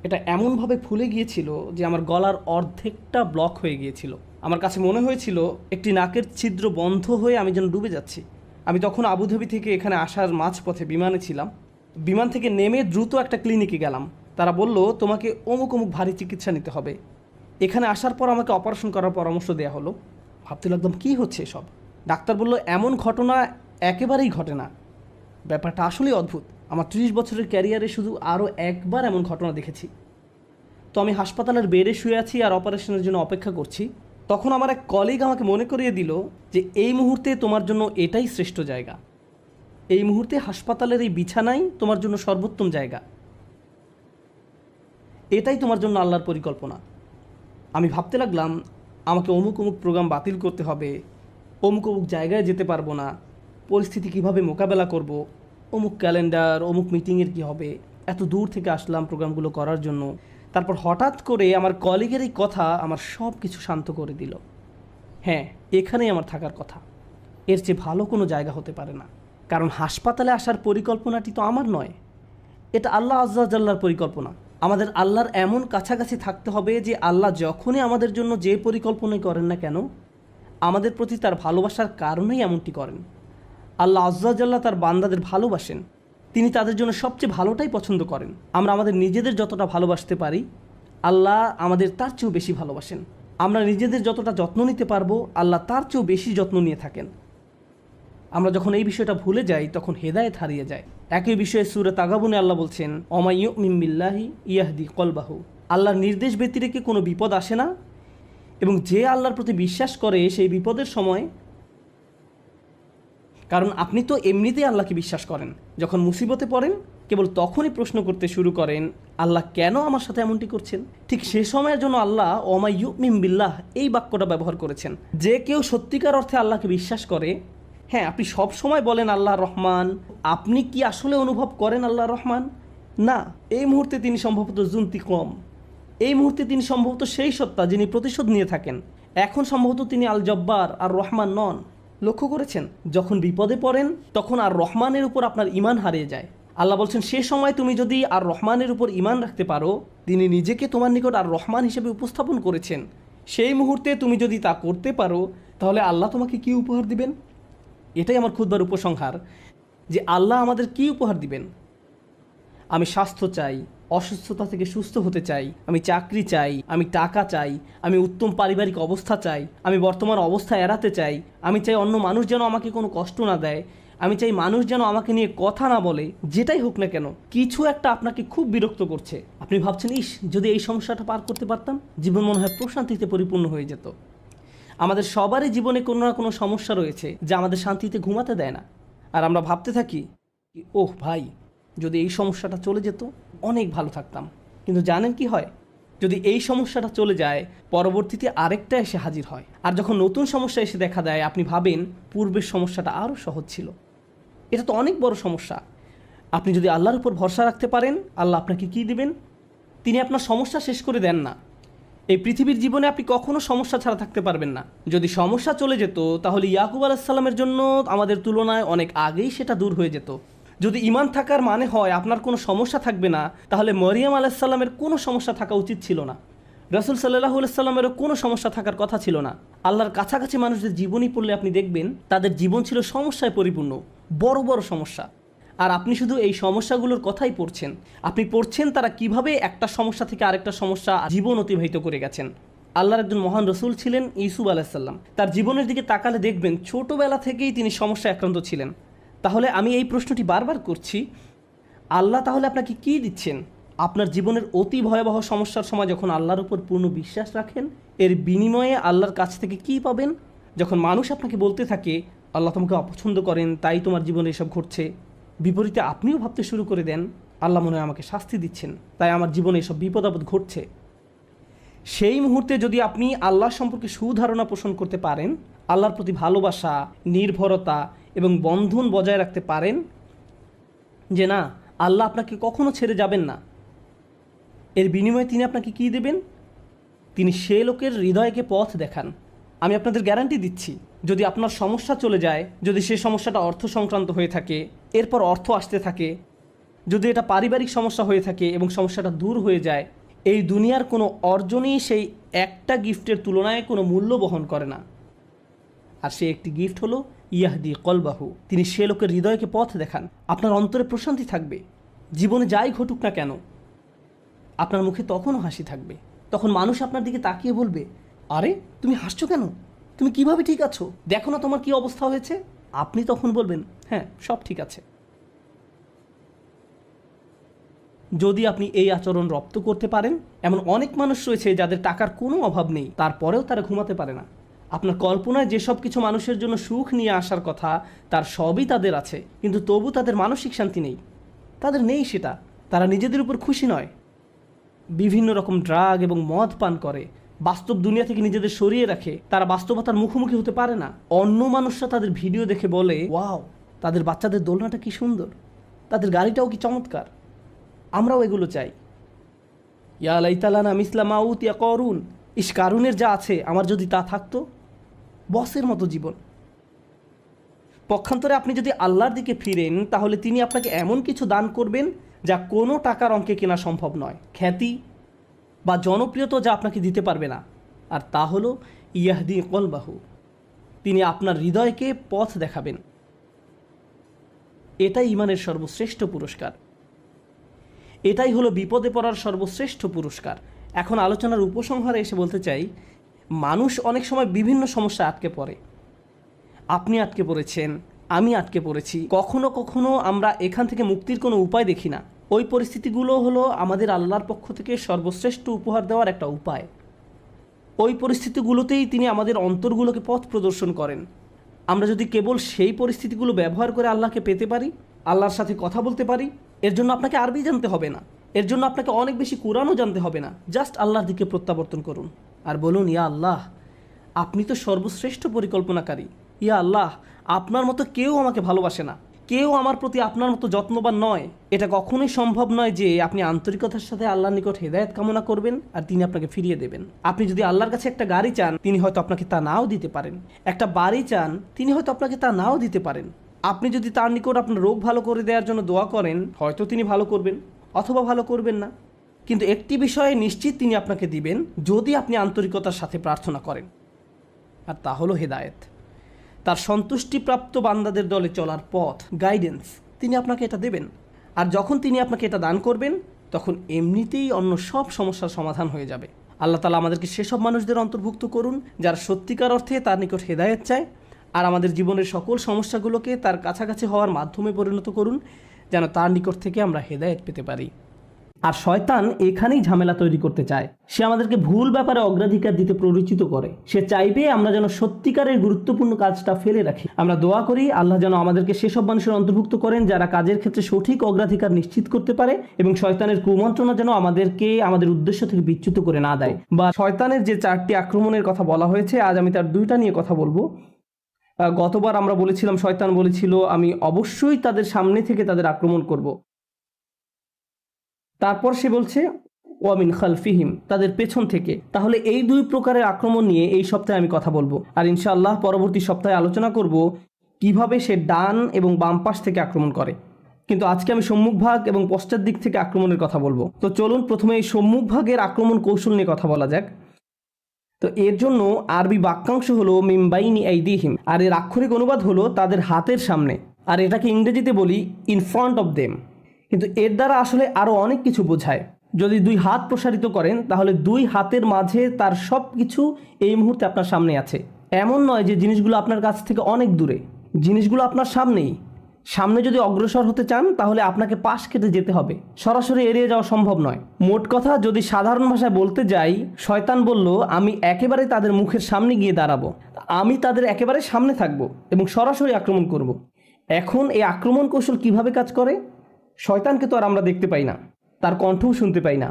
এটা এমনভাবে ফুলে গিয়েছিল যে আমার গলার অর্ধেকটা ব্লক হয়ে গিয়েছিল। আমার কাছে মনে হয়েছিল একটি নাকের ছিদ্র বন্ধ হয়ে আমি যেন ডুবে যাচ্ছি। আমি তখন আবুধাবি থেকে এখানে আসার মাঝপথে বিমানে ছিলাম। বিমান থেকে নেমে দ্রুত একটা ক্লিনিকে গেলাম। তারা বলল, তোমাকে অমুক অমুক ভারী চিকিৎসা নিতে হবে। এখানে আসার পর আমাকে অপারেশন করার পরামর্শ দেওয়া হলো। ভাবতে লাগলাম কী হচ্ছে এসব। ডাক্তার বলল, এমন ঘটনা একেবারেই ঘটে না। ব্যাপারটা আসলেই অদ্ভুত। আমার 30 বছরের ক্যারিয়ারে শুধু আরও একবার এমন ঘটনা দেখেছি। তো আমি হাসপাতালের বেডে শুয়ে আছি আর অপারেশনের জন্য অপেক্ষা করছি। তখন আমার এক কলিগ আমাকে মনে করিয়ে দিল যে এই মুহূর্তে তোমার জন্য এটাই শ্রেষ্ঠ জায়গা। এই মুহূর্তে হাসপাতালের এই বিছানাই তোমার জন্য সর্বোত্তম জায়গা। এটাই তোমার জন্য আল্লাহর পরিকল্পনা। আমি ভাবতে লাগলাম, আমাকে অমুক অমুক প্রোগ্রাম বাতিল করতে হবে, অমুক অমুক জায়গায় যেতে পারবো না, পরিস্থিতি কিভাবে মোকাবেলা করব, অমুক ক্যালেন্ডার, অমুক মিটিংয়ের কী হবে। এত দূর থেকে আসলাম প্রোগ্রামগুলো করার জন্য। তারপর হঠাৎ করে আমার কলিগের এই কথা আমার সব কিছু শান্ত করে দিল। হ্যাঁ, এখানেই আমার থাকার কথা, এর চেয়ে ভালো কোনো জায়গা হতে পারে না। কারণ হাসপাতালে আসার পরিকল্পনাটি তো আমার নয়, এটা আল্লাহ আজ্জা ওয়া জাল্লার পরিকল্পনা। আমাদের আল্লাহর এমন কাছাকাছি থাকতে হবে যে আল্লাহ যখনই আমাদের জন্য যে পরিকল্পনাই করেন না কেন, আমাদের প্রতি তার ভালোবাসার কারণেই এমনটি করেন। আল্লাহ আজ্জা জাল্লাহ তার বান্দাদের ভালোবাসেন, তিনি তাদের জন্য সবচেয়ে ভালোটাই পছন্দ করেন। আমরা আমাদের নিজেদের যতটা ভালোবাসতে পারি, আল্লাহ আমাদের তার চেয়েও বেশি ভালোবাসেন। আমরা নিজেদের যতটা যত্ন নিতে পারবো, আল্লাহ তার চেয়েও বেশি যত্ন নিয়ে থাকেন। আমরা যখন এই বিষয়টা ভুলে যাই তখন হেদায়েত হারিয়ে যায়। একই বিষয়ে সূরা তাগাবুনে আল্লাহ বলছেন, অমাই ইউমিন বিল্লাহি ইয়াহদি কলবাহু। আল্লাহর নির্দেশ ব্যতিরেকে কোনো বিপদ আসে না, এবং যে আল্লাহর প্রতি বিশ্বাস করে সেই বিপদের সময়, কারণ আপনি তো এমনিতেই আল্লাহকে বিশ্বাস করেন, যখন মুসিবতে পড়েন কেবল তখনই প্রশ্ন করতে শুরু করেন, আল্লাহ কেন আমার সাথে এমনটি করছেন। ঠিক সে সময়ের জন্য আল্লাহ অমাই ইউমিন বিল্লাহ এই বাক্যটা ব্যবহার করেছেন। যে কেউ সত্যিকার অর্থে আল্লাহকে বিশ্বাস করে, হ্যাঁ, আপনি সব সময় বলেন আল্লাহ রহমান, আপনি কি আসলে অনুভব করেন আল্লাহ রহমান? না, এই মুহূর্তে তিনি সম্ভবত জুন্তিকম, এই মুহূর্তে তিনি সম্ভবত সেই সত্তা যিনি প্রতিশোধ নিয়ে থাকেন। এখন সম্ভবত তিনি আল জব্বার আর রহমান নন। লক্ষ্য করেছেন, যখন বিপদে পড়েন তখন আর রহমানের উপর আপনার ঈমান হারিয়ে যায়। আল্লাহ বলছেন, সে সময় তুমি যদি আর রহমানের উপর ঈমান রাখতে পারো, তিনি নিজেকে তোমার নিকট আর রহমান হিসেবে উপস্থাপন করেছেন, সেই মুহূর্তে তুমি যদি তা করতে পারো, তাহলে আল্লাহ তোমাকে কি উপহার দিবেন? এটাই আমার খুতবার উপসংহার, যে আল্লাহ আমাদের কি উপহার দিবেন। আমি স্বাস্থ্য চাই, অসুস্থতা থেকে সুস্থ হতে চাই, আমি চাকরি চাই, আমি টাকা চাই, আমি উত্তম পারিবারিক অবস্থা চাই, আমি বর্তমান অবস্থা এড়াতে চাই, আমি চাই অন্য মানুষ যেন আমাকে কোনো কষ্ট না দেয়, আমি চাই মানুষ যেন আমাকে নিয়ে কথা না বলে। যেটাই হোক না কেন, কিছু একটা আপনাকে খুব বিরক্ত করছে। আপনি ভাবছেন, ইস, যদি এই সমস্যাটা পার করতে পারতাম, জীবন মনে হয় প্রশান্তিতে পরিপূর্ণ হয়ে যেত। আমাদের সবারই জীবনে কোনো না কোনো সমস্যা রয়েছে যা আমাদের শান্তিতে ঘুমাতে দেয় না। আর আমরা ভাবতে থাকি, ওহ ভাই, যদি এই সমস্যাটা চলে যেত অনেক ভালো থাকতাম। কিন্তু জানেন কি হয়? যদি এই সমস্যাটা চলে যায়, পরবর্তীতে আরেকটা এসে হাজির হয়। আর যখন নতুন সমস্যা এসে দেখা দেয়, আপনি ভাবেন পূর্বের সমস্যাটা আরও সহজ ছিল। এটা তো অনেক বড় সমস্যা। আপনি যদি আল্লাহর উপর ভরসা রাখতে পারেন, আল্লাহ আপনাকে কি দিবেন? তিনি আপনার সমস্যা শেষ করে দেন না। এই পৃথিবীর জীবনে আপনি কখনো সমস্যা ছাড়া থাকতে পারবেন না। যদি সমস্যা চলে যেত, তাহলে ইয়াকুব আলাইসাল্লামের জন্য আমাদের তুলনায় অনেক আগেই সেটা দূর হয়ে যেত। যদি ঈমান থাকার মানে হয় আপনার কোনো সমস্যা থাকবে না, তাহলে মরিয়ম আলাইসাল্লামের কোনো সমস্যা থাকা উচিত ছিল না। রাসূল সাল্লাল্লাহু আলাইহি সাল্লামেরও কোনো সমস্যা থাকার কথা ছিল না। আল্লাহর কাছাকাছি মানুষদের জীবনী পড়লে আপনি দেখবেন তাদের জীবন ছিল সমস্যায় পরিপূর্ণ, বড় বড় সমস্যা। আর আপনি শুধু এই সমস্যাগুলোর কথাই পড়ছেন। আপনি পড়ছেন তারা কিভাবে একটা সমস্যা থেকে আরেকটা সমস্যা জীবন অতিবাহিত করে গেছেন। আল্লাহর একজন মহান রসুল ছিলেন ইউসুফ আলাইসাল্লাম। তার জীবনের দিকে তাকালে দেখবেন ছোটবেলা থেকেই তিনি সমস্যায় আক্রান্ত ছিলেন। তাহলে আমি এই প্রশ্নটি বারবার করছি, আল্লাহ তাহলে আপনাকে কি দিচ্ছেন? আপনার জীবনের অতি ভয়াবহ সমস্যার সময় যখন আল্লাহর উপর পূর্ণ বিশ্বাস রাখেন, এর বিনিময়ে আল্লাহর কাছ থেকে কি পাবেন? যখন মানুষ আপনাকে বলতে থাকে আল্লাহ তোমাকে অপছন্দ করেন, তাই তোমার জীবনে এসব ঘটছে, বিপরীতে আপনিও ভাবতে শুরু করে দেন আল্লাহ মনে হয় আমাকে শাস্তি দিচ্ছেন, তাই আমার জীবনে এসব বিপদ আপদ ঘটছে। সেই মুহূর্তে যদি আপনি আল্লাহ সম্পর্কে সুধারণা পোষণ করতে পারেন, আল্লাহর প্রতি ভালোবাসা, নির্ভরতা এবং বন্ধন বজায় রাখতে পারেন যে না, আল্লাহ আপনাকে কখনো ছেড়ে যাবেন না, এর বিনিময়ে তিনি আপনাকে কি দেবেন? তিনি সে লোকের হৃদয়কে পথ দেখান। আমি আপনাদের গ্যারান্টি দিচ্ছি, যদি আপনার সমস্যা চলে যায়, যদি সে সমস্যাটা অর্থ সংক্রান্ত হয়ে থাকে, এরপর অর্থ আসতে থাকে, যদি এটা পারিবারিক সমস্যা হয়ে থাকে এবং সমস্যাটা দূর হয়ে যায়, এই দুনিয়ার কোনো অর্জনই সেই একটা গিফটের তুলনায় কোনো মূল্য বহন করে না। আর সে একটি গিফট হলো ইয়াহদি কলবাহু, তিনি সে লোকের হৃদয়কে পথ দেখান। আপনার অন্তরে প্রশান্তি থাকবে, জীবনে যাই ঘটুক না কেন আপনার মুখে তখনও হাসি থাকবে। তখন মানুষ আপনার দিকে তাকিয়ে বলবে, আরে তুমি হাসছো কেন? তুমি কিভাবে ঠিক আছো? দেখো না তোমার কি অবস্থা হয়েছে। আপনি তখন বলবেন, হ্যাঁ, সব ঠিক আছে। যদি আপনি এই আচরণ রপ্ত করতে পারেন, এমন অনেক মানুষ রয়েছে যাদের টাকার কোনো অভাব নেই, তারপরেও তারা ঘুমাতে পারে না। আপনার কল্পনায় যেসব কিছু মানুষের জন্য সুখ নিয়ে আসার কথা, তার সবই তাদের আছে, কিন্তু তবু তাদের মানসিক শান্তি নেই। তাদের নেই সেটা, তারা নিজেদের উপর খুশি নয়, বিভিন্ন রকম ড্রাগ এবং মদ পান করে, বাস্তব দুনিয়া থেকে নিজেদের সরিয়ে রাখে। তারা বাস্তবতার মুখোমুখি হতে পারে না। অন্য মানুষরা তাদের ভিডিও দেখে বলে, ওয়াও, তাদের বাচ্চাদের দোলনাটা কি সুন্দর, তাদের গাড়িটাও কি চমৎকার, আমরাও এগুলো চাই। ইয়া লাইতালানা মিসলা মা উতিয়া করুন, ইস, কারুনের যা আছে আমার যদি তা থাকতো। বসের মতো জীবন। পক্ষান্তরে আপনি যদি আল্লাহর দিকে ফিরেন তাহলে তিনি আপনাকে এমন কিছু দান করবেন যা কোনো টাকার অঙ্কে কেনা সম্ভব নয়, খ্যাতি বা জনপ্রিয়তা যা আপনাকে দিতে পারবে না। আর তা হলো ইয়াহদি কলবাহু, তিনি আপনার হৃদয়কে পথ দেখাবেন। এটাই ঈমানের সর্বশ্রেষ্ঠ পুরস্কার, এটাই হলো বিপদে পড়ার সর্বশ্রেষ্ঠ পুরস্কার। এখন আলোচনার উপসংহারে এসে বলতে চাই, মানুষ অনেক সময় বিভিন্ন সমস্যায় আটকে পড়ে। আপনি আটকে পড়েছেন, আমি আটকে পড়েছি। কখনো কখনো আমরা এখান থেকে মুক্তির কোনো উপায় দেখি না। ওই পরিস্থিতিগুলো হলো আমাদের আল্লাহর পক্ষ থেকে সর্বশ্রেষ্ঠ উপহার দেওয়ার একটা উপায়। ওই পরিস্থিতিগুলোতেই তিনি আমাদের অন্তরগুলোকে পথ প্রদর্শন করেন। আমরা যদি কেবল সেই পরিস্থিতিগুলো ব্যবহার করে আল্লাহকে পেতে পারি, আল্লাহর সাথে কথা বলতে পারি, এর জন্য আপনাকে আরবি জানতে হবে না, এর জন্য আপনাকে অনেক বেশি কোরআনও জানতে হবে না। জাস্ট আল্লাহর দিকে প্রত্যাবর্তন করুন আর বলুন, ইয়া আল্লাহ, আপনি তো সর্বশ্রেষ্ঠ পরিকল্পনাকারী। ইয়া আল্লাহ, আপনার মতো কেউ আমাকে ভালোবাসে না, কেউ আমার প্রতি আপনার মতো যত্নবান নয়। এটা কখনোই সম্ভব নয় যে আপনি আন্তরিকতার সাথে আল্লাহর নিকট হেদায়েত কামনা করবেন আর তিনি আপনাকে ফিরিয়ে দেবেন। আপনি যদি আল্লাহর কাছে একটা গাড়ি চান, তিনি হয়তো আপনাকে তা নাও দিতে পারেন। একটা বাড়ি চান, তিনি হয়তো আপনাকে তা নাও দিতে পারেন। আপনি যদি তার নিকট আপনার রোগ ভালো করে দেওয়ার জন্য দোয়া করেন, হয়তো তিনি ভালো করবেন অথবা ভালো করবেন না। কিন্তু একটি বিষয়ে নিশ্চিত তিনি আপনাকে দিবেন, যদি আপনি আন্তরিকতার সাথে প্রার্থনা করেন, আর তা হলো হেদায়েত, তার সন্তুষ্টিপ্রাপ্ত বান্দাদের দলে চলার পথ, গাইডেন্স। তিনি আপনাকে এটা দেবেন। আর যখন তিনি আপনাকে এটা দান করবেন, তখন এমনিতেই অন্য সব সমস্যার সমাধান হয়ে যাবে। আল্লাহ তাআলা আমাদেরকে সেসব মানুষদের অন্তর্ভুক্ত করুন যারা সত্যিকার অর্থে তার নিকট হেদায়েত চায়, আর আমাদের জীবনের সকল সমস্যাগুলোকে তার কাছাকাছি হওয়ার মাধ্যমে পরিণত করুন, যেন তার নিকট থেকে আমরা হেদায়েত পেতে পারি। আর শয়তান এখানেই ঝামেলা তৈরি করতে চায়। সে আমাদেরকে ভুল ব্যাপারে অগ্রাধিকার দিতে প্ররোচিত করে। সে চাইবে আমরা যেন সত্যিকারের গুরুত্বপূর্ণ কাজটা ফেলে রাখি। আমরা দোয়া করি আল্লাহ যেন আমাদেরকে সেসব মানুষের অন্তর্ভুক্ত করেন যারা কাজের ক্ষেত্রে সঠিক অগ্রাধিকার নিশ্চিত করতে পারে, এবং শয়তানের কুমন্ত্রণা যেন আমাদেরকে আমাদের উদ্দেশ্য থেকে বিচ্যুত করে না দেয়। বা শয়তানের যে 4টি আক্রমণের কথা বলা হয়েছে, আজ আমি তার 2টা নিয়ে কথা বলবো। গতবার আমরা বলেছিলাম, শয়তান বলেছিল আমি অবশ্যই তাদের সামনে থেকে তাদের আক্রমণ করব। তারপর সে বলছে ওয়ামিন খালফিহিম, তাদের পেছন থেকে। তাহলে এই 2 প্রকারের আক্রমণ নিয়ে এই সপ্তাহে আমি কথা বলবো। আর ইনশাআল্লাহ পরবর্তী সপ্তাহে আলোচনা করব কিভাবে সে ডান এবং বাম পাশ থেকে আক্রমণ করে। কিন্তু আজকে আমি সম্মুখভাগ এবং পশ্চাৎ দিক থেকে আক্রমণের কথা বলবো। তো চলুন প্রথমে এই সম্মুখভাগের আক্রমণ কৌশল নিয়ে কথা বলা যাক। তো এর জন্য আরবি বাক্যাংশ হলো মিন বাইনি আইদিহিম, আর এর আক্ষরিক অনুবাদ হলো তাদের হাতের সামনে, আর এটাকে ইংরেজিতে বলি ইন ফ্রন্ট অফ দেম। কিন্তু এর দ্বারা আসলে আরও অনেক কিছু বোঝায়। যদি 2 হাত প্রসারিত করেন, তাহলে 2 হাতের মাঝে তার সব কিছু এই মুহূর্তে আপনার সামনে আছে। এমন নয় যে জিনিসগুলো আপনার কাছ থেকে অনেক দূরে, জিনিসগুলো আপনার সামনেই। সামনে যদি অগ্রসর হতে চান, তাহলে আপনাকে পাশ কেটে যেতে হবে, সরাসরি এড়িয়ে যাওয়া সম্ভব নয়। মোট কথা, যদি সাধারণ ভাষায় বলতে যাই, শয়তান বলল আমি একেবারে তাদের মুখের সামনে গিয়ে দাঁড়াবো, আমি তাদের একেবারে সামনে থাকবো এবং সরাসরি আক্রমণ করব। এখন এই আক্রমণ কৌশল কিভাবে কাজ করে? শয়তানকে তো আর আমরা দেখতে পাই না, তার কণ্ঠও শুনতে পাই না,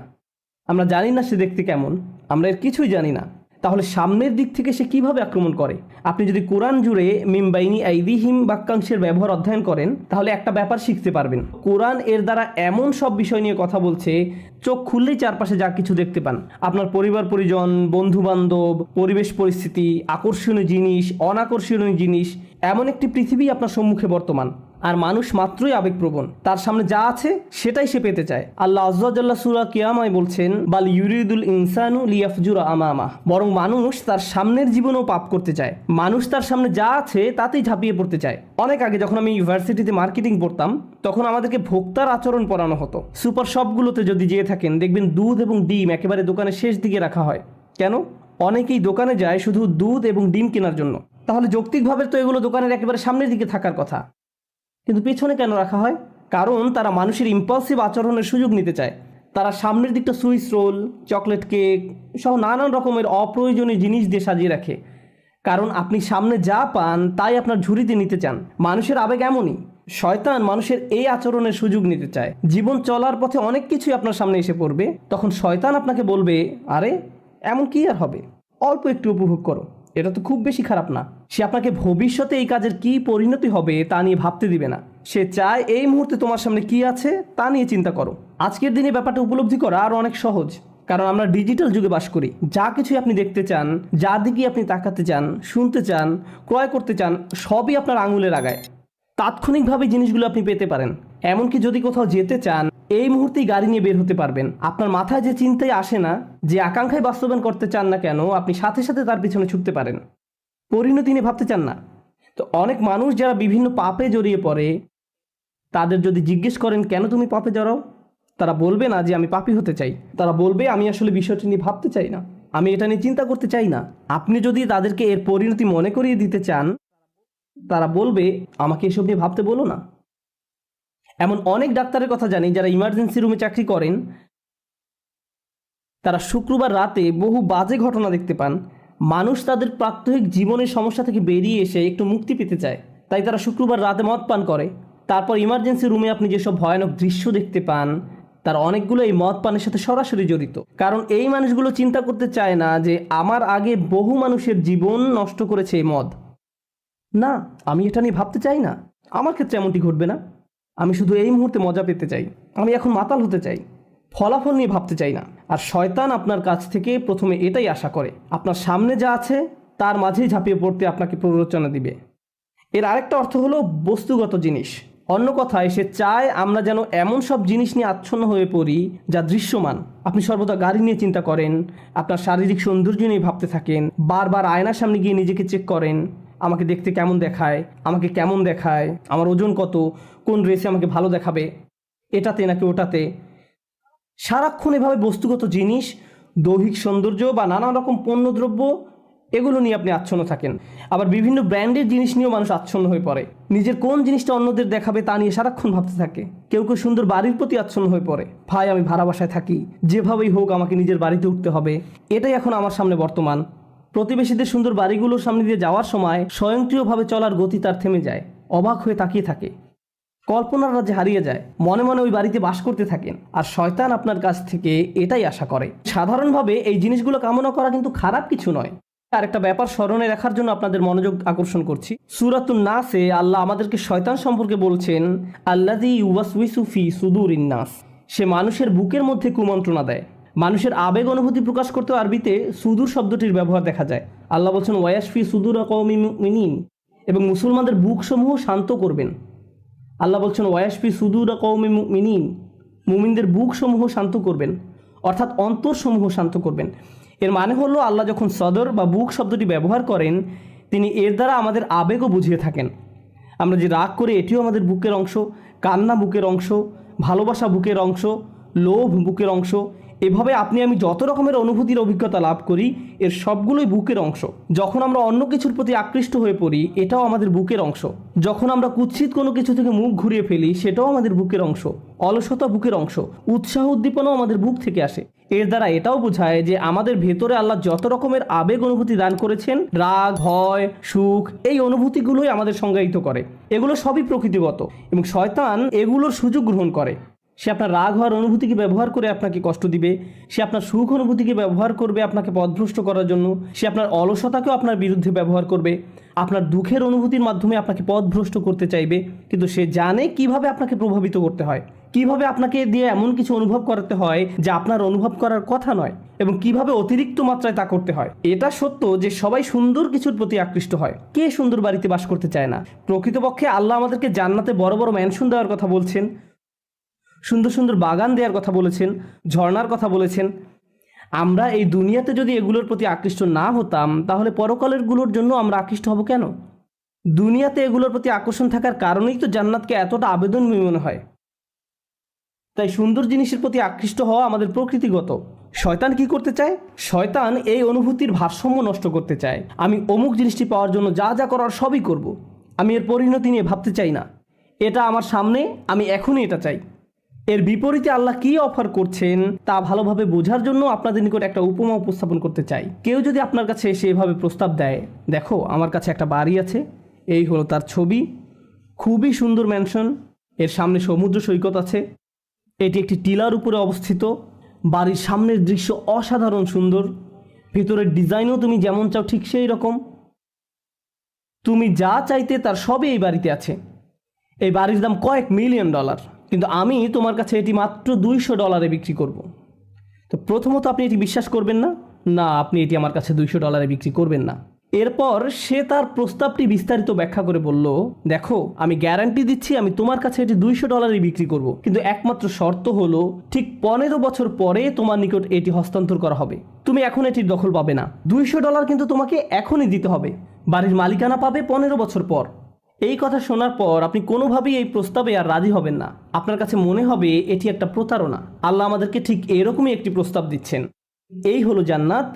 আমরা জানি না সে দেখতে কেমন, আমরা এর কিছুই জানি না। তাহলে সামনের দিক থেকে সে কিভাবে আক্রমণ করে? আপনি যদি কোরআন জুড়ে মিন বাইনি আইদিহিম বাক্যাংশের ব্যবহার অধ্যয়ন করেন, তাহলে একটা ব্যাপার শিখতে পারবেন। কোরআন এর দ্বারা এমন সব বিষয় নিয়ে কথা বলছে, চোখ খুললেই চারপাশে যা কিছু দেখতে পান, আপনার পরিবার পরিজন, বন্ধু বান্ধব, পরিবেশ পরিস্থিতি, আকর্ষণীয় জিনিস, অনাকর্ষণীয় জিনিস, এমন একটি পৃথিবী আপনার সম্মুখে বর্তমান। আর মানুষ মাত্রই আবেগপ্রবণ, তার সামনে যা আছে সেটাই সে পেতে চায়। আল্লাহ আযজা ওয়া জাল্লা সূরা কিয়ামায় বলছেন, বাল ইউরিদুল ইনসানু লিয়াফজুরা আমামা, বরং মানুষ তার সামনের জীবনেও পাপ করতে চায়। মানুষ তার সামনে যা আছে তাতেই ঝাঁপিয়ে পড়তে চায়। অনেক আগে যখন আমি ইউনিভার্সিটিতে মার্কেটিং পড়তাম, তখন আমাদেরকে ভোক্তার আচরণ পড়ানো হতো। সুপার শপগুলোতে যদি যেয়ে থাকেন, দেখবেন দুধ এবং ডিম একেবারে দোকানের শেষ দিকে রাখা হয়। কেন? অনেকেই দোকানে যায় শুধু দুধ এবং ডিম কেনার জন্য। তাহলে যৌক্তিকভাবে তো এগুলো দোকানের একেবারে সামনের দিকে থাকার কথা, কিন্তু পেছনে কেন রাখা হয়? কারণ তারা মানুষের ইম্পালসিভ আচরণের সুযোগ নিতে চায়। তারা সামনের দিকটা সুইস রোল, চকলেট কেক সহ নানান রকমের অপ্রয়োজনীয় জিনিস দিয়ে সাজিয়ে রাখে, কারণ আপনি সামনে যা পান তাই আপনার ঝুড়িতে নিতে চান। মানুষের আবেগ এমনই। শয়তান মানুষের এই আচরণের সুযোগ নিতে চায়। জীবন চলার পথে অনেক কিছুই আপনার সামনে এসে পড়বে, তখন শয়তান আপনাকে বলবে, আরে এমন কি আর হবে, অল্প একটু উপভোগ করো, এটা তো খুব বেশি খারাপ না। সে আপনাকে ভবিষ্যতে এই কাজের কি পরিণতি হবে তা নিয়ে ভাবতে দিবে না। সে চায় এই মুহূর্তে তোমার সামনে কি আছে তা নিয়ে চিন্তা করো। আজকের দিনে ব্যাপারটা উপলব্ধি করা আরও অনেক সহজ। কারণ আমরা ডিজিটাল যুগে বাস করি। যা কিছুই আপনি দেখতে চান, যার দিকেই আপনি তাকাতে চান, শুনতে চান, ক্রয় করতে চান, সবই আপনার আঙুলের আগায়। তাৎক্ষণিকভাবে জিনিসগুলো আপনি পেতে পারেন। এমনকি যদি কোথাও যেতে চান, এই মুহূর্তেই গাড়ি নিয়ে বের হতে পারবেন। আপনার মাথায় যে চিন্তাই আসে না, যে আকাঙ্ক্ষায় বাস্তবায়ন করতে চান না কেন, আপনি সাথে সাথে তার পিছনে ছুটতে পারেন। পরিণতি নিয়ে ভাবতে চান না। তো অনেক মানুষ যারা বিভিন্ন পাপে জড়িয়ে পড়ে, তাদের যদি জিজ্ঞেস করেন কেন তুমি পাপে জড়াও, তারা বলবে না যে আমি পাপী হতে চাই। তারা বলবে আমি আসলে বিষয়টি নিয়ে ভাবতে চাই না, আমি এটা নিয়ে চিন্তা করতে চাই না। আপনি যদি তাদেরকে এর পরিণতি মনে করিয়ে দিতে চান, তারা বলবে আমাকে এসব নিয়ে ভাবতে বলো না। এমন অনেক ডাক্তারের কথা জানি যারা ইমার্জেন্সি রুমে চাকরি করেন, তারা শুক্রবার রাতে বহু বাজে ঘটনা দেখতে পান। মানুষ তাদের প্রাত্যহিক জীবনের সমস্যা থেকে বেরিয়ে এসে একটু মুক্তি পেতে চায়, তাই তারা শুক্রবার রাতে মদ পান করে। তারপর ইমার্জেন্সি রুমে আপনি যেসব ভয়ানক দৃশ্য দেখতে পান, তার অনেকগুলো এই মদ পানের সাথে সরাসরি জড়িত। কারণ এই মানুষগুলো চিন্তা করতে চায় না যে আমার আগে বহু মানুষের জীবন নষ্ট করেছে এই মদ। না, আমি এটা নিয়ে ভাবতে চাই না, আমার ক্ষেত্রে এমনটি ঘটবে না। আমি শুধু এই মুহূর্তে মজা পেতে চাই, আমি এখন মাতাল হতে চাই, ফলাফল নিয়ে ভাবতে চাই না। আর শয়তান আপনার কাছ থেকে প্রথমে এটাই আশা করে, আপনার সামনে যা আছে তার মাঝেই ঝাঁপিয়ে পড়তে আপনাকে প্ররোচনা দিবে। এর আরেকটা অর্থ হলো বস্তুগত জিনিস। অন্য কথায় সে চায় আমরা যেন এমন সব জিনিস নিয়ে আচ্ছন্ন হয়ে পড়ি যা দৃশ্যমান। আপনি সর্বদা গাড়ি নিয়ে চিন্তা করেন, আপনার শারীরিক সৌন্দর্য নিয়ে ভাবতে থাকেন, বারবার আয়নার সামনে গিয়ে নিজেকে চেক করেন, আমাকে দেখতে কেমন দেখায়, আমাকে কেমন দেখায়, আমার ওজন কত, কোন ড্রেসে আমাকে ভালো দেখাবে, এটাতে নাকি ওটাতে। সারাক্ষণ এভাবে বস্তুগত জিনিস, দৈহিক সৌন্দর্য বা নানা রকম পণ্যদ্রব্য, এগুলো নিয়ে আপনি আচ্ছন্ন থাকেন। আবার বিভিন্ন ব্র্যান্ডের জিনিস নিয়েও মানুষ আচ্ছন্ন হয়ে পড়ে, নিজের কোন জিনিসটা অন্যদের দেখাবে তা নিয়ে সারাক্ষণ ভাবতে থাকে। কেউ কেউ সুন্দর বাড়ির প্রতি আচ্ছন্ন হয়ে পড়ে, ভাই আমি ভাড়া বাসায় থাকি, যেভাবেই হোক আমাকে নিজের বাড়িতে উঠতে হবে। এটাই এখন আমার সামনে বর্তমান। প্রতিবেশীদের সুন্দর বাড়িগুলোর সামনে দিয়ে যাওয়ার সময় স্বয়ংক্রিয়ভাবে চলার গতি তার থেমে যায়, অবাক হয়ে তাকিয়ে থাকে, কল্পনার রাজ্যে হারিয়ে যায়, মনে মনে ওই বাড়িতে বাস করতে থাকেন। আর শয়তান আপনার কাছ থেকে এটাই আশা করে। সাধারণভাবে এই জিনিসগুলো কামনা করা কিন্তু খারাপ কিছু নয়। আরেকটা ব্যাপার স্মরণে রাখার জন্য আপনাদের মনোযোগ আকর্ষণ করছি। সূরাতুন নাসে আল্লাহ আমাদেরকে শয়তান সম্পর্কে বলছেন, আল্লাযী ইউওয়াসওয়িসু ফি সুদুরিন নাস। সে মানুষের বুকের মধ্যে কুমন্ত্রণা দেয়। মানুষের আবেগ অনুভূতি প্রকাশ করতে আরবিতে সুদূর শব্দটির ব্যবহার দেখা যায়। আল্লাহ বলছেন ওয়ায়াশফি সুদুরা কওমি মুমিনিন, এবং মুসলমানদের বুকসমূহ শান্ত করবেন। আল্লাহ বলছেন ওয়ায়াশফি সুদুরা কওমি মুমিনিন, মুমিনদের বুকসমূহ শান্ত করবেন, অর্থাৎ অন্তরসমূহ শান্ত করবেন। এর মানে হলো আল্লাহ যখন সদর বা বুক শব্দটি ব্যবহার করেন, তিনি এর দ্বারা আমাদের আবেগও বুঝিয়ে থাকেন। আমরা যে রাগ করি এটিও আমাদের বুকের অংশ, কান্না বুকের অংশ, ভালোবাসা বুকের অংশ, লোভ বুকের অংশ। এভাবে আপনি আমি যত রকমের অনুভূতির অভিজ্ঞতা লাভ করি, এর সবগুলোই বুকের অংশ। যখন আমরা অন্য কিছুর প্রতি আকৃষ্ট হয়ে পড়ি, এটাও আমাদের বুকের অংশ। যখন আমরা কুৎসিত কোনো কিছু থেকে মুখ ঘুরিয়ে ফেলি, সেটাও আমাদের বুকের অংশ। অলসতা বুকের অংশ, উৎসাহ উদ্দীপনাও আমাদের বুক থেকে আসে। এর দ্বারা এটাও বোঝায় যে আমাদের ভেতরে আল্লাহ যত রকমের আবেগ অনুভূতি দান করেছেন, রাগ, ভয়, সুখ, এই অনুভূতিগুলোই আমাদের সংজ্ঞায়িত করে। এগুলো সবই প্রকৃতিগত এবং শয়তান এগুলোর সুযোগ গ্রহণ করে। সে আপনার রাগ হওয়ার অনুভূতিকে ব্যবহার করে আপনাকে কষ্ট দিবে, সে আপনার সুখ অনুভূতিকে ব্যবহার করবে আপনাকে পথভ্রষ্ট করার জন্য, সে আপনার অলসতাকেও আপনার বিরুদ্ধে ব্যবহার করবে, আপনার দুঃখের অনুভূতির মাধ্যমে আপনাকে পথভ্রষ্ট করতে চাইবে। কিন্তু সে জানে কিভাবে আপনাকে প্রভাবিত করতে হয়, কিভাবে আপনাকে দিয়ে এমন কিছু অনুভব করাতে হয় যা আপনার অনুভব করার কথা নয়, এবং কিভাবে অতিরিক্ত মাত্রায় তা করতে হয়। এটা সত্য যে সবাই সুন্দর কিছুর প্রতি আকৃষ্ট হয়। কে সুন্দর বাড়িতে বাস করতে চায় না? প্রকৃতপক্ষে আল্লাহ আমাদেরকে জান্নাতে বড় বড় ম্যানশন দেওয়ার কথা বলছেন, সুন্দর সুন্দর বাগান দেওয়ার কথা বলেছেন, ঝর্ণার কথা বলেছেন। আমরা এই দুনিয়াতে যদি এগুলোর প্রতি আকৃষ্ট না হতাম, তাহলে পরকালেরগুলোর জন্য আমরা আকৃষ্ট হব কেন? দুনিয়াতে এগুলোর প্রতি আকর্ষণ থাকার কারণেই তো জান্নাতকে এতটা আবেদনময় মনে হয়। তাই সুন্দর জিনিসের প্রতি আকৃষ্ট হওয়া আমাদের প্রকৃতিগত। শয়তান কি করতে চায়? শয়তান এই অনুভূতির ভারসাম্য নষ্ট করতে চায়। আমি অমুক জিনিসটি পাওয়ার জন্য যা যা করার সবই করব, আমি এর পরিণতি নিয়ে ভাবতে চাই না, এটা আমার সামনে, আমি এখনই এটা চাই। এর বিপরীতে আল্লাহ কি অফার করছেন তা ভালোভাবে বোঝার জন্য আপনাদের নিকট একটা উপমা উপস্থাপন করতে চাই। কেউ যদি আপনার কাছে এসে এভাবে প্রস্তাব দেয়, দেখো আমার কাছে একটা বাড়ি আছে, এই হলো তার ছবি, খুবই সুন্দর ম্যানশন, এর সামনে সমুদ্র সৈকত আছে, এটি একটি টিলার উপরে অবস্থিত, বাড়ির সামনের দৃশ্য অসাধারণ সুন্দর, ভেতরের ডিজাইনও তুমি যেমন চাও ঠিক সেই রকম, তুমি যা চাইতে তার সবই এই বাড়িতে আছে। এই বাড়ির দাম কয়েক $1 মিলিয়ন, কিন্তু আমি তোমার কাছে এটি মাত্র $200 বিক্রি করব। তো প্রথমত আপনি এটি বিশ্বাস করবেন না, না আপনি এটি আমার কাছে $200 বিক্রি করবেন না। এরপর সে তার প্রস্তাবটি বিস্তারিত ব্যাখ্যা করে বলল, দেখো আমি গ্যারান্টি দিচ্ছি আমি তোমার কাছে এটি $200 বিক্রি করব, কিন্তু একমাত্র শর্ত হলো ঠিক 15 বছর পরে তোমার নিকট এটি হস্তান্তর করা হবে, তুমি এখন এটির দখল পাবে না। $200 কিন্তু তোমাকে এখনই দিতে হবে, বাড়ির মালিকানা পাবে 15 বছর পর। এই কথা শোনার পর আপনি কোনোভাবেই এই প্রস্তাবে আর রাজি হবেন না, আপনার কাছে মনে হবে এটি একটা প্রতারণা। আল্লাহ আমাদেরকে ঠিক এরকমই একটি প্রস্তাব দিচ্ছেন, এই হলো জান্নাত,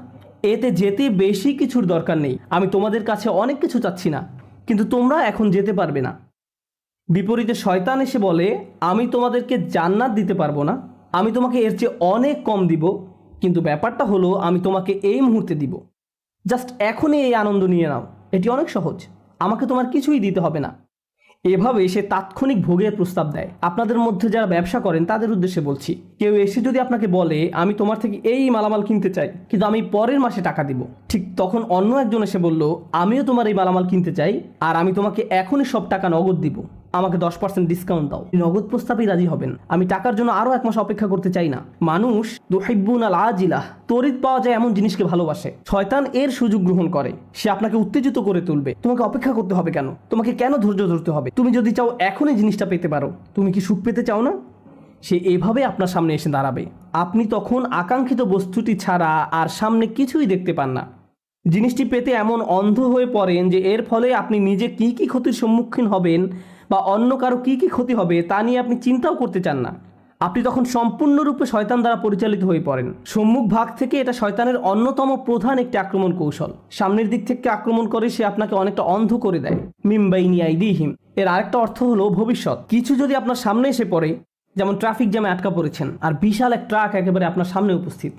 এতে যেতে বেশি কিছুর দরকার নেই, আমি তোমাদের কাছে অনেক কিছু চাচ্ছি না, কিন্তু তোমরা এখন যেতে পারবে না। বিপরীতে শয়তান এসে বলে, আমি তোমাদেরকে জান্নাত দিতে পারবো না, আমি তোমাকে এর চেয়ে অনেক কম দিব, কিন্তু ব্যাপারটা হলো আমি তোমাকে এই মুহূর্তে দিব, জাস্ট এখনই এই আনন্দ নিয়ে নাও, এটি অনেক সহজ, আমাকে তোমার কিছুই দিতে হবে না। এভাবে সে তাৎক্ষণিক ভোগের প্রস্তাব দেয়। আপনাদের মধ্যে যারা ব্যবসা করেন তাদের উদ্দেশ্যে বলছি, কেউ এসে যদি আপনাকে বলে আমি তোমার থেকে এই মালামাল কিনতে চাই কিন্তু আমি পরের মাসে টাকা দিব, ঠিক তখন অন্য একজন এসে বলল আমিও তোমার এই মালামাল কিনতে চাই আর আমি তোমাকে এখনই সব টাকা নগদ দিব, আমাকে 10% ডিসকাউন্ট দাও। নগদ প্রস্তাবেই রাজি হবেন, আমি টাকার জন্য আরও 1 মাস অপেক্ষা করতে চাই না। মানুষ তুহিব্বুন আল আজিলাহ, তড়িৎ পাওয়া যায় এমন জিনিসকে ভালোবাসে। শয়তান এর সুযোগ গ্রহণ করে, সে আপনাকে উত্তেজিত করে তুলবে, তোমাকে অপেক্ষা করতে হবে কেন, তোমাকে কেন ধৈর্য ধরতে হবে, তুমি যদি চাও এখনই জিনিসটা পেতে পারো, তুমি কি সুখ পেতে চাও না? সে এভাবে আপনার সামনে এসে দাঁড়াবে, আপনি তখন আকাঙ্ক্ষিত বস্তুটি ছাড়া আর সামনে কিছুই দেখতে পান না। জিনিসটি পেতে এমন অন্ধ হয়ে পড়েন যে এর ফলে আপনি নিজে কি কি ক্ষতির সম্মুখীন হবেন বা অন্য কারো কি কি ক্ষতি হবে তা নিয়ে আপনি চিন্তাও করতে চান না। আপনি তখন সম্পূর্ণরূপে শয়তান দ্বারা পরিচালিত হয়ে পড়েন। সম্মুখ ভাগ থেকে এটা শয়তানের অন্যতম প্রধান একটি আক্রমণ কৌশল। সামনের দিক থেকে আক্রমণ করে সে আপনাকে অনেকটা অন্ধ করে দেয়। মিন বাইনি আইদিহিম, এর আরেকটা অর্থ হলো ভবিষ্যৎ। কিছু যদি আপনার সামনে এসে পড়ে, যেমন ট্রাফিক জ্যামে আটকা পড়েছেন আর বিশাল এক ট্রাক একেবারে আপনার সামনে উপস্থিত,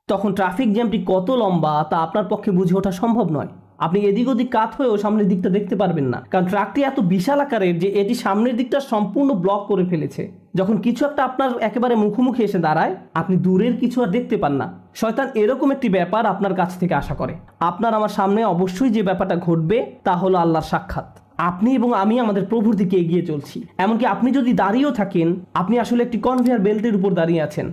তখন ট্রাফিক জ্যামটি কত লম্বা তা আপনার পক্ষে বুঝে ওঠা সম্ভব নয়। আপনি এদিক ওদিক কাত হয়েও সামনের দিকটা দেখতে পারবেন না, কারণ ট্রাকটি এত বিশাল আকারের যে এটি সামনের দিকটা সম্পূর্ণ ব্লক করে ফেলেছে। যখন কিছু একটা আপনার একেবারে মুখোমুখি এসে দাঁড়ায়, আপনি দূরের কিছু আর দেখতে পান না। শয়তান এরকম একটি ব্যাপার আপনার কাছ থেকে আশা করে। আপনার আমার সামনে অবশ্যই যে ব্যাপারটা ঘটবে তা হলো আল্লাহর সাক্ষাৎ। আপনি এবং আমি আমাদের প্রভুর দিকে এগিয়ে চলছি। এমনকি আপনি যদি দাঁড়িয়েও থাকেন, আপনি আসলে একটি কনভেয়ার বেল্টের উপর দাঁড়িয়ে আছেন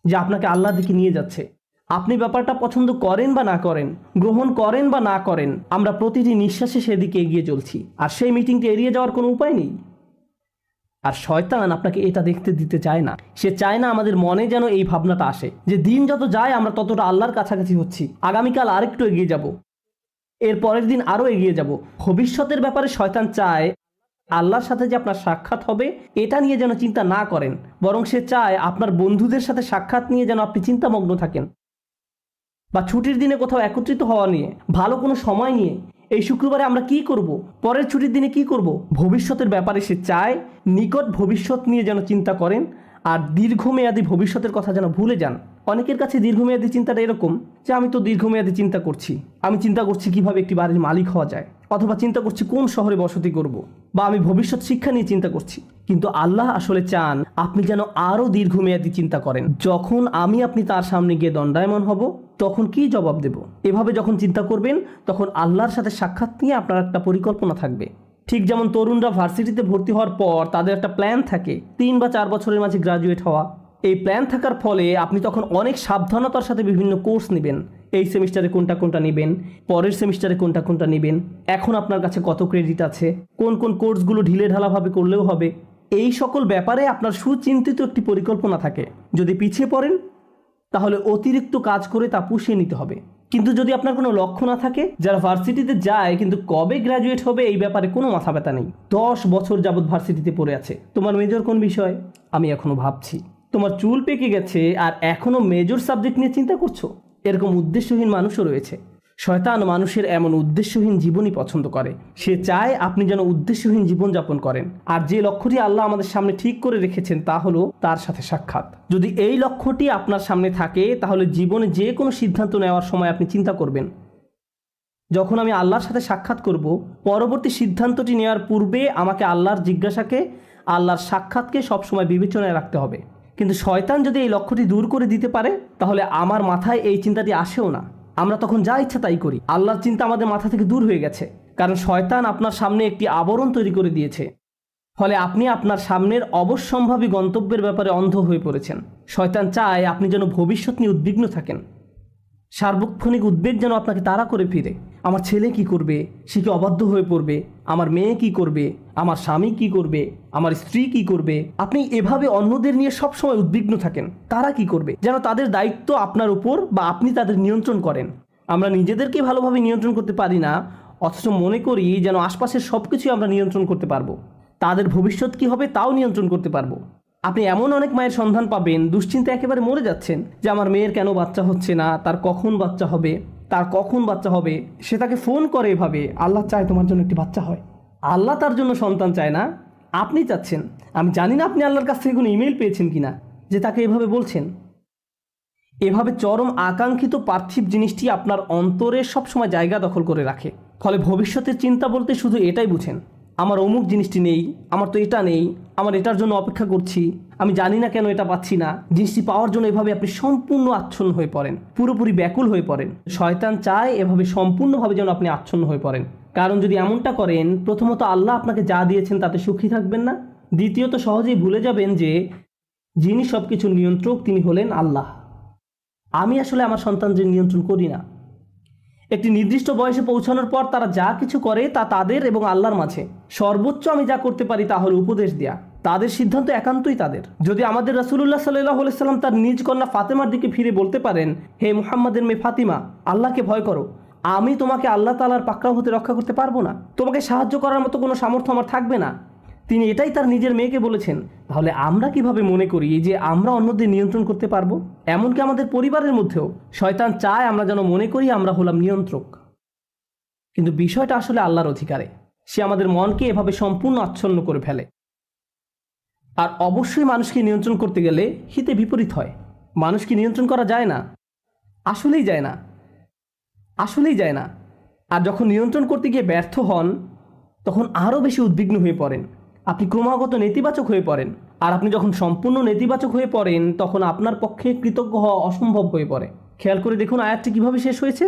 যে আপনাকে আল্লাহর দিকে নিয়ে যাচ্ছে। আপনি ব্যাপারটা পছন্দ করেন বা না করেন, গ্রহণ করেন বা না করেন, আমরা প্রতিটি নিঃশ্বাসে সেদিকে এগিয়ে চলছি, আর সেই মিটিংটি এড়িয়ে যাওয়ার কোনো উপায় নেই। আর শয়তান আপনাকে এটা দেখতে দিতে চায় না। সে চায় না আমাদের মনে যেন এই ভাবনাটা আসে যে দিন যত যায় আমরা ততটা আল্লাহর কাছাকাছি হচ্ছি, আগামীকাল আরেকটু এগিয়ে যাব, এর পরের দিন আরও এগিয়ে যাব। ভবিষ্যতের ব্যাপারে শয়তান চায় আল্লাহর সাথে যে আপনার সাক্ষাৎ হবে এটা নিয়ে যেন চিন্তা না করেন, বরং সে চায় আপনার বন্ধুদের সাথে সাক্ষাৎ নিয়ে যেন আপনি চিন্তামগ্ন থাকেন, বা ছুটির দিনে কোথাও একত্রিত হওয়া নিয়ে, ভালো কোনো সময় নিয়ে, এই শুক্রবারে আমরা কি করব, পরের ছুটির দিনে কি করব। ভবিষ্যতের ব্যাপারে সে চায় নিকট ভবিষ্যৎ নিয়ে যেন চিন্তা করেন আর দীর্ঘমেয়াদী ভবিষ্যতের কথা যেন ভুলে যান। অনেকের কাছে দীর্ঘমেয়াদী চিন্তাটা এরকম যে আমি তো দীর্ঘমেয়াদী চিন্তা করছি, আমি চিন্তা করছি কিভাবে একটি বাড়ির মালিক হওয়া যায়, অথবা চিন্তা করছি কোন শহরে বসতি করব, বা আমি ভবিষ্যৎ শিক্ষা নিয়ে চিন্তা করছি। কিন্তু আল্লাহ আসলে চান আপনি যেন আরও দীর্ঘমেয়াদী চিন্তা করেন। যখন আপনি তার সামনে গিয়ে দণ্ডায়মান হব তখন কি জবাব দেব, এভাবে যখন চিন্তা করবেন তখন আল্লাহর সাথে সাক্ষাৎ নিয়ে আপনার একটা পরিকল্পনা থাকবে। ঠিক যেমন তরুণরা ভার্সিটিতে ভর্তি হওয়ার পর তাদের একটা প্ল্যান থাকে 3 বা 4 বছরের মাঝে গ্রাজুয়েট হওয়া। এই প্ল্যান থাকার ফলে আপনি তখন অনেক সাবধানতার সাথে বিভিন্ন কোর্স নেবেন। এই সেমিস্টারে কোনটা কোনটা নেবেন, পরের সেমিস্টারে কোনটা কোনটা নেবেন, এখন আপনার কাছে কত ক্রেডিট আছে, কোন কোন কোর্সগুলো ঢিলে ঢালাভাবে করলেও হবে, এই সকল ব্যাপারে আপনার সুচিন্তিত একটি পরিকল্পনা থাকে। যদি পিছিয়ে পড়েন তাহলে অতিরিক্ত কাজ করে তা পুষিয়ে নিতে হবে। কিন্তু যদি আপনার কোনো লক্ষ্য না থাকে, যারা ভার্সিটিতে যায় কিন্তু কবে গ্র্যাজুয়েট হবে এই ব্যাপারে কোনো মাথা ব্যথা নেই, 10 বছর যাবৎ ভার্সিটিতে পড়ে আছে, তোমার মেজর কোন বিষয়, আমি এখনো ভাবছি, তোমার চুল পেকে গেছে আর এখনো মেজর সাবজেক্ট নিয়ে চিন্তা করছো, এরকম উদ্দেশ্যহীন মানুষও রয়েছে। শয়তান মানুষের এমন উদ্দেশ্যহীন জীবনই পছন্দ করে। সে চায় আপনি যেন উদ্দেশ্যহীন জীবনযাপন করেন। আর যে লক্ষ্যটি আল্লাহ আমাদের সামনে ঠিক করে রেখেছেন তা হলো তার সাথে সাক্ষাৎ। যদি এই লক্ষ্যটি আপনার সামনে থাকে তাহলে জীবনে যে কোনো সিদ্ধান্ত নেওয়ার সময় আপনি চিন্তা করবেন, যখন আমি আল্লাহর সাথে সাক্ষাৎ করব, পরবর্তী সিদ্ধান্তটি নেওয়ার পূর্বে আমাকে আল্লাহর জিজ্ঞাসাকে, আল্লাহর সাক্ষাৎকে সবসময় বিবেচনায় রাখতে হবে। কিন্তু শয়তান যদি এই লক্ষ্যটি দূর করে দিতে পারে তাহলে আমার মাথায় এই চিন্তাটি আসেও না, আমরা তখন যা ইচ্ছা তাই করি। আল্লাহর চিন্তা আমাদের মাথা থেকে দূর হয়ে গেছে, কারণ শয়তান আপনার সামনে একটি আবরণ তৈরি করে দিয়েছে। ফলে আপনি আপনার সামনের অবশ্যম্ভাবী গন্তব্যের ব্যাপারে অন্ধ হয়ে পড়েছেন। শয়তান চায় আপনি যেন ভবিষ্যৎ নিয়ে উদ্বিগ্ন থাকেন। সার্বক্ষণিক উদ্বেগ যেন আপনাকে তাড়া করে ফিরে। আমার ছেলে কি করবে, সে কি অবাধ্য হয়ে পড়বে, আমার মেয়ে কি করবে, আমার স্বামী কি করবে, আমার স্ত্রী কি করবে। আপনি এভাবে অন্যদের নিয়ে সবসময় উদ্বিগ্ন থাকেন, তারা কি করবে, যেন তাদের দায়িত্ব আপনার উপর বা আপনি তাদের নিয়ন্ত্রণ করেন। আমরা নিজেদেরকে ভালোভাবে নিয়ন্ত্রণ করতে পারি না, অথচ মনে করি যেন আশপাশের সব কিছুই আমরা নিয়ন্ত্রণ করতে পারবো। তাদের ভবিষ্যৎ কি হবে তাও নিয়ন্ত্রণ করতে পারবো। আপনি এমন অনেক মায়ের সন্ধান পাবেন দুশ্চিন্তা একেবারে মরে যাচ্ছেন যে আমার মেয়ের কেন বাচ্চা হচ্ছে না, তার কখন বাচ্চা হবে, সে তাকে ফোন করে এভাবে, আল্লাহ চায় তোমার জন্য একটি বাচ্চা হয়। আল্লাহ তার জন্য সন্তান চায় না, আপনি চাচ্ছেন। আমি জানি না আপনি আল্লাহর কাছ থেকে কোনো ইমেল পেয়েছেন কিনা যে তাকে এভাবে বলছেন। এভাবে চরম আকাঙ্ক্ষিত পার্থিব জিনিসটি আপনার অন্তরে সবসময় জায়গা দখল করে রাখে। ফলে ভবিষ্যতের চিন্তা বলতে শুধু এটাই বুঝেন, আমার অমুক জিনিসটি নেই, আমার তো এটা নেই, আমার এটার জন্য অপেক্ষা করছি, আমি জানি না কেন এটা পাচ্ছি না। জিনিসটি পাওয়ার জন্য এভাবে আপনি সম্পূর্ণ আচ্ছন্ন হয়ে পড়েন, পুরোপুরি ব্যাকুল হয়ে পড়েন। শয়তান চায় এভাবে সম্পূর্ণভাবে যেন আপনি আচ্ছন্ন হয়ে পড়েন। কারণ যদি এমনটা করেন, প্রথমত আল্লাহ আপনাকে যা দিয়েছেন তাতে সুখী থাকবেন না, দ্বিতীয়ত সহজেই ভুলে যাবেন যে যিনি সব কিছুর নিয়ন্ত্রক তিনি হলেন আল্লাহ। আমি আসলে আমার সন্তানদের নিয়ন্ত্রণ করি না। একটি নির্দিষ্ট বয়সে পৌঁছানোর পর তারা যা কিছু করে তা তাদের এবং আল্লাহর মাঝে। সর্বোচ্চ আমি যা করতে পারি তা হলো উপদেশ দেয়া, তাদের সিদ্ধান্ত একান্তই তাদের। যদি আমাদের রাসূলুল্লাহ সাল্লাল্লাহু আলাইহি সাল্লাম তার নিজ কন্যা ফাতেমার দিকে ফিরে বলতে পারেন, হে মুহাম্মাদের মেয়ে ফাতিমা, আল্লাহকে ভয় করো, আমি তোমাকে আল্লাহ তাআলার পাকড়াও হতে রক্ষা করতে পারবো না, তোমাকে সাহায্য করার মতো কোনো সামর্থ্য আমার থাকবে না, তিনি এটাই তার নিজের মেয়েকে বলেছেন, তাহলে আমরা কিভাবে মনে করি যে আমরা অন্যদের নিয়ন্ত্রণ করতে পারবো? এমনকি আমাদের পরিবারের মধ্যেও শয়তান চায় আমরা যেন মনে করি আমরা হলাম নিয়ন্ত্রক। কিন্তু বিষয়টা আসলে আল্লাহর অধিকারে। সে আমাদের মনকে এভাবে সম্পূর্ণ আচ্ছন্ন করে ফেলে। আর অবশ্যই মানুষকে নিয়ন্ত্রণ করতে গেলে হিতে বিপরীত হয়। মানুষকে নিয়ন্ত্রণ করা যায় না, আসলেই যায় না। আর যখন নিয়ন্ত্রণ করতে গিয়ে ব্যর্থ হন, তখন আরও বেশি উদ্বিগ্ন হয়ে পড়েন, আপনি ক্রমাগত নেতিবাচক হয়ে পড়েন। আর আপনি যখন সম্পূর্ণ নেতিবাচক হয়ে পড়েন, তখন আপনার পক্ষে কৃতজ্ঞ হওয়া অসম্ভব হয়ে পড়ে। খেয়াল করে দেখুন আয়াতটি কিভাবে শেষ হয়েছে।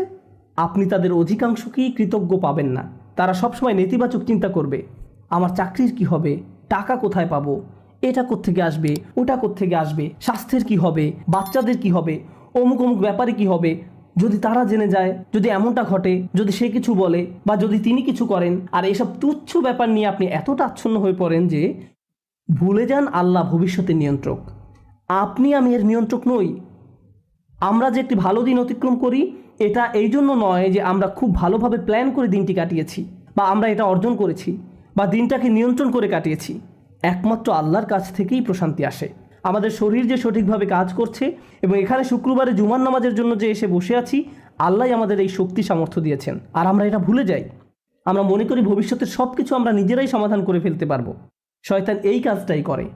আপনি তাদের অধিকাংশকেই কৃতজ্ঞ পাবেন না। তারা সবসময় নেতিবাচক চিন্তা করবে, আমার চাকরির কি হবে, টাকা কোথায় পাবো, এটা কোত্থেকে আসবে, ওটা কোত্থেকে আসবে, স্বাস্থ্যের কি হবে, বাচ্চাদের কি হবে, অমুক অমুক ব্যাপারে কি হবে, যদি তারা জেনে যায়, যদি এমনটা ঘটে, যদি সে কিছু বলে বা যদি তিনি কিছু করেন। আর এসব তুচ্ছ ব্যাপার নিয়ে আপনি এতটা আচ্ছন্ন হয়ে পড়েন যে ভুলে যান আল্লাহ ভবিষ্যতের নিয়ন্ত্রক। আপনি আমি এর নিয়ন্ত্রক নই। আমরা যে একটি ভালো দিন অতিক্রম করি এটা এই জন্য নয় যে আমরা খুব ভালোভাবে প্ল্যান করে দিনটি কাটিয়েছি বা আমরা এটা অর্জন করেছি বা দিনটাকে নিয়ন্ত্রণ করে কাটিয়েছি। একমাত্র আল্লাহর কাছ থেকেই প্রশান্তি আসে। আমাদের শরীর যে সঠিকভাবে কাজ করছে এবং এখানে শুক্রবারে জুমার নামাজের জন্য যে এসে বসে আছি, আল্লাহই আমাদের এই শক্তি সামর্থ্য দিয়েছেন। আর আমরা এটা ভুলে যাই। আমরা মনে করি ভবিষ্যতের সব কিছু আমরা নিজেরাই সমাধান করে ফেলতে পারবো। শয়তান এই কাজটাই করে।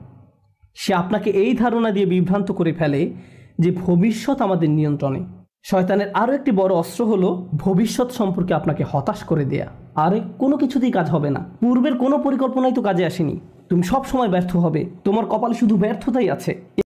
সে আপনাকে এই ধারণা দিয়ে বিভ্রান্ত করে ফেলে যে ভবিষ্যৎ আমাদের নিয়ন্ত্রণে। শয়তানের আরও একটি বড় অস্ত্র হলো ভবিষ্যৎ সম্পর্কে আপনাকে হতাশ করে দেয়া। আরে কোনো কিছুতেই কাজ হবে না, পূর্বের কোনো পরিকল্পনাই তো কাজে আসেনি, তুমি সব সময় ব্যর্থ হবে, তোমার কপালে শুধু ব্যর্থতাই আছে।